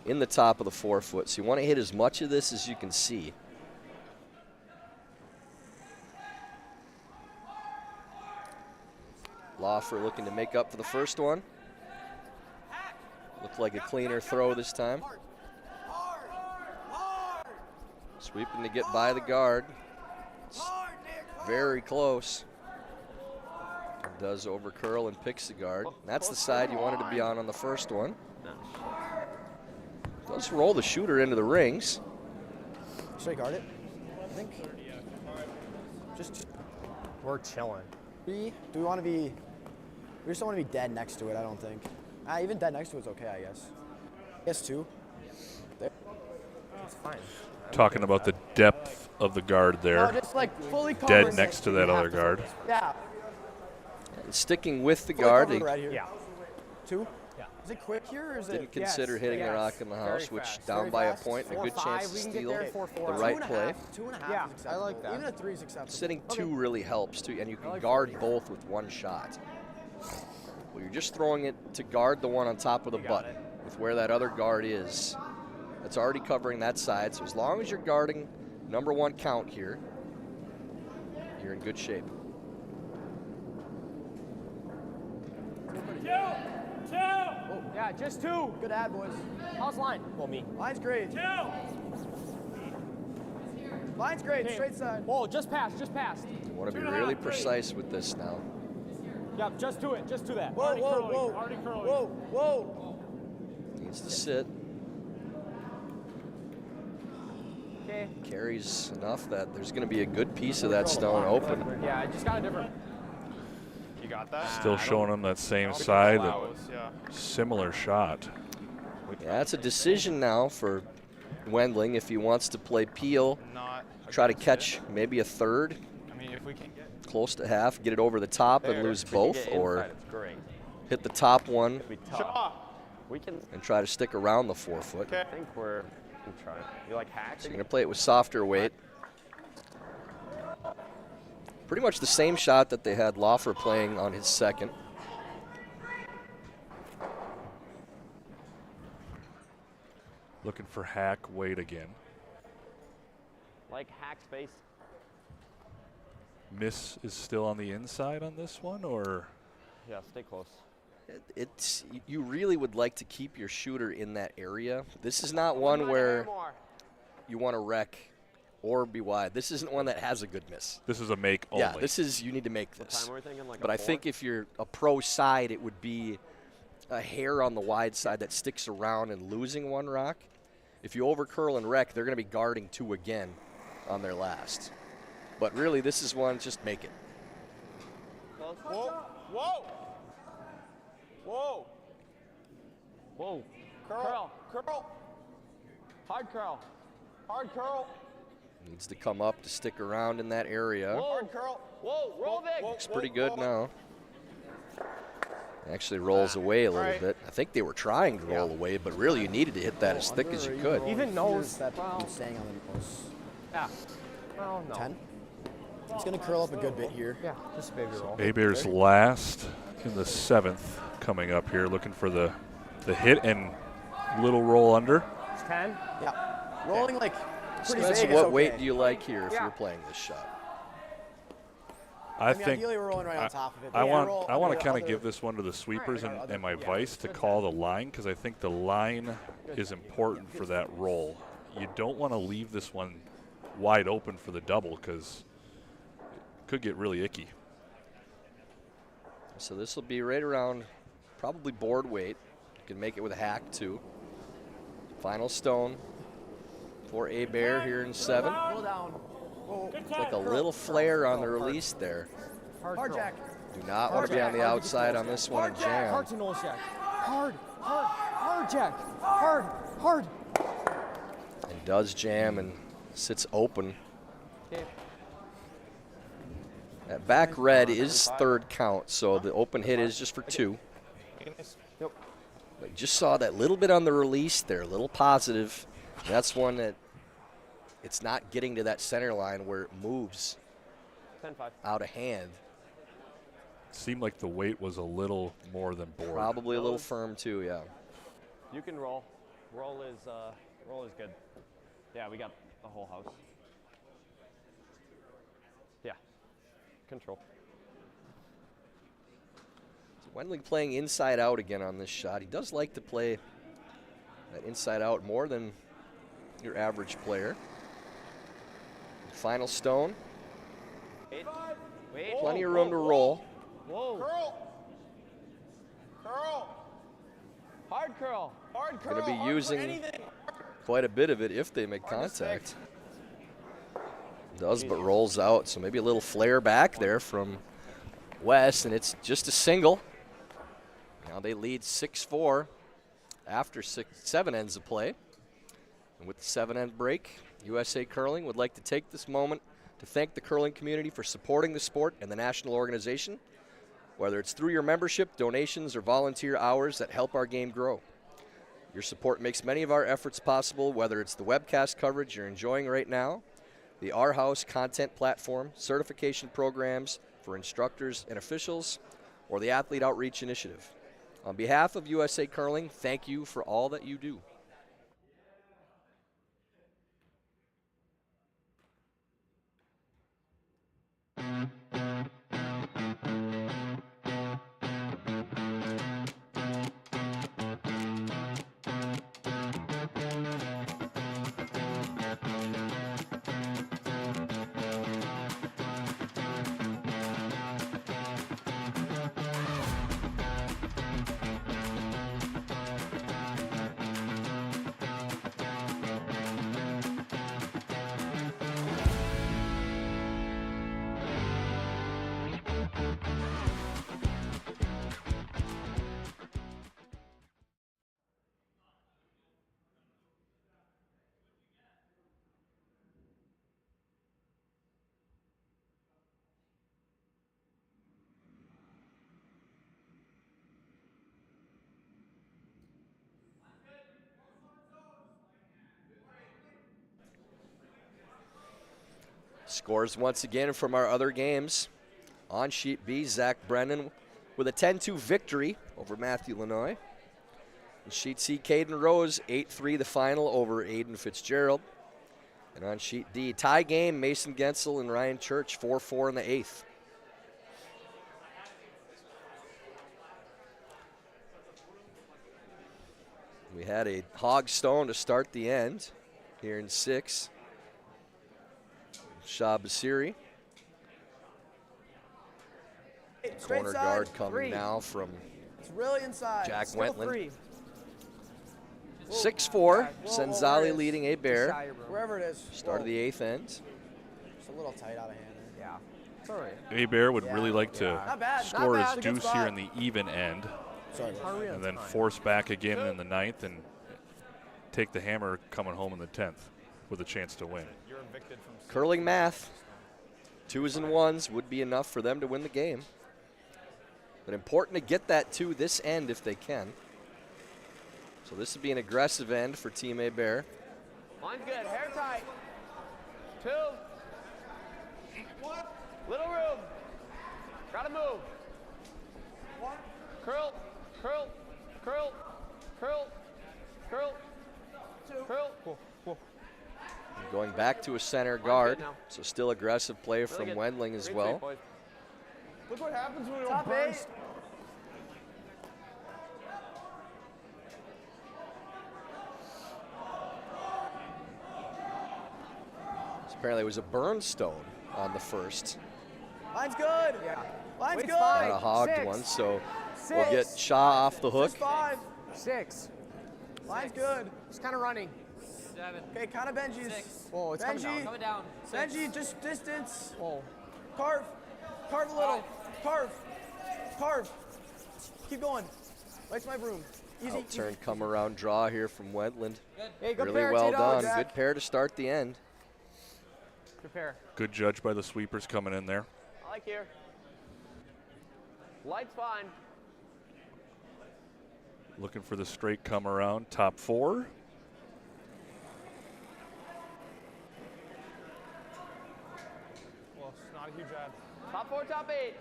S6: in the top of the forefoot. So you want to hit as much of this as you can see. Laffer looking to make up for the first one. Looked like a cleaner throw this time. Sweeping to get by the guard. It's very close. Does overcurl and picks the guard. That's the side you wanted to be on the first one. Does roll the shooter into the rings.
S5: Should I guard it? I think. Just.
S10: We're chilling.
S5: Do we want to be? We just don't want to be dead next to it. I don't think. Even dead next to it's okay. I guess. Yes, 2. There.
S10: It's fine.
S7: Talking about the depth of the guard there.
S5: No, just like fully covered.
S7: Dead next to that other guard.
S5: Yeah.
S6: And sticking with the
S5: Fully
S6: guard,
S5: covered
S6: they
S5: right here.
S10: Yeah.
S5: 2.
S10: Yeah.
S5: Is it quick here or is
S6: didn't
S5: it?
S6: consider hitting the rock in the
S10: Very
S6: house, which
S10: fast.
S6: down
S5: Very
S6: by
S5: fast.
S6: a point and a good
S10: 4-5,
S6: chance to
S10: we can get
S6: steal
S10: there,
S6: the
S10: 4-4.
S6: right play.
S5: 2.5
S10: Yeah,
S5: is acceptable.
S10: I like that.
S5: Even a 3 is acceptable.
S6: Sitting
S5: Okay.
S6: 2 really helps too, and you can guard both with one shot. Well, you're just throwing it to guard the one on top of the butt with where that other guard is. That's already covering that side. So as long as you're guarding number 1 count here, you're in good shape.
S10: Yeah, just 2.
S5: Good ad, boys.
S10: How's line? Well, me.
S5: Line's great. 2. Line's great. Straight side.
S10: Whoa, just pass.
S6: You want to be really precise with this now.
S10: Yep, just do it. Just do that.
S5: Whoa, whoa.
S6: Needs to sit.
S10: Okay.
S6: Carries enough that there's going to be a good piece of that stone open.
S10: Yeah, I just got a different.
S8: You got that?
S7: Still showing them that same side,
S8: Yeah.
S7: similar shot.
S6: Yeah, that's a decision now for Wendling if he wants to play Peel,
S8: Not
S6: try to
S8: against
S6: catch
S8: it.
S6: maybe a third,
S8: I mean, if we can get
S6: close to half, get it over the top and lose both, or hit the top one
S3: We can.
S6: and try to stick around the forefoot.
S8: Okay.
S3: I think we're trying. You like hacks?
S6: So you're going to play it with softer weight. Pretty much the same shot that they had Laffer playing on his second.
S7: Looking for Hack weight again.
S3: Like hack space.
S7: Miss is still on the inside on this one, or?
S3: Yeah, stay close.
S6: It's you really would like to keep your shooter in that area. This is not one where you want to wreck or be wide. This isn't one that has a good miss.
S7: This is a make only.
S6: Yeah, this is, you need to make this.
S3: What time are we thinking, like
S6: But
S3: a
S6: I
S3: 4?
S6: think if you're a pro side, it would be a hair on the wide side that sticks around and losing one rock. If you overcurl and wreck, they're going to be guarding 2 again on their last. But really, this is one, just make it.
S3: Whoa. Whoa. Whoa. Whoa. Curl. Curl. Hard curl. Hard curl.
S6: Needs to come up to stick around in that area.
S3: Whoa. Hard curl. Whoa. Roll Vic.
S6: Looks pretty good now. Actually rolls away a little bit. I think they were trying to roll away, but really you needed to hit that as thick as you could.
S10: Even nose.
S5: That he's saying on the nose.
S10: Yeah. Well, no.
S5: 10. It's going to curl up a good bit here.
S10: Yeah, just a baby roll.
S7: Abear's last in the 7th coming up here, looking for the hit and little roll under.
S10: It's 10.
S5: Yeah. Rolling like pretty
S6: Spencer,
S5: big is
S6: what
S5: okay.
S6: weight do you like here if you're playing this shot?
S7: I
S5: mean,
S7: think
S5: ideally we're rolling right on top of it.
S7: I want
S5: Roll
S7: to kind of
S5: other-
S7: give this one to the sweepers
S5: Right,
S7: and my vice to call the line, because I think the line is important for that roll. You don't want to leave this one wide open for the double, because it could get really icky.
S6: So this will be right around probably board weight. You can make it with a hack too. Final stone for Abear here in 7.
S5: Roll down. Whoa.
S6: It's like a little flare on the release there.
S5: Hard jack.
S6: Do not want to be on the outside on this one and jam.
S10: Hard to nose jack. Hard jack. Hard.
S6: And does jam and sits open.
S10: Okay.
S6: That back red is 3rd count, so the open hit is just for 2.
S10: Yep.
S6: But just saw that little bit on the release there, a little positive. That's one that it's not getting to that center line where it moves
S3: 10-5.
S6: out of hand.
S7: Seemed like the weight was a little more than board.
S6: Probably a little firm too, yeah.
S3: You can roll. Roll is good. Yeah, we got the whole house. Yeah. Control.
S6: So Wendling playing inside out again on this shot. He does like to play that inside out more than your average player. Final stone.
S3: Wait.
S6: Plenty of room to roll.
S3: Whoa. Curl. Hard curl.
S6: Going to be using quite a bit of it if they make contact. Does, but rolls out. So maybe a little flare back there from Wes, and it's just a single. Now they lead 6-4 after 7 ends of play. And with the 7-end break, USA Curling would like to take this moment to thank the curling community for supporting the sport and the national organization, whether it's through your membership, donations, or volunteer hours that help our game grow. Your support makes many of our efforts possible, whether it's the webcast coverage you're enjoying right now, the Our House content platform, certification programs for instructors and officials, or the Athlete Outreach Initiative. On behalf of USA Curling, thank you for all that you do. Scores once again from our other games. On sheet B, Zach Brennan with a 10-2 victory over Matthew Lanoy. In sheet C, Caden Rose, 8-3 the final over Aiden Fitzgerald. And on sheet D, tie game, Mason Gensel and Ryan Church, 4-4 in the 8th. We had a hog stone to start the end here in 6. Basiri.
S5: Straight
S6: Corner
S5: side,
S6: guard coming
S5: 3.
S6: now from
S5: It's really inside.
S6: Jack
S5: Still
S6: Wentland.
S5: 3.
S6: 6'4",
S5: Whoa,
S6: Cenzalli
S5: where is-
S6: leading Abear.
S5: Wherever it is.
S6: Start of the 8th end.
S5: It's a little tight out of hand there. Yeah. It's all right.
S7: Abear would really like to
S5: Not bad,
S7: score
S5: not bad.
S7: his
S5: Good
S7: deuce
S5: spot.
S7: here in the even end,
S5: Sorry.
S7: and then force back again in the 9th and take the hammer coming home in the 10th with a chance to win.
S6: Curling math. 2s and 1s would be enough for them to win the game. But important to get that to this end if they can. So this would be an aggressive end for Team Abear.
S3: Line's good. Hair tight. 2. Little room. Gotta move. 1. Curl. Curl. Curl. Curl. Curl. 2. Curl.
S6: Going back to a center guard.
S3: now.
S6: So still aggressive play from
S3: good.
S6: Wendling as
S3: Great
S6: well.
S3: sweep, boys.
S8: Look what happens when we
S5: Top
S8: don't burst.
S5: 8.
S6: So apparently it was a burnstone on the first.
S5: Line's good. Yeah. Line's
S10: Wait's
S5: good.
S10: fine.
S6: Not a hogged
S10: 6.
S6: one, so
S5: 6.
S6: we'll get Shaw off the hook.
S5: Just 5.
S10: 6.
S5: Line's good.
S10: It's kind of running.
S2: 7.
S5: Okay, kind of Benji's.
S2: 6.
S10: Oh, it's coming
S5: Benji.
S10: down.
S2: Coming down. 6.
S5: Benji, just distance.
S10: Oh.
S5: Carve. Carve a little. Carve. Carve. Keep going. Light's my broom. Easy.
S6: Out turn, come around draw here from Wentland.
S10: Hey, good
S6: Really
S10: pair,
S6: well
S10: T-Dog.
S6: done. Good pair to start the end.
S10: Good pair.
S7: Good judge by the sweepers coming in there.
S3: I like here. Light's fine.
S7: Looking for the straight come around. Top 4.
S8: Well, it's not a huge ad.
S3: Top 4, top 8.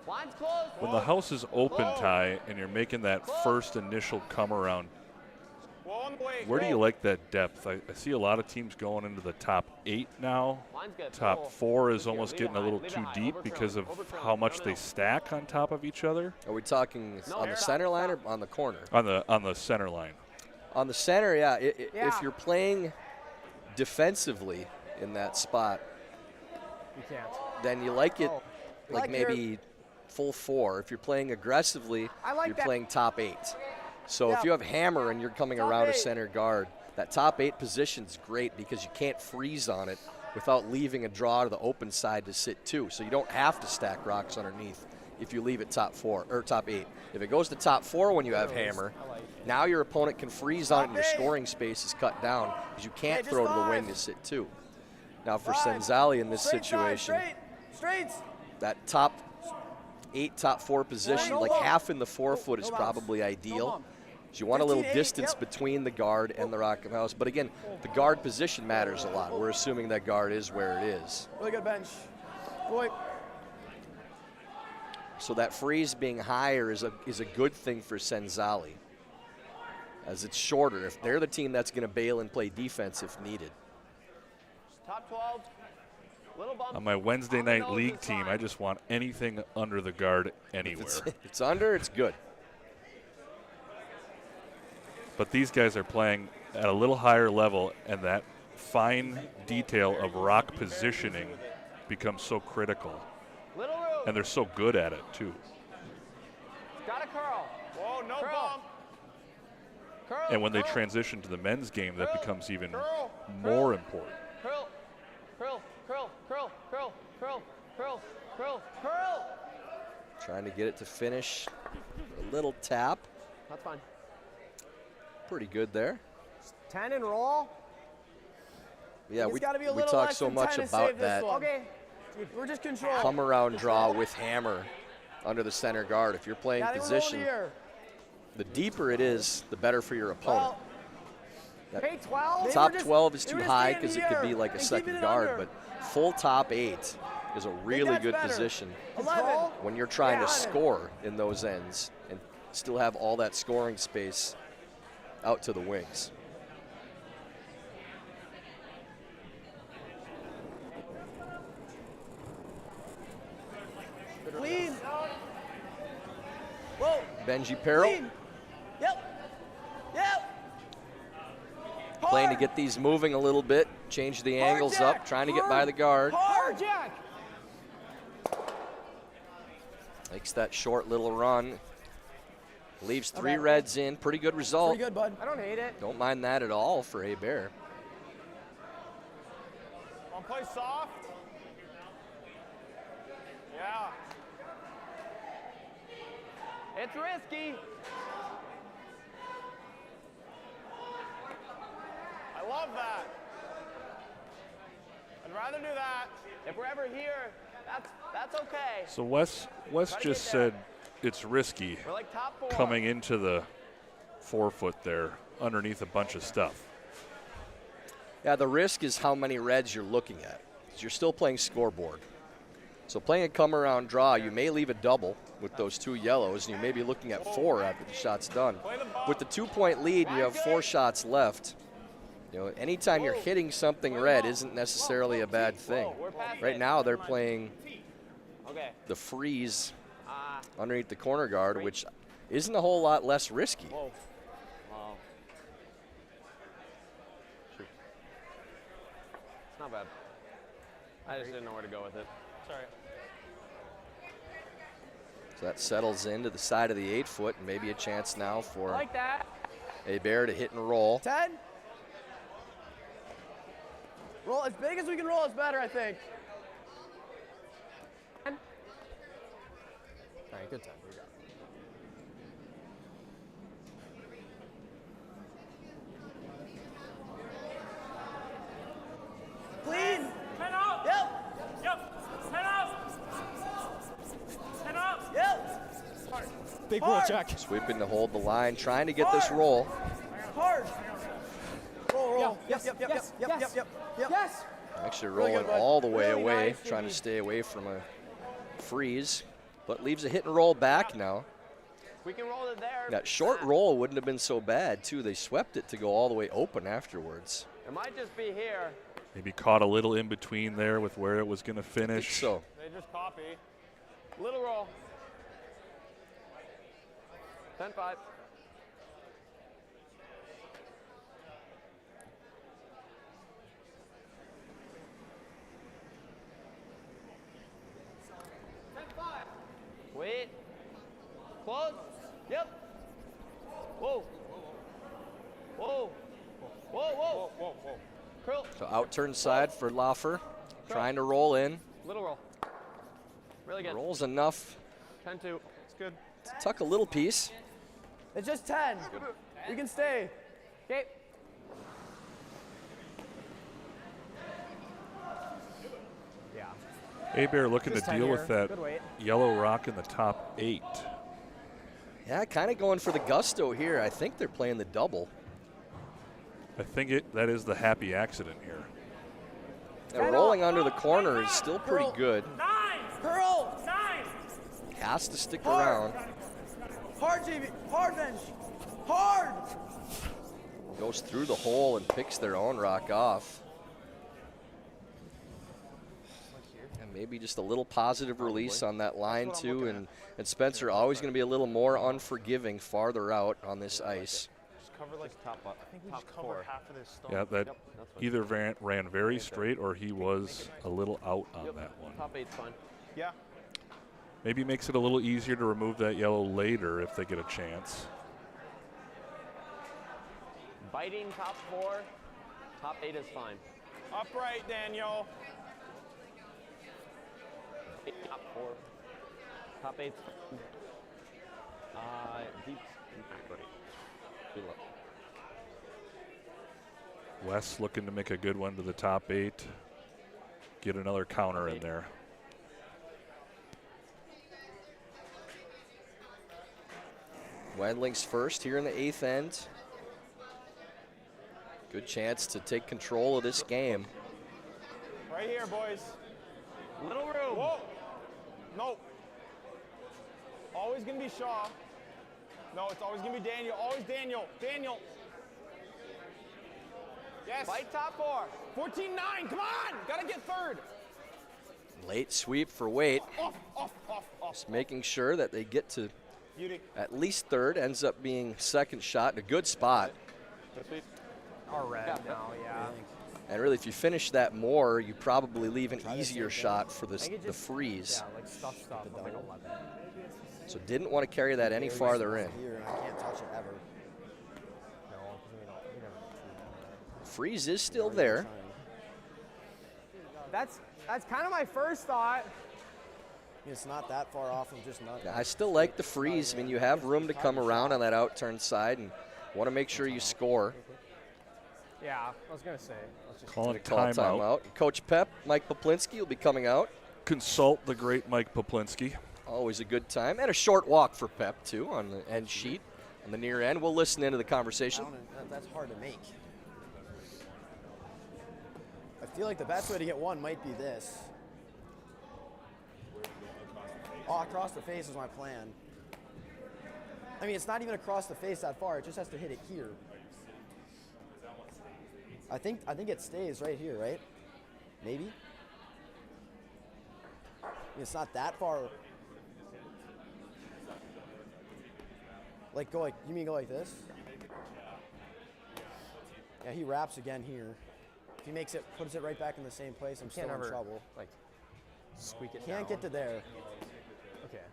S3: Line's close.
S7: When the house is open, Ty, and you're making that first initial come around,
S8: Whoa, on the way.
S7: where do you like that depth? I see a lot of teams going into the top 8 now.
S3: Line's good.
S7: Top 4 is
S3: Leave it
S7: almost
S3: high,
S7: getting a little
S3: leave it
S7: too
S3: high.
S7: deep
S3: Overcurling,
S7: because of
S3: overcurling.
S7: how much
S3: No,
S7: they
S3: no.
S7: stack on top of each other.
S6: Are we talking
S3: No,
S6: on the
S3: stop,
S6: center line or
S3: stop.
S6: on the corner?
S7: On the center line.
S6: On the center, yeah.
S10: Yeah.
S6: If you're playing defensively in that spot,
S10: You can't.
S6: then you like it
S10: Oh.
S6: like maybe full 4. If you're playing aggressively,
S10: I like
S6: you're
S10: that.
S6: playing top 8. So if
S5: Yeah.
S6: you have hammer and you're coming
S5: Top
S6: around a
S5: 8.
S6: center guard, that top 8 position's great because you can't freeze on it without leaving a draw to the open side to sit 2. So you don't have to stack rocks underneath if you leave it top 4 or top 8. If it goes to top 4 when you have hammer, now your opponent can freeze on it and your
S5: Top 8.
S6: scoring space is cut down because you can't
S5: just
S6: throw to the wing
S5: 5.
S6: to sit 2. Now for
S5: 5.
S6: Cenzalli in this
S5: Straight side,
S6: situation,
S5: Straights.
S6: that top 8, top 4 position,
S5: no
S6: like
S5: bump.
S6: half in the forefoot is
S5: No bounce.
S6: probably
S5: No
S6: ideal.
S5: bump.
S6: So you want a little
S5: 15-8,
S6: distance
S5: yep.
S6: between the guard and the rock house. But again, the guard position matters a lot. We're assuming that guard is where it is.
S5: Really good bench. Boy.
S6: So that freeze being higher is a good thing for Cenzalli, as it's shorter. If they're the team that's going to bail and play defense if needed.
S3: Top 12. Little bump.
S7: On my Wednesday
S3: On the
S7: night
S3: nose
S7: league
S3: is
S7: team,
S3: fine.
S7: I just want anything under the guard anywhere.
S6: If it's under, it's good.
S7: But these guys are playing at a little higher level, and that fine detail of rock positioning becomes so critical.
S3: Little room.
S7: And they're so good at it, too.
S3: Got a curl.
S8: Whoa, no
S3: Curl.
S8: bump.
S3: Curl.
S7: And when they
S3: curl,
S7: transition to the men's game, that
S3: Curl.
S7: becomes even
S3: Curl.
S7: more important.
S3: Curl. Curl. Curl. Curl. Curl. Curl. Curl. Curl. Curl.
S6: Trying to get it to finish. A little tap.
S3: That's fine.
S6: Pretty good there.
S10: 10 and roll.
S6: Yeah,
S5: It's
S6: we
S5: gotta be a little
S6: talked
S5: less
S6: so
S5: than
S6: much
S5: 10 to
S6: about
S5: save this
S6: that
S5: one.
S10: Okay.
S5: We're just control.
S6: come around draw with hammer under the center guard. If you're playing
S5: Yeah, they were rolling
S6: position,
S5: here.
S6: the deeper it is, the better for your opponent.
S5: Well,
S10: Hey, 12.
S5: They
S6: Top
S5: were just-
S6: 12 is
S5: they
S6: too
S5: were just
S6: high
S5: getting
S6: because
S5: in
S6: it
S5: the
S6: could be
S5: air
S6: like a
S5: and
S6: second
S5: keeping it
S6: guard,
S5: under.
S6: but full top 8 is a really
S5: that's
S6: good
S5: better.
S6: position
S5: 11.
S6: when you're trying
S5: Yeah.
S6: to score in those ends and still have all that scoring space out to the wings.
S5: Clean. Whoa.
S6: Benji Peril.
S5: Clean. Yep. Yep.
S6: Good playing to get these moving a little bit, change the angles up, trying to get by the guard.
S3: Hard, Jack.
S6: Makes that short little run. Leaves 3 reds in. Pretty good result.
S5: Pretty good, bud.
S3: I don't hate it.
S6: Don't mind that at all for Hebert.
S8: I'll play soft. Yeah.
S3: It's risky.
S8: I love that. I'd rather do that.
S3: If we're ever here, that's okay.
S7: So Wes just said it's risky
S3: We're like top 4.
S7: coming into the 4-foot there underneath a bunch of stuff.
S6: Yeah, the risk is how many reds you're looking at. 'Cause you're still playing scoreboard. So playing a come around draw, you may leave a double with those 2 yellows, and you may be looking at 4 after the shot's done. With the 2-point lead, and you have 4 shots left. You know, anytime you're hitting something red isn't necessarily a bad thing. Right now, they're playing the freeze underneath the corner guard, which isn't a whole lot less risky.
S3: Whoa. Wow. Shoot. It's not bad. I just didn't know where to go with it. Sorry.
S6: So that settles into the side of the 8-foot, and maybe a chance now for
S3: I like that.
S6: Hebert to hit and roll.
S5: 10. Roll as big as we can roll is better, I think.
S3: 10.
S5: All right, good 10. Here we go. Clean.
S1: 10 out.
S5: Yep.
S1: Yep. 10 out. 10 out.
S5: Yep.
S10: Big roll, Jack.
S6: Sweeping to hold the line, trying to get this roll.
S5: Hard. Roll.
S10: Yeah,
S5: Yep.
S10: yes, yes, yes. Yes.
S6: Actually
S5: Really
S6: rolling
S5: good, bud.
S6: all the way
S5: Really
S6: away,
S5: nice,
S6: trying to
S5: Jimmy.
S6: stay away from a freeze, but leaves a hit and roll back now.
S3: We can roll it there.
S6: That short roll wouldn't have been so bad, too. They swept it to go all the way open afterwards.
S3: It might just be here.
S7: Maybe caught a little in between there with where it was going to
S6: I think
S7: finish.
S6: so.
S8: They just copy.
S3: Little roll. 10-5. Wait. Close. Yep. Whoa. Whoa. Whoa, whoa.
S8: Whoa.
S3: Curl.
S6: So out turn side for Laufer, trying to roll in.
S3: Little roll. Really good.
S6: Rolls enough
S3: 10-2.
S8: It's good.
S6: to tuck a little piece.
S5: It's just 10. You can stay.
S3: Okay.
S5: Yeah.
S7: Abear looking
S5: Just
S7: to
S5: 10
S7: deal
S5: here.
S7: with that
S5: Good weight.
S7: yellow rock in the top 8.
S6: Yeah, kind of going for the gusto here. I think they're playing the double.
S7: I think that is the happy accident here.
S6: Now, rolling under the corner is still pretty good.
S5: Curl.
S6: Has to stick
S5: Hard.
S6: around.
S5: Hard, JV. Hard bench. Hard.
S6: Goes through the hole and picks their own rock off. And maybe just a little positive release on that line too. And Spencer always going to be a little more unforgiving farther out on this ice.
S8: Just cover like top. I think we just cover half of this stone.
S7: Yeah, that either ran very straight or he was a little out on that one.
S3: Top 8's fine.
S8: Yeah.
S7: Maybe makes it a little easier to remove that yellow later if they get a chance.
S3: Biting top 4. Top 8 is fine.
S8: Upright, Daniel.
S3: Top 4. Top 8's deep. Good luck.
S7: Wes looking to make a good one to the top 8. Get another counter in there.
S6: Wendling's first here in the 8th end. Good chance to take control of this game.
S8: Right here, boys.
S3: Little room.
S8: Whoa. No. Always going to be Shaw. No, it's always going to be Daniel. Always Daniel. Daniel. Yes.
S3: Fight top 4.
S8: 14-9. Come on. Got to get third.
S6: Late sweep for Waite.
S8: Off.
S6: Just making sure that they get to
S8: Beauty.
S6: at least third. Ends up being second shot in a good spot.
S3: Good sweep. Are red now, yeah.
S6: And really, if you finish that more, you probably leave an easier shot for the freeze.
S3: Yeah, like stuff, like 11.
S6: So didn't want to carry that any farther in.
S5: Here, and I can't touch it ever.
S3: No, because we never see that.
S6: Freeze is still there.
S3: That's kind of my first thought.
S5: It's not that far off of just not.
S6: I still like the freeze. I mean, you have room to come around on that out-turn side and want to make sure you score.
S3: Yeah, I was going to say.
S7: Call a
S6: timeout.
S7: timeout.
S6: Coach Pep, Mike Poplinski will be coming out.
S7: Consult the great Mike Poplinski.
S6: Always a good time. And a short walk for Pep, too, on the end sheet, on the near end. We'll listen into the conversation.
S5: That's hard to make. I feel like the best way to get one might be this. Oh, across the face is my plan. I mean, it's not even across the face that far. It just has to hit it here. I think it stays right here, right? Maybe? I mean, it's not that far. Like, you mean go like this? Yeah, he wraps again here. If he makes it, puts it right back in the same place, I'm still in trouble.
S3: Like, squeak it
S5: Can't get to there.
S3: Okay.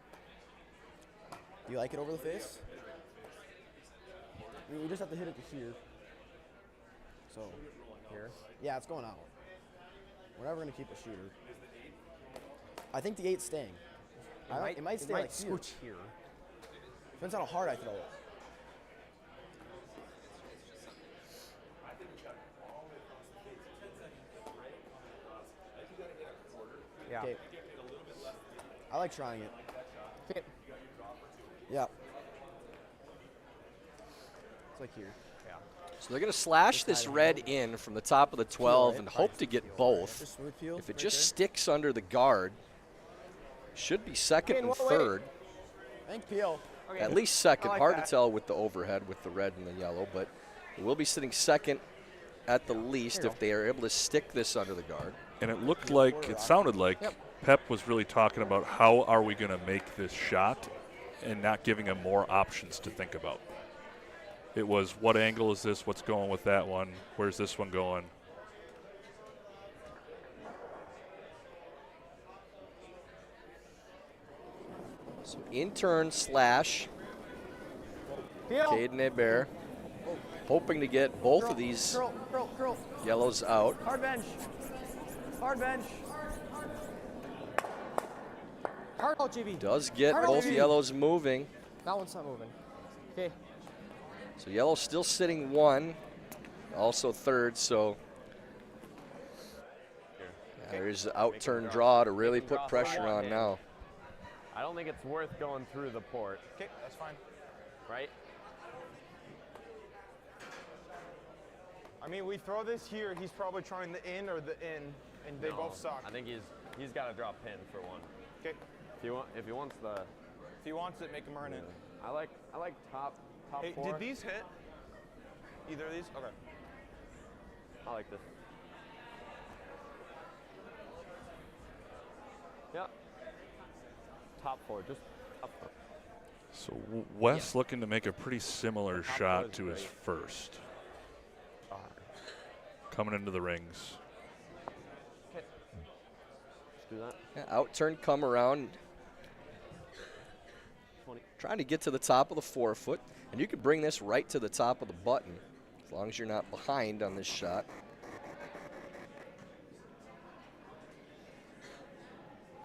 S5: Do you like it over the face? I mean, we just have to hit it to here. So.
S3: Here?
S5: Yeah, it's going out. We're never going to keep a shooter. I think the 8's staying. It might stay like here.
S3: Scooch here.
S5: Depends on how hard I throw it.
S3: Yeah.
S5: Okay. I like trying it.
S3: Okay.
S5: Yeah. It's like here.
S3: Yeah.
S6: So they're going to slash this red in from the top of the 12 and hope to get both. If it just sticks under the guard, should be second and third.
S5: Thank Peel.
S3: Okay.
S6: At least second.
S3: I like
S6: Hard
S3: that.
S6: to tell with the overhead with the red and the yellow, but it will be sitting second at the least if they are able to stick this under the guard.
S7: And it looked like, it sounded like Pep was really talking about how are we going to make this shot and not giving him more options to think about. It was, what angle is this? What's going with that one? Where's this one going?
S6: So in turn slash Caden Hebert, hoping to get both of these yellows out.
S3: Hard bench. Hard bench. Hard out, GB.
S6: Does get
S3: Hard
S6: both
S3: out, GB.
S6: yellows moving.
S3: That one's not moving. Okay.
S6: So yellow still sitting one, also third, so there's the out-turn draw to really put pressure on now.
S3: I don't think it's worth going through the port.
S8: Okay, that's fine.
S3: Right?
S8: I mean, we throw this here, he's probably trying the in or the in, and they both suck.
S3: I think he's got to drop pin for one.
S8: Okay.
S3: If he wants the.
S8: If he wants it, make him earn it.
S3: I like top
S8: Hey,
S3: four.
S8: did these hit? Either of these? Okay.
S3: I like this. Yeah. Top four, just top four.
S7: So Wes looking to make a pretty similar shot to his first. Coming into the rings.
S3: Okay. Let's do that.
S6: Yeah, out-turn come around.
S3: 20.
S6: Trying to get to the top of the forefoot. And you could bring this right to the top of the button, as long as you're not behind on this shot.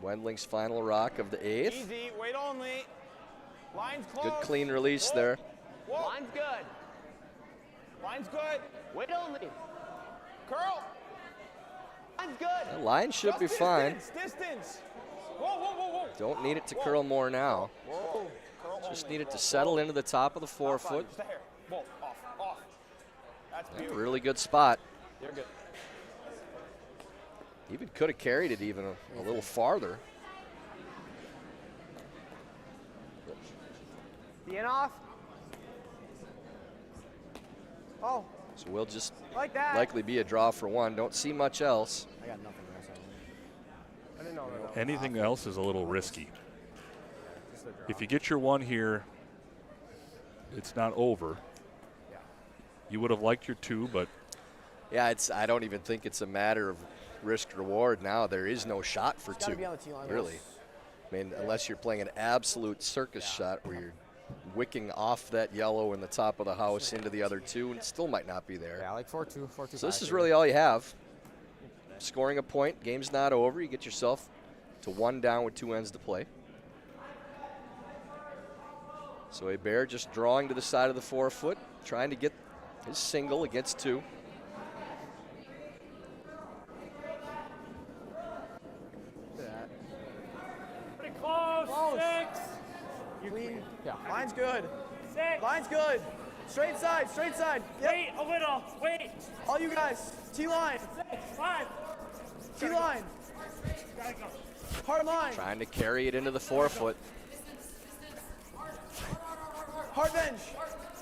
S6: Wendling's final rock of the 8th.
S8: Easy, wait only. Line's close.
S6: Good clean release there.
S8: Whoa.
S3: Line's good.
S8: Line's good.
S3: Wait only.
S8: Curl.
S3: Line's good.
S6: The line should
S8: Just
S6: be fine.
S8: Distance. Whoa, whoa, whoa, whoa.
S6: Don't need it to curl more now.
S8: Whoa. Curl
S6: Just
S8: only.
S6: need it to settle into the top of the forefoot.
S8: Just a hair. Whoa, off. That's beautiful.
S6: Really good spot.
S3: You're good.
S6: Even could have carried it even a little farther.
S3: The in off. Oh.
S6: So we'll just
S3: Like that.
S6: likely be a draw for one. Don't see much else.
S5: I got nothing else.
S3: I didn't know that.
S7: Anything else is a little risky. If you get your one here, it's not over. You would have liked your two, but
S6: Yeah, I don't even think it's a matter of risk reward now. There is no shot for
S5: Gotta
S6: two,
S5: be on the tee line.
S6: really. I mean, unless you're playing an absolute circus shot where you're wicking off that yellow in the top of the house into the other two, and it still might not be there.
S10: Yeah, like 4-2, 4-2.
S6: So this is really all you have. Scoring a point, game's not over. You get yourself to 1 down with 2 ends to play. So Hebert just drawing to the side of the 4-foot, trying to get his single against 2.
S10: Pretty close. 6.
S5: Clean.
S10: Yeah.
S5: Line's good.
S10: 6.
S5: Line's good. Straight side, straight side. Yep.
S10: Wait a little. Wait.
S5: All you guys. T-line.
S10: 6. 5.
S5: T-line.
S10: Gotta go.
S5: Hard line.
S6: Trying to carry it into the 4-foot.
S5: Hard bench.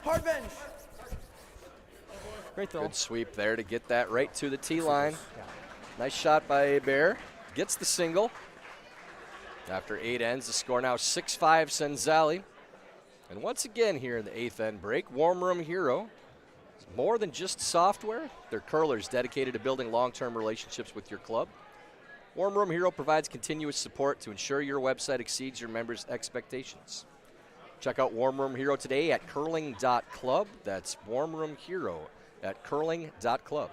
S5: Hard bench.
S10: Great throw.
S6: Good sweep there to get that right to the tee line. Nice shot by Hebert. Gets the single. After 8 ends, the score now 6-5 Cenzalli. And once again here in the 8th end break, Warm Room Hero is more than just software. They're curlers dedicated to building long-term relationships with your club. Warm Room Hero provides continuous support to ensure your website exceeds your members' expectations. Check out Warm Room Hero today at curling.club. That's Warm Room Hero at curling.club.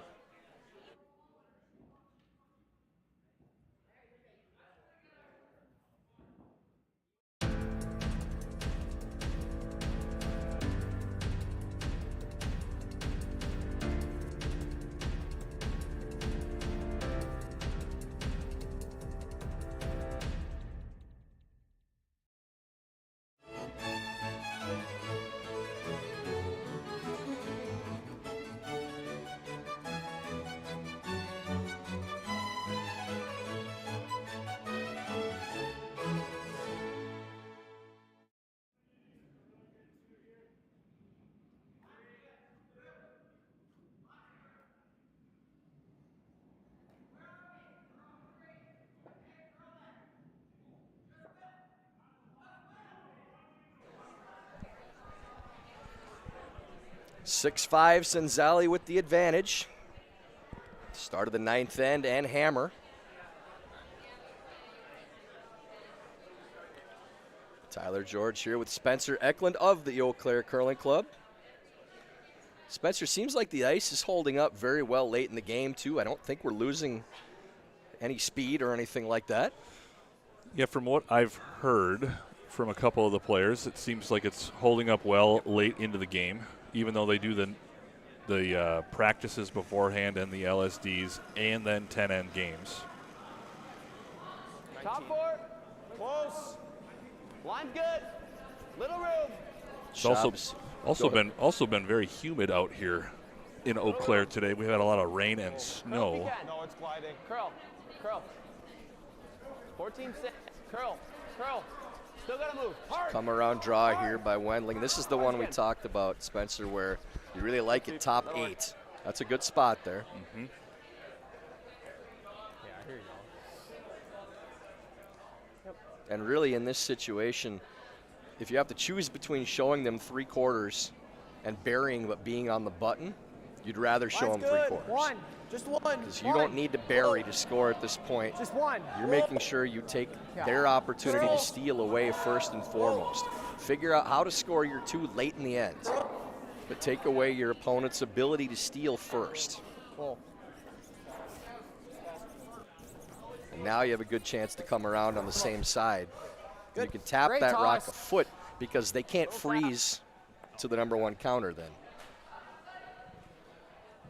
S6: (6-5) Cenzalli with the advantage. Start of the 9th end and hammer. Tyler George here with Spencer Eklund of the Eau Claire Curling Club. Spencer, seems like the ice is holding up very well late in the game, too. I don't think we're losing any speed or anything like that.
S7: Yeah, from what I've heard from a couple of the players, it seems like it's holding up well late into the game, even though they do the practices beforehand and the LSDs and then 10-end games.
S3: Top 4. Close. Line's good. Little room.
S7: It's also been very humid out here in Eau Claire today. We've had a lot of rain and snow.
S3: No, it's gliding. Curl. Curl. 14-6. Curl. Curl. Still got to move. Hard.
S6: Come around draw here by Wendling. This is the one we talked about, Spencer, where you really like it top 8. That's a good spot there.
S10: Yeah, here you go.
S6: And really in this situation, if you have to choose between showing them 3/4 and burying but being on the button, you'd rather show them 3/4.
S5: 1. Just 1.
S6: Because you don't need to bury to score at this point.
S5: Just 1.
S6: You're making sure you take their opportunity to steal away first and foremost. Figure out how to score your 2 late in the end, but take away your opponent's ability to steal first. And now you have a good chance to come around on the same side. You can tap
S5: Great
S6: that
S5: toss.
S6: rock a foot because they can't freeze to the #1 counter then.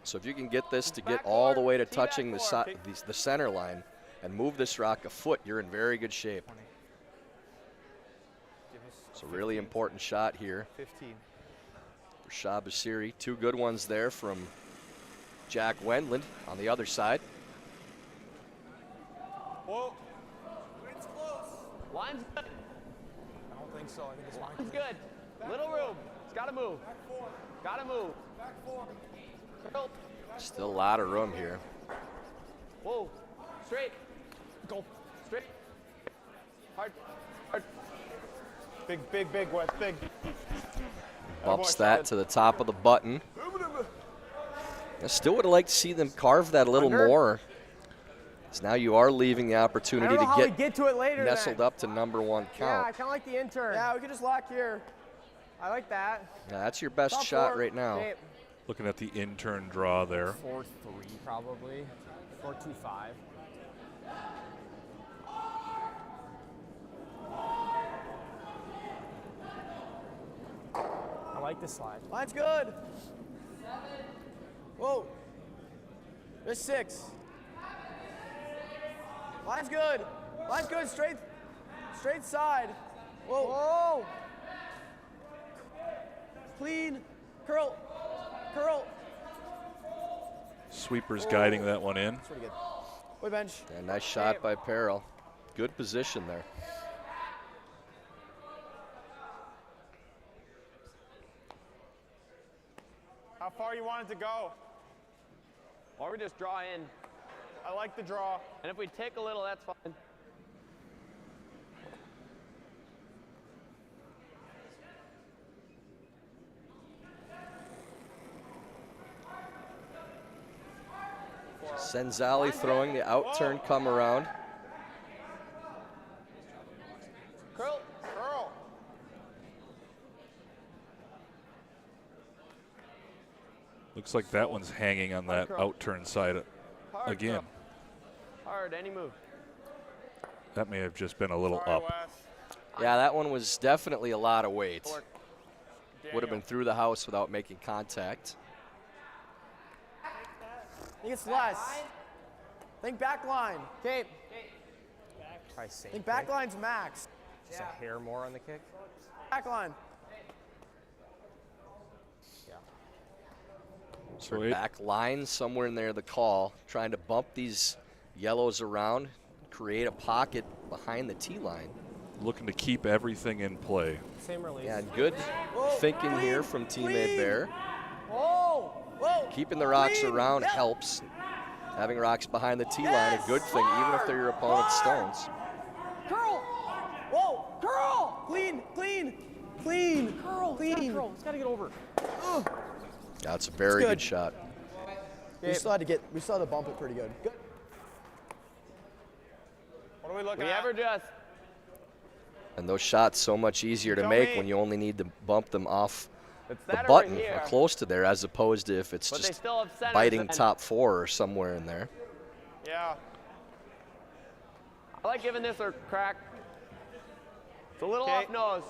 S6: So if you can get this to get all the way to touching the center line and move this rock a foot, you're in very good shape. So really important shot here
S8: 15.
S6: for Shabashiri. 2 good ones there from Jack Wendland on the other side.
S8: Whoa.
S3: It's close. Line's good.
S8: I don't think so. I think it's fine.
S3: Line's good. Little room. It's got to move. Got to move. Back 4. Curl.
S6: Still a lot of room here.
S3: Whoa. Straight. Go. Straight. Hard. Hard.
S8: Big, West, big.
S6: Bumps that to the top of the button. I still would have liked to see them carve that a little more. So now you are leaving the opportunity to
S3: get to it later
S6: nestled up to number 1 count.
S3: Yeah, I kind of like the intern. Yeah, we could just lock here. I like that.
S6: Yeah, that's your best shot right now.
S3: Okay.
S7: Looking at the intern draw there.
S3: 4-3 probably. 4-2-5. I like this slide.
S5: Line's good. 7. Whoa. There's 6. Line's good. Line's good. Straight side. Whoa. Whoa. Clean. Curl. Curl.
S7: Sweepers guiding that one in.
S5: That's pretty good. Way bench.
S6: Yeah, nice shot by Peril. Good position there.
S8: How far you want it to go?
S3: Or we just draw in.
S8: I like the draw.
S3: And if we take a little, that's fine.
S6: Cenzalli throwing the out turn come around.
S8: Curl. Curl.
S7: Looks like that one's hanging on that out turn side again.
S3: Hard, any move.
S7: That may have just been a little up.
S6: Yeah, that one was definitely a lot of weight. Would have been through the house without making contact.
S5: I think it's less. Think back line. Okay.
S3: Try same.
S5: Think back line's max.
S3: Just a hair more on the kick.
S5: Back line.
S3: Yeah.
S6: So back line somewhere in there, the call, trying to bump these yellows around, create a pocket behind the tee line.
S7: Looking to keep everything in play.
S3: Same release.
S6: Yeah, and good thinking here from Team Abear.
S5: Whoa. Whoa.
S6: Keeping the rocks around helps. Having rocks behind the tee line, a good thing, even if they're your opponent's stones.
S5: Curl. Whoa. Curl. Clean. Clean. Clean. Curl. Clean.
S3: Curl. It's got to get over.
S6: That's a very good shot.
S5: We still had to bump it pretty good. Good.
S8: What are we looking
S3: We
S8: at?
S3: ever just.
S6: And those shots so much easier to make when you only need to bump them off
S3: It's
S6: the
S3: that
S6: button
S3: over here.
S6: or close to there, as opposed to if it's
S3: But they
S6: just
S3: still have centers
S6: biting
S3: and-
S6: top 4 or somewhere in there.
S8: Yeah.
S3: I like giving this a crack. It's a little off nose.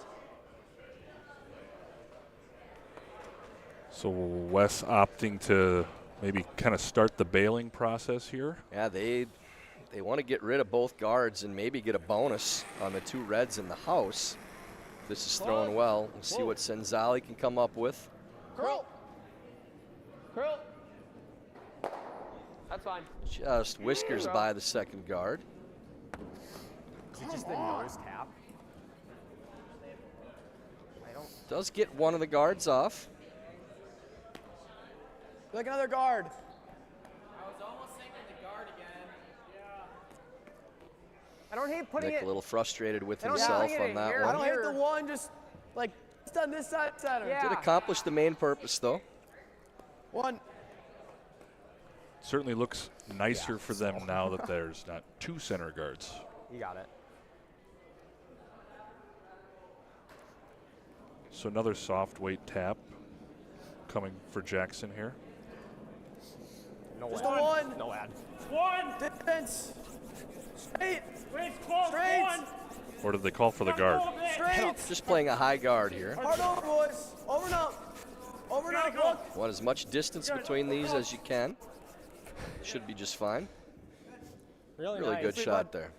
S7: So Wes opting to maybe kind of start the bailing process here.
S6: Yeah, they want to get rid of both guards and maybe get a bonus on the 2 reds in the house. This is thrown well. We'll see what Cenzalli can come up with.
S3: Curl. Curl. That's fine.
S6: Just whiskers by the second guard.
S3: Is it just the nose tap?
S6: Does get one of the guards off.
S5: Like another guard.
S2: I was almost thinking the guard again.
S3: I don't hate putting
S6: Nick
S3: it.
S6: a little frustrated with
S3: don't
S6: himself
S3: hate
S6: on
S3: it
S6: that
S3: here.
S5: I
S6: one.
S5: don't hate the one, just like it's done this side center.
S3: Yeah.
S6: Did accomplish the main purpose, though.
S5: One.
S7: Certainly looks nicer for them now that there's not 2 center guards.
S3: You got it.
S7: So another soft weight tap coming for Jackson here.
S3: No
S5: Just
S3: ad.
S5: a one.
S3: No ad.
S5: Defense. Straight.
S2: Close,
S5: Straight.
S7: Or did they call for the guard?
S5: Straight.
S6: Just playing a high guard here.
S5: Hard over, boys. Over and up. Over and up. Look.
S6: Want as much distance between these as you can. Should be just fine.
S3: Really
S6: Really
S3: nice.
S6: good shot there.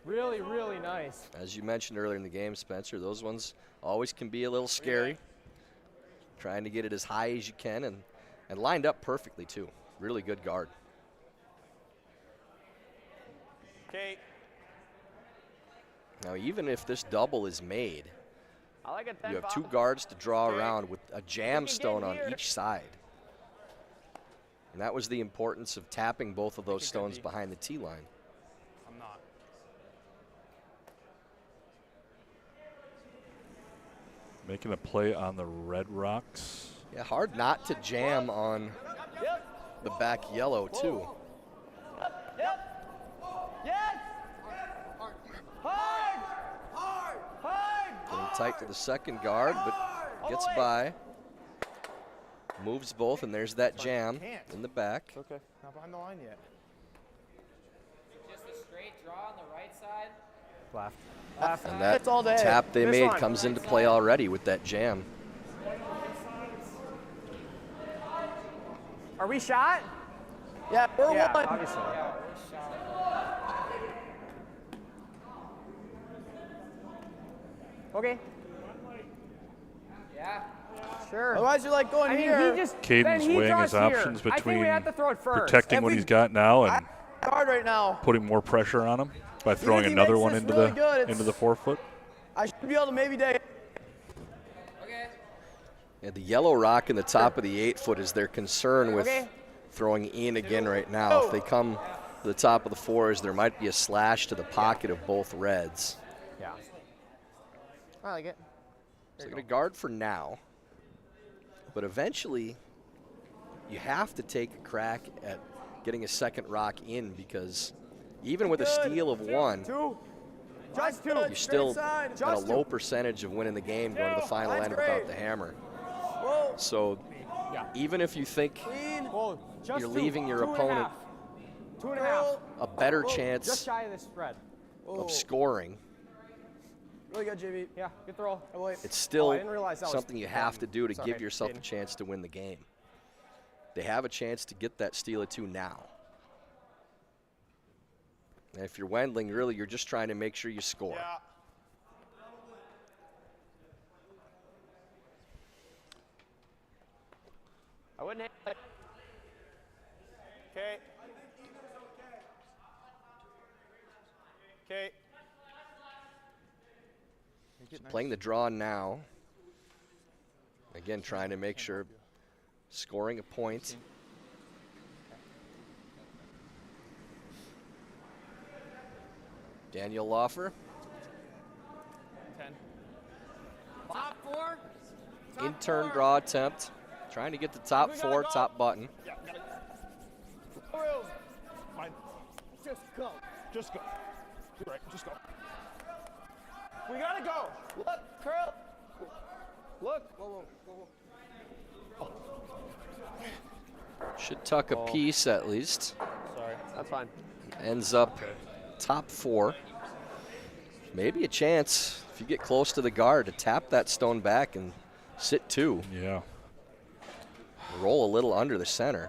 S3: Really, really nice.
S6: As you mentioned earlier in the game, Spencer, those ones always can be a little scary. Trying to get it as high as you can and lined up perfectly, too. Really good guard.
S8: Okay.
S6: Now, even if this double is made,
S3: I like a 10
S6: you have
S3: pop.
S6: 2 guards to draw around with a jam stone on
S3: here.
S6: each side. And that was the importance of tapping both of those stones behind the tee line.
S8: I'm not.
S7: Making a play on the red rocks.
S6: Yeah, hard not to jam on the back yellow too.
S3: Yep. Yes. Hard.
S6: Getting tight to the second guard, but gets by. Moves both, and there's that jam in the back.
S8: Okay, not behind the line yet.
S2: Just a straight draw on the right side.
S3: Left.
S6: And that
S3: It's all day.
S6: tap they
S3: This
S6: made
S3: one.
S6: comes into play already with that jam.
S3: Are we shot? Yeah, we're one.
S10: Obviously.
S2: Yeah, we're shot.
S3: Okay.
S2: Yeah.
S3: Sure.
S5: Otherwise, you're like going
S3: I mean,
S5: here.
S3: he just
S7: Caden's
S3: then he
S7: weighing
S3: draws
S7: his options
S3: here. I think we
S7: between
S3: have to throw it first.
S7: protecting what he's got now and
S5: Guard right now.
S7: putting more pressure on him by throwing
S5: if he
S7: another
S5: makes
S7: one
S5: this
S7: into
S5: really
S7: the
S5: good,
S7: into the 4-foot.
S5: I should be able to maybe dig.
S2: Okay.
S6: Yeah, the yellow rock in the top of the 8-foot is their concern with
S3: Okay.
S6: throwing in again right now. If they come to the top of the 4s, there might be a slash to the pocket of both reds.
S3: Yeah. I like it.
S6: So they're going to guard for now. But eventually, you have to take a crack at getting a second rock in, because even with a steal of 1,
S3: Just two.
S6: you're still
S5: side.
S6: at a low percentage of winning the game going to the final
S5: Line's
S6: end
S5: great.
S6: without the hammer.
S5: Whoa.
S6: So even if you think
S5: Clean.
S3: Whoa, just
S6: you're
S3: two.
S6: leaving your
S3: 2.5.
S6: opponent
S3: 2.5.
S6: a better
S3: Just
S6: chance
S3: shy of the spread.
S6: of scoring,
S5: Really good, JB.
S3: Yeah, good throw.
S5: Oh, boy.
S6: it's still
S3: I didn't realize that was
S6: something you have to do to
S3: It's
S6: give
S3: okay,
S6: yourself
S3: Caden.
S6: a chance to win the game. They have a chance to get that steal of 2 now. And if you're Wendling, really, you're just trying to make sure you score.
S8: Yeah.
S3: I wouldn't hit it.
S8: Okay. Okay.
S6: Playing the draw now. Again, trying to make sure scoring a point. Daniel Loffer.
S8: 10.
S2: Top 4.
S6: In turn draw attempt. Trying to get the top 4, top button.
S8: Yeah, got it. Fine. Just go. Just go. You're right. Just go. We gotta go.
S3: Look, curl. Look. Whoa.
S6: Should tuck a piece at least.
S8: Sorry.
S3: That's fine.
S6: Ends up top 4. Maybe a chance, if you get close to the guard, to tap that stone back and sit 2.
S7: Yeah.
S6: Roll a little under the center.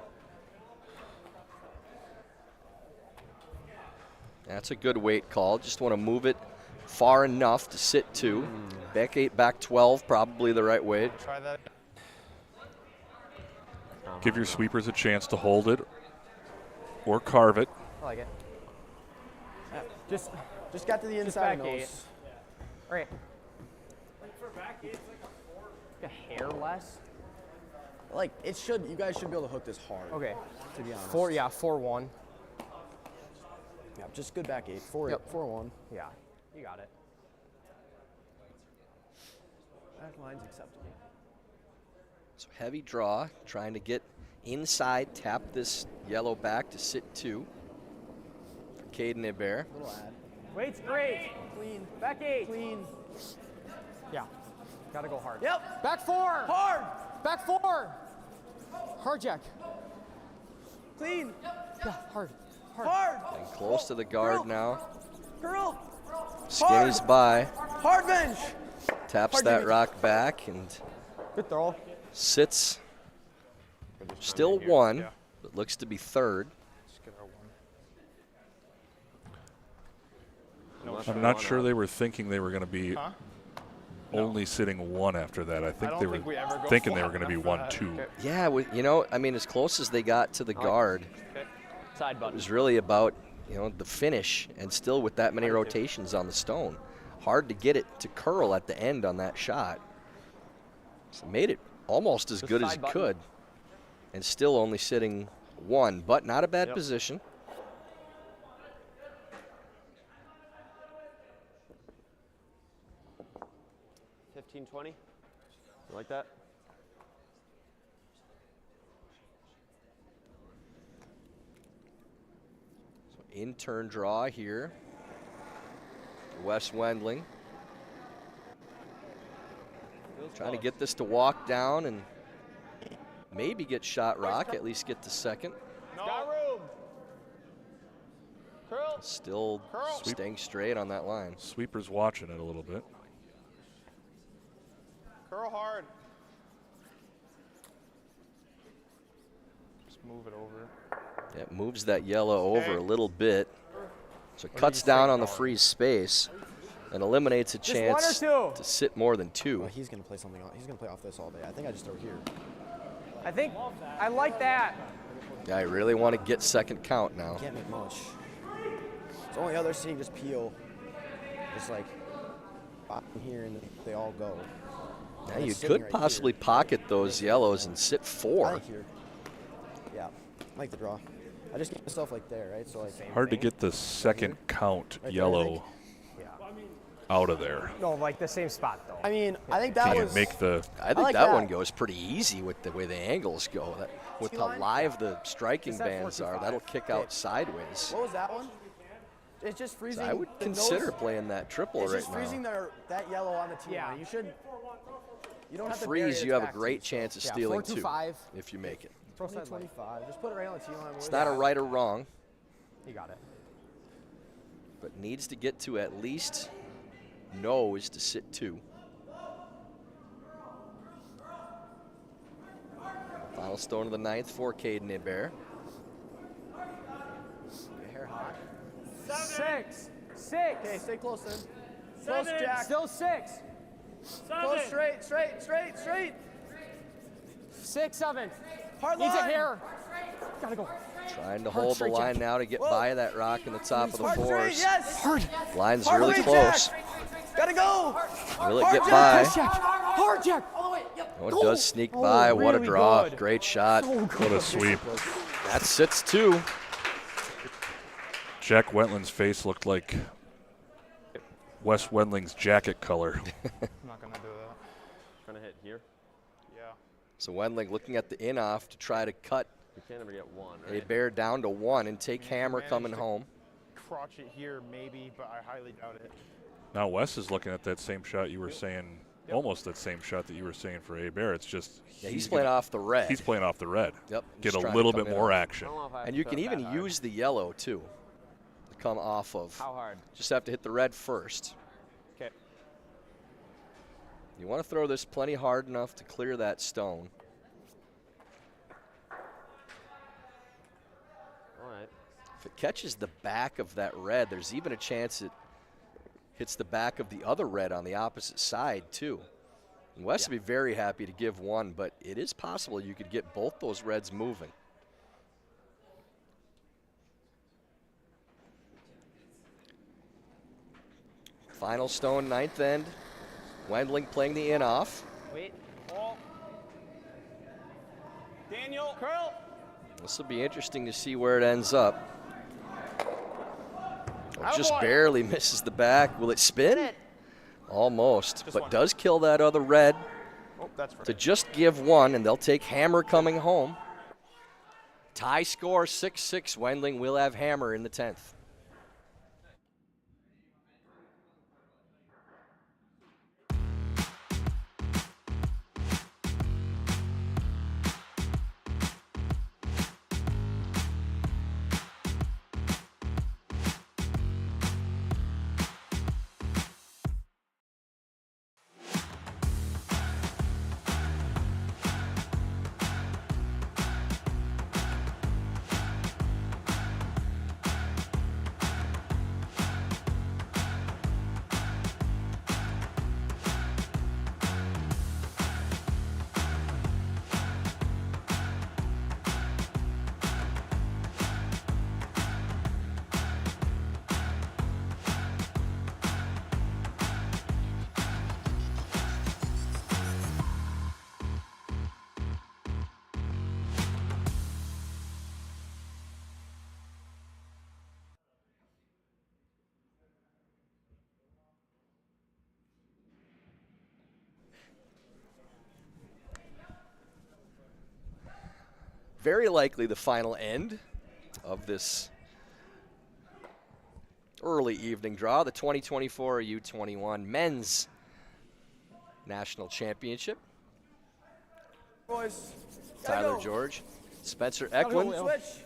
S6: That's a good weight call. Just want to move it far enough to sit 2. Back 8, back 12, probably the right way.
S8: Try that.
S7: Give your sweepers a chance to hold it or carve it.
S3: I like it.
S5: Just got to the
S3: Just
S5: inside
S3: back
S5: nose.
S3: 8. All right. For back 8, it's like a hair less.
S5: Like, it should, you guys should be able to hook this hard.
S3: Okay.
S5: To be honest.
S3: 4-1.
S5: Yeah, just good back 8. 4-8.
S3: Yep.
S5: 4-1.
S3: Yeah, you got it.
S5: Back line's acceptable.
S6: So heavy draw, trying to get inside, tap this yellow back to sit 2 for Caden Hebert.
S5: Little ad.
S3: Weight's great.
S5: Clean.
S3: Back 8.
S5: Clean.
S3: Yeah. Gotta go hard.
S5: Yep.
S3: Back 4.
S5: Hard.
S3: Back 4. Hard jack.
S5: Clean.
S3: Yeah, hard.
S5: Hard.
S6: And close to the guard now.
S5: Girl.
S6: Skinny's by,
S5: Hard bench.
S6: taps
S5: Hard
S6: that
S5: bench.
S6: rock back and
S3: Good throw.
S6: sits. Still 1, but looks to be 3rd.
S8: Just get our 1.
S7: I'm not sure they were thinking they were going to be only sitting 1 after that. I think
S8: don't
S7: they were
S8: think we ever go
S7: thinking they
S8: flat
S7: were going to be
S8: enough for
S7: 1-2.
S8: that.
S6: Yeah, you know, I mean, as close as they got to the guard,
S3: Side
S6: it
S3: button.
S6: was really about, you know, the finish, and still with that many rotations on the stone. Hard to get it to curl at the end on that shot. So made it almost as good as
S3: side
S6: it
S3: button.
S6: could, and still only sitting 1, but not a bad position.
S3: $15-20. You like that?
S6: in turn draw here. Wes Wendling trying to get this to walk down and maybe get shot rock, at least get the second.
S3: Got room. Curl.
S6: Still staying straight on that line.
S7: Sweeper's watching it a little bit.
S8: Curl hard. Just move it over.
S6: It moves that yellow over a little bit. So it cuts down on the free space and eliminates a chance to sit more than 2.
S5: Well, he's going to play something else. He's going to play off this all day. I think I just throw here.
S10: I think I like that.
S6: Yeah, I really want to get second count now.
S5: Can't make much. It's only other seeing just peel. Just like bottom here and they all go.
S6: Now you could possibly pocket those yellows and sit 4.
S5: I like here. Yeah, I like the draw. I just get myself like there, right? So like
S7: Hard to get the second count yellow out of there.
S10: No, like the same spot though.
S5: I mean, I think that
S7: Can you
S5: was.
S7: make the?
S6: I think that one goes pretty easy with the way the angles go. With how live the striking bands are, that'll kick out sideways.
S5: What was that one? It's just freezing.
S6: So I would consider playing that triple right now.
S5: It's just freezing that yellow on the tee line. You should. You don't have to
S6: freeze. You have a great chance of stealing 2 if you make it.
S5: Throw 25. Just put it right on the tee line.
S6: It's not a right or wrong.
S10: You got it.
S6: But needs to get to at least nose to sit 2. Final stone of the 9th for Caden Hebert.
S5: Hair hot.
S10: 6.
S5: Okay, stay close then. Close, Jack.
S10: Still 6.
S5: Close, straight.
S10: 6, 7.
S5: Hard
S10: Needs a
S5: line.
S10: hair. Gotta go.
S6: Trying to hold the line now to get by that rock in the top of the
S5: Hard
S6: 4s.
S5: straight, yes.
S10: Hard.
S6: Line's
S5: Hard
S6: really
S5: straight,
S6: close.
S5: Jack. Gotta go.
S6: Will it
S5: Hard,
S6: get
S5: Jack.
S6: by?
S10: Jack. Hard, Jack. All the way. Yep.
S6: Oh, it does sneak by. What a
S10: really
S6: draw.
S10: good.
S6: Great shot.
S7: What a sweep.
S6: That sits 2.
S7: Jack Wendling's face looked like Wes Wendling's jacket color.
S8: I'm not gonna do that.
S3: Gonna hit here.
S8: Yeah.
S6: So Wendling looking at the in-off to try to cut
S3: You can't ever get 1. Right?
S6: Hebert down to 1 and take Hammer coming home.
S8: Crotch it here, maybe, but I highly doubt it.
S7: Now Wes is looking at that same shot you were saying, almost that same shot that you were saying for Hebert. It's just
S6: He's playing off the red.
S7: He's playing off the red.
S6: Yep.
S7: Get
S6: just
S7: a
S6: trying
S7: little
S6: to
S7: bit
S6: come
S7: more
S6: in.
S7: action.
S6: And you can even use the yellow too to come off of.
S3: How hard?
S6: Just have to hit the red first.
S3: Okay.
S6: You want to throw this plenty hard enough to clear that stone.
S3: All right.
S6: If it catches the back of that red, there's even a chance it hits the back of the other red on the opposite side too. And Wes would be very happy to give 1, but it is possible you could get both those reds moving. Final stone, 9th end. Wendling playing the in-off.
S10: Wait.
S8: Ball. Daniel.
S10: Curl.
S6: This will be interesting to see where it ends up. Oh, just
S8: Attaboy.
S6: barely misses the back. Will it spin? Almost, but does kill that other red
S8: Oh, that's right.
S6: to just give 1, and they'll take Hammer coming home. Tie score 6-6. Wendling will have Hammer in the 10th. Very likely the final end of this early evening draw, the 2024 U21 Men's National Championship.
S5: Boys.
S6: Tyler George, Spencer Eklund,
S5: Switch.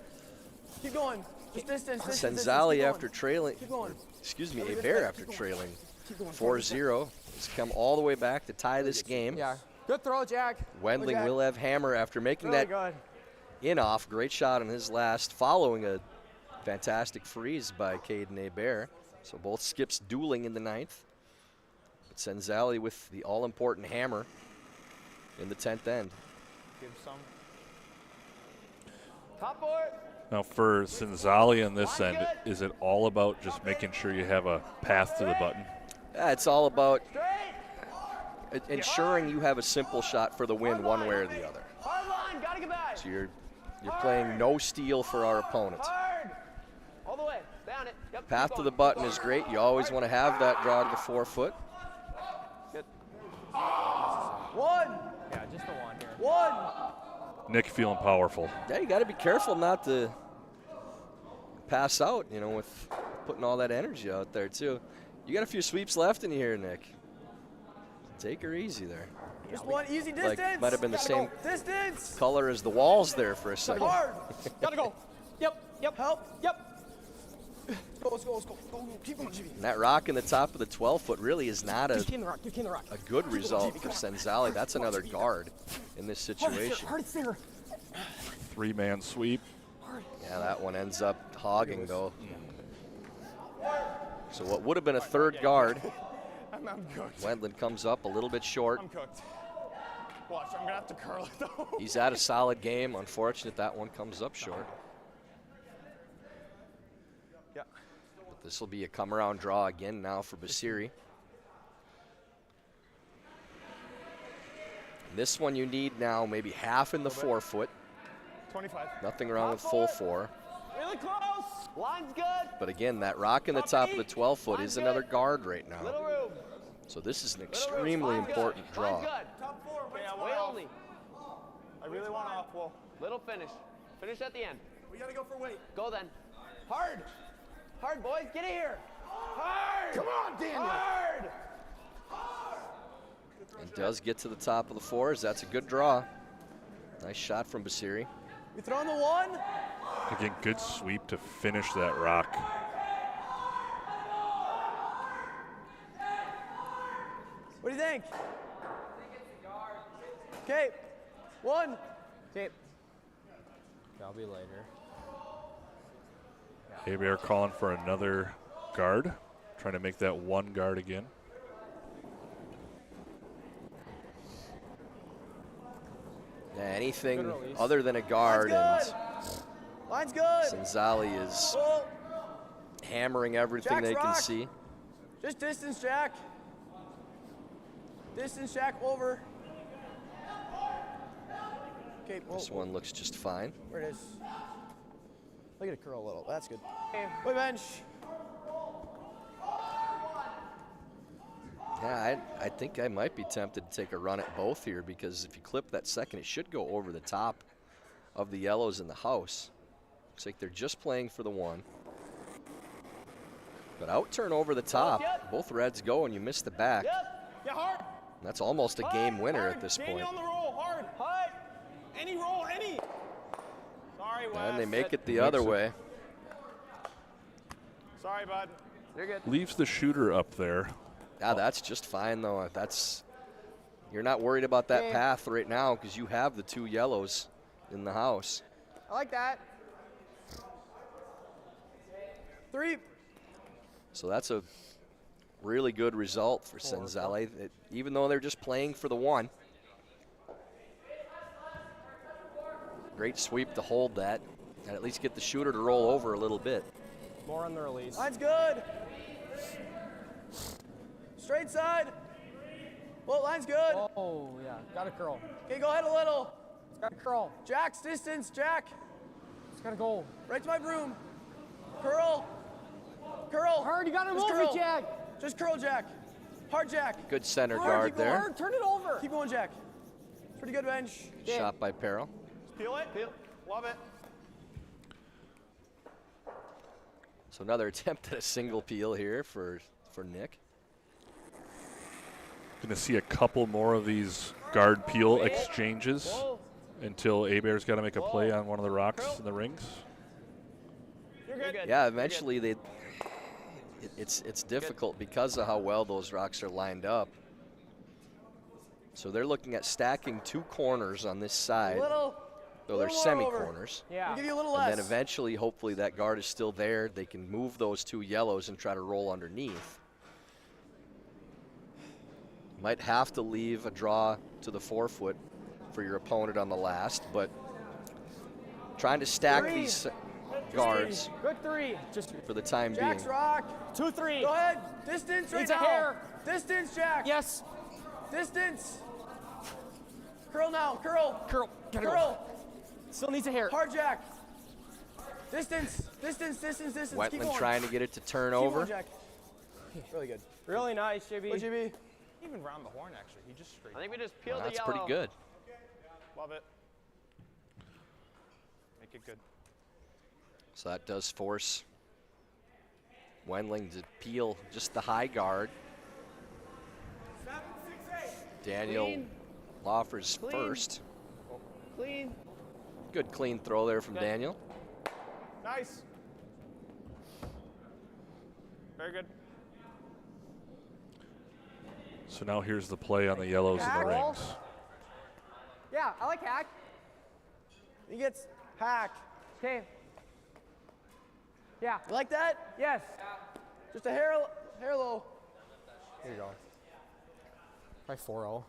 S5: Keep going. Just distance.
S6: Cenzalli after trailing,
S5: Keep going.
S6: excuse me, Abear after trailing 4-0. Has come all the way back to tie this game.
S10: Yeah. Good throw, Jack.
S6: Wendling
S5: Jack.
S6: will have hammer after making
S5: Really
S6: that
S5: good.
S6: in-off. Great shot on his last, following a fantastic freeze by Caden Hebert. So both skips dueling in the ninth. But Cenzalli with the all-important hammer in the 10th end.
S8: Give some.
S5: Top four.
S7: Now for Cenzalli on this end, is it all about just making sure you have a path to the button?
S6: It's all about ensuring you have a simple shot for the win one way or the other.
S5: Hard line. Gotta get back.
S6: So you're playing no steal for our opponent.
S5: Hard. All the way. Stay on it. Yep.
S6: Path to the button is great. You always want to have that draw to the 4-foot.
S5: Good. One.
S10: Yeah, just the one here.
S5: One.
S7: Nick feeling powerful.
S6: Yeah, you got to be careful not to pass out, you know, with putting all that energy out there, too. You got a few sweeps left in here, Nick. Take her easy there.
S5: Just one easy distance.
S6: Like, might have been the same
S5: distance.
S6: color as the walls there for a second.
S5: Hard.
S10: Gotta go. Yep.
S5: Help.
S10: Yep.
S5: Let's go. Go. Keep going, Jimmy.
S6: And that rock in the top of the 12-foot really is not
S10: Give King the rock. Give King the rock.
S6: a good result for Cenzalli. That's another guard in this situation.
S10: Hard there.
S7: 3-man sweep.
S6: Yeah, that one ends up hogging, though. So what would have been a third guard,
S8: I'm cooked.
S6: Wendland comes up a little bit short.
S8: I'm cooked. Watch, I'm gonna have to curl it though.
S6: He's had a solid game. Unfortunate that one comes up short.
S8: Yeah.
S6: But this will be a come-around draw again now for Basiri. This one you need now maybe half in the 4-foot.
S8: 25.
S6: Nothing wrong with full 4.
S5: Really close. Line's good.
S6: But again, that rock in the top of the 12-foot is another guard right now.
S5: Little room.
S6: So this is an extremely important draw.
S5: Line's good.
S8: Top 4.
S5: Way only.
S8: I really want off. Well,
S5: Little finish. Finish at the end.
S8: we gotta go for weight.
S5: Go then. Hard. Hard, boys. Get it here. Hard.
S8: Come on, Daniel.
S5: Hard.
S6: And does get to the top of the 4s. That's a good draw. Nice shot from Basiri.
S5: We throwing the one.
S7: Again, good sweep to finish that rock.
S5: What do you think? Okay. One.
S10: Okay. That'll be later.
S7: Abear calling for another guard, trying to make that one guard again.
S6: Yeah, anything other than a guard, and
S5: Line's good.
S6: Cenzalli is
S5: Full.
S6: hammering everything
S5: Jack's
S6: they can
S5: rock.
S6: see.
S5: Just distance, Jack. Distance, Jack, over. Okay,
S6: This one looks just fine.
S5: where it is. Look at it curl a little. That's good. Way bench.
S6: Yeah, I think I might be tempted to take a run at both here, because if you clip that second, it should go over the top of the yellows in the house. Looks like they're just playing for the one. But out turn over the top.
S5: Yep.
S6: Both reds go, and you miss the back.
S5: Yep.
S8: Yeah, hard.
S6: That's almost a game winner at this
S8: Danny
S6: point.
S8: on the roll, hard.
S5: Hard.
S8: Any roll, any. Sorry, Wes.
S6: And they make it the other way.
S8: Sorry, bud.
S5: You're good.
S7: Leaves the shooter up there.
S6: Yeah, that's just fine, though. You're not worried about that path right now, because you have the 2 yellows in the house.
S5: I like that. 3.
S6: So that's a really good result for Cenzalli, even though they're just playing for the one. Great sweep to hold that, and at least get the shooter to roll over a little bit.
S10: More on the release.
S5: Line's good. Straight side. Well, line's good.
S10: Oh, yeah. Gotta curl.
S5: Okay, go ahead a little.
S10: It's gotta curl.
S5: Jack's distance, Jack.
S10: It's gotta go.
S5: Right to my broom. Curl. Curl.
S10: Hard, you gotta
S5: Just
S10: move
S5: curl.
S10: it, Jack.
S5: Just curl, Jack. Hard, Jack.
S6: Good center
S10: Hard,
S6: guard
S10: keep going
S6: there.
S10: hard, turn it over.
S5: Keep going, Jack. Pretty good bench.
S6: Shot by Peril.
S8: Peel it. Peel. Love it.
S6: So another attempt at a single peel here for Nick.
S7: Going to see a couple more of these guard peel exchanges until Abear's got to make a play on one of the rocks in the rings.
S6: Yeah, eventually it's difficult because of how well those rocks are lined up. So they're looking at stacking 2 corners on this side, though they're semi-corners.
S5: Yeah. Give you a little
S6: and
S5: less.
S6: then eventually, hopefully, that guard is still there. They can move those 2 yellows and try to roll underneath. Might have to leave a draw to the forefoot for your opponent on the last, but trying to stack these guards
S10: Good 3. Just
S6: for the time
S5: Jack's
S6: being.
S5: rock.
S10: 2-3.
S5: Go ahead. Distance right
S10: Needs a
S5: now.
S10: hair.
S5: Distance, Jack.
S10: Yes.
S5: Distance. Curl now. Curl.
S10: Curl. Gotta go.
S5: Curl.
S10: Still needs a hair.
S5: Hard Jack. Distance. Distance. Distance. Distance. Keep
S6: Wetland
S5: going.
S6: trying to get it to turn
S5: Keep
S6: over.
S5: going, Jack. Really good.
S10: Really nice, JB.
S5: Good, JB.
S8: Even round the horn, actually. He just straight.
S3: I think we just peeled the
S6: That's
S3: yellow.
S6: pretty good.
S8: Love it. Make it good.
S6: So that does force Wendling to peel just the high guard. Daniel
S3: Clean.
S6: Laufer's
S3: Clean.
S6: first.
S3: Clean.
S6: Good clean throw there from Daniel.
S8: Nice. Very good.
S7: So now here's the play on the yellows and the rings.
S10: Yeah, I like hack.
S5: He gets hack.
S10: Okay. Yeah.
S5: You like that?
S10: Yes.
S5: Just a hair low.
S10: There you go. Probably 4-0.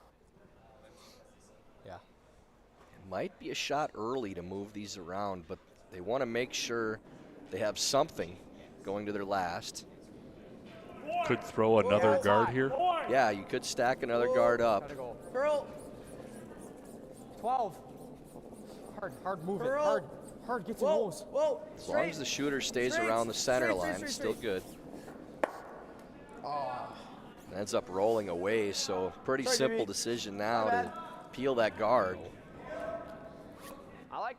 S10: Yeah.
S6: It might be a shot early to move these around, but they want to make sure they have something going to their last.
S7: Could throw another guard here.
S6: Yeah, you could stack another guard up.
S10: Gotta go.
S5: Curl.
S10: 12. Hard move it.
S5: Curl.
S10: Hard get your
S5: Whoa.
S10: nose.
S5: Whoa.
S6: As long as the shooter stays
S5: Straight.
S6: around the center
S5: Straight,
S6: line,
S5: straight,
S6: it's
S5: straight,
S6: still good.
S5: Oh.
S6: Ends up rolling away, so pretty
S5: Sorry,
S6: simple
S5: Jimmy.
S6: decision now
S5: My
S6: to
S5: bad.
S6: peel that guard.
S3: I like.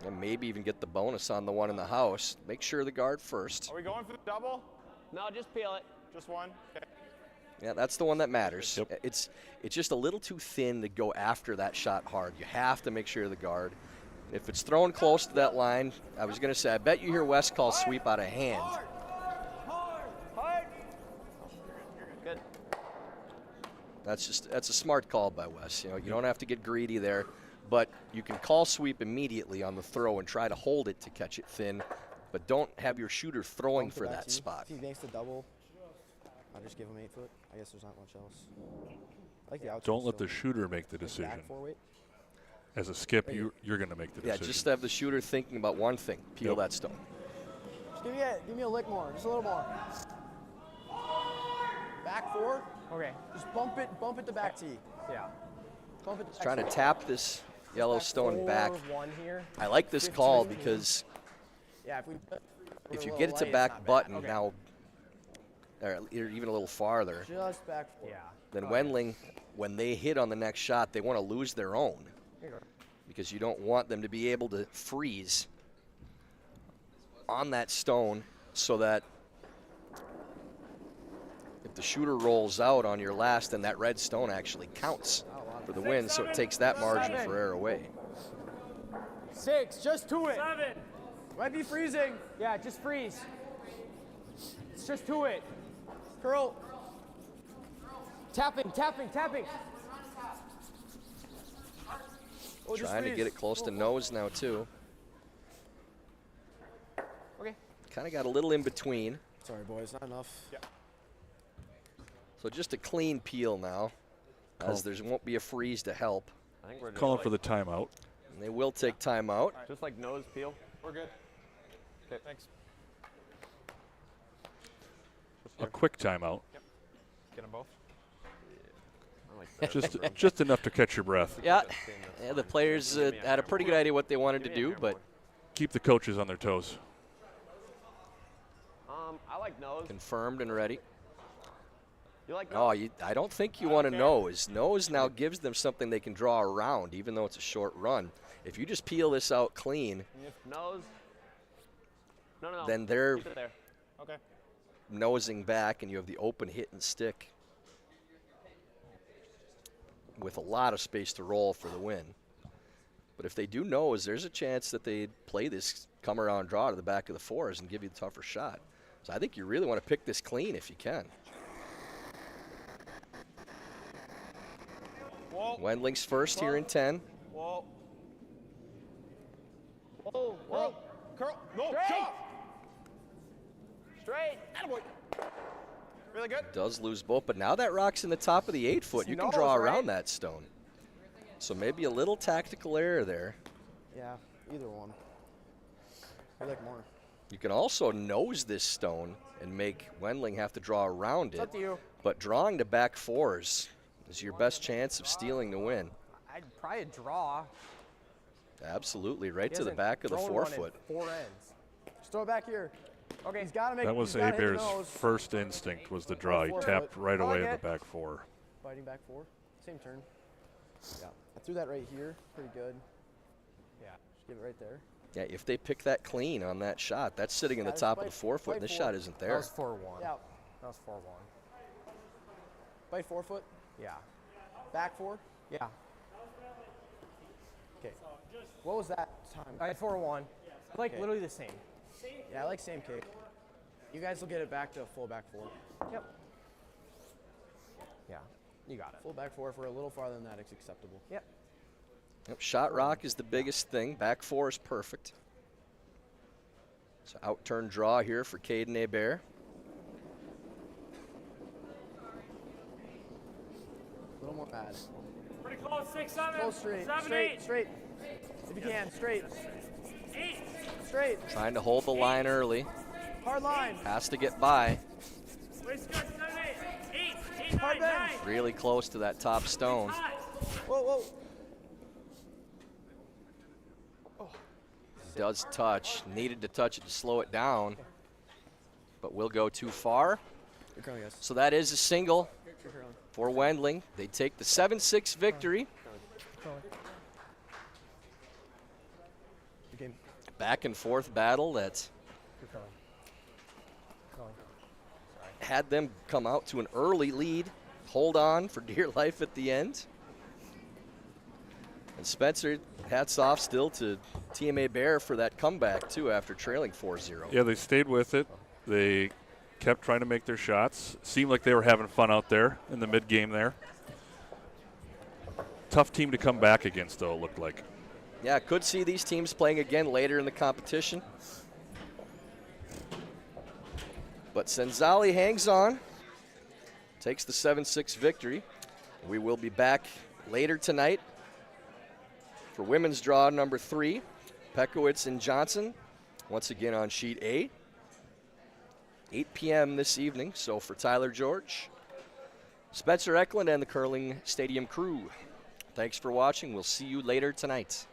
S6: And maybe even get the bonus on the one in the house. Make sure the guard first.
S8: Are we going for the double?
S3: No, just peel it.
S8: Just one? Okay.
S6: Yeah, that's the one that matters.
S7: Yep.
S6: It's just a little too thin to go after that shot hard. You have to make sure the guard. If it's thrown close to that line, I was going to say, I bet you hear Wes call sweep out of hand.
S3: Good.
S6: That's a smart call by Wes. You know, you don't have to get greedy there, but you can call sweep immediately on the throw and try to hold it to catch it thin, but don't have your shooter throwing for that spot.
S5: If he makes the double, I'll just give him 8 foot. I guess there's not much else. I like the outside
S7: Don't let
S5: still.
S7: the shooter make the
S5: Back
S7: decision.
S5: 4 weight.
S7: As a skip, you're going to make the
S6: Yeah,
S7: decision.
S6: just have the shooter thinking about one thing, peel
S7: Yep.
S6: that stone.
S5: Just give me a lick more, just a little more. Back 4.
S10: Okay.
S5: Just bump it to back tee.
S10: Yeah.
S5: Bump it to back
S6: Trying to
S5: tee.
S6: tap this yellow stone back.
S10: 4-1 here.
S6: I like this call because
S5: Yeah,
S6: if you get it to back button now, or even a little farther,
S5: Just back 4.
S10: Yeah.
S6: then Wendling, when they hit on the next shot, they want to lose their own
S10: Here you go.
S6: because you don't want them to be able to freeze on that stone so that if the shooter rolls out on your last, then that red stone actually counts for the win, so it takes that margin for error away.
S10: 6. Just to it.
S5: 7. Might be freezing.
S10: Yeah, just freeze. It's just to it.
S5: Curl.
S10: Tapping.
S5: Oh, just
S6: Trying to
S5: freeze.
S6: get it close to nose now, too.
S10: Okay.
S6: Kind of got a little in between.
S5: Sorry, boys, not enough.
S8: Yeah.
S6: So just a clean peel now, as there won't be a freeze to help.
S3: I think we're just
S7: Calling
S3: like,
S7: for the timeout.
S6: And they will take time out.
S3: just like nose peel.
S8: We're good. Okay, thanks.
S7: A quick timeout.
S8: Get them both.
S3: I like that.
S7: Just enough to catch your breath.
S6: Yeah, the players had a pretty good idea what they wanted to do, but
S7: Keep the coaches on their toes.
S3: I like nose.
S6: confirmed and ready.
S3: You like
S6: Oh,
S3: nose?
S6: I don't think you want to nose. Nose now gives them something they can draw around, even though it's a short run. If you just peel this out clean,
S3: Nose.
S6: then they're
S3: Keep it there. Okay.
S6: nosing back, and you have the open hit and stick with a lot of space to roll for the win. But if they do nose, there's a chance that they play this come around draw to the back of the fours and give you the tougher shot. So I think you really want to pick this clean if you can.
S3: Whoa.
S6: Wendling's first here in 10.
S3: Whoa. Whoa. Whoa.
S8: Curl. No.
S3: Straight.
S8: Shot.
S3: Straight.
S8: Attaboy. Really good.
S6: Does lose both, but now that rock's in the top of the 8 foot. You can
S3: Nose,
S6: draw
S3: right?
S6: around that stone. So maybe a little tactical error there.
S5: Yeah, either one. I like more.
S6: You can also nose this stone and make Wendling have to draw around
S3: It's
S6: it.
S3: up to you.
S6: But drawing to back fours is your best chance of stealing the win.
S3: I'd probably draw.
S6: Absolutely, right
S3: He
S6: to the
S3: hasn't
S6: back of the
S3: thrown
S6: 4
S3: one in
S6: foot.
S3: 4 ends.
S5: Just throw it back here.
S3: Okay.
S5: He's got to make.
S7: That was
S5: he's gotta hit the
S7: Abear's
S5: nose.
S7: first instinct was the draw. He
S5: Four
S7: tapped
S5: foot.
S7: right away
S3: Like
S7: at
S3: it.
S7: the back 4.
S5: Fighting back 4. Same turn. Yeah. I threw that right here. Pretty good.
S3: Yeah.
S5: Just give it right there.
S6: Yeah, if they pick that clean on that shot, that's sitting in the
S5: Yeah,
S6: top of
S5: bite-
S6: the 4 foot,
S5: bite
S6: and this
S5: four.
S6: shot isn't
S3: That
S6: there.
S3: was 4-1.
S5: Yeah.
S3: That was 4-1.
S5: Bite 4 foot.
S3: Yeah.
S5: Back 4.
S3: Yeah.
S5: Okay. What was that time?
S3: I had 4-1. Like
S5: Okay.
S3: literally the same.
S5: Yeah, I like same kick. You guys will get it back to a full back 4.
S3: Yep. Yeah. You got it.
S5: Full back 4. If we're a little farther than that, it's acceptable.
S3: Yep.
S6: Yep, shot rock is the biggest thing. Back 4 is perfect. So out turn draw here for Caden Hebert.
S5: A little more bad.
S11: Pretty close, 6, 7,
S5: Go straight.
S11: 7,
S5: Straight.
S11: 8.
S5: Straight. If you can, straight.
S11: 8.
S5: Straight.
S6: Trying to hold the line early.
S5: Hard line.
S6: Has to get by.
S11: Waist cut, 7, 8. 8, 8,
S5: Hard
S11: 9,
S5: bench.
S11: 9.
S6: Really close to that top stone.
S11: 5.
S5: Whoa, whoa.
S6: Does touch. Needed to touch it to slow it down. But will go too far.
S5: You're curling, guys.
S6: So that is a single
S5: You're curling.
S6: for Wendling. They take the 7-6 victory.
S5: Good game.
S6: Back and forth battle that
S3: You're curling. Curling.
S6: had them come out to an early lead, hold on for dear life at the end. And Spencer, hats off still to Team Abear for that comeback too after trailing 4-0.
S7: Yeah, they stayed with it. They kept trying to make their shots. Seemed like they were having fun out there in the mid-game there. Tough team to come back against, though, it looked like.
S6: Yeah, could see these teams playing again later in the competition. But Cenzalli hangs on, takes the 7-6 victory. We will be back later tonight for women's draw number 3, Pekowitz and Johnson, once again on sheet A. 8 p.m. this evening. So for Tyler George, Spencer Eklund, and the Curling Stadium crew, thanks for watching. We'll see you later tonight.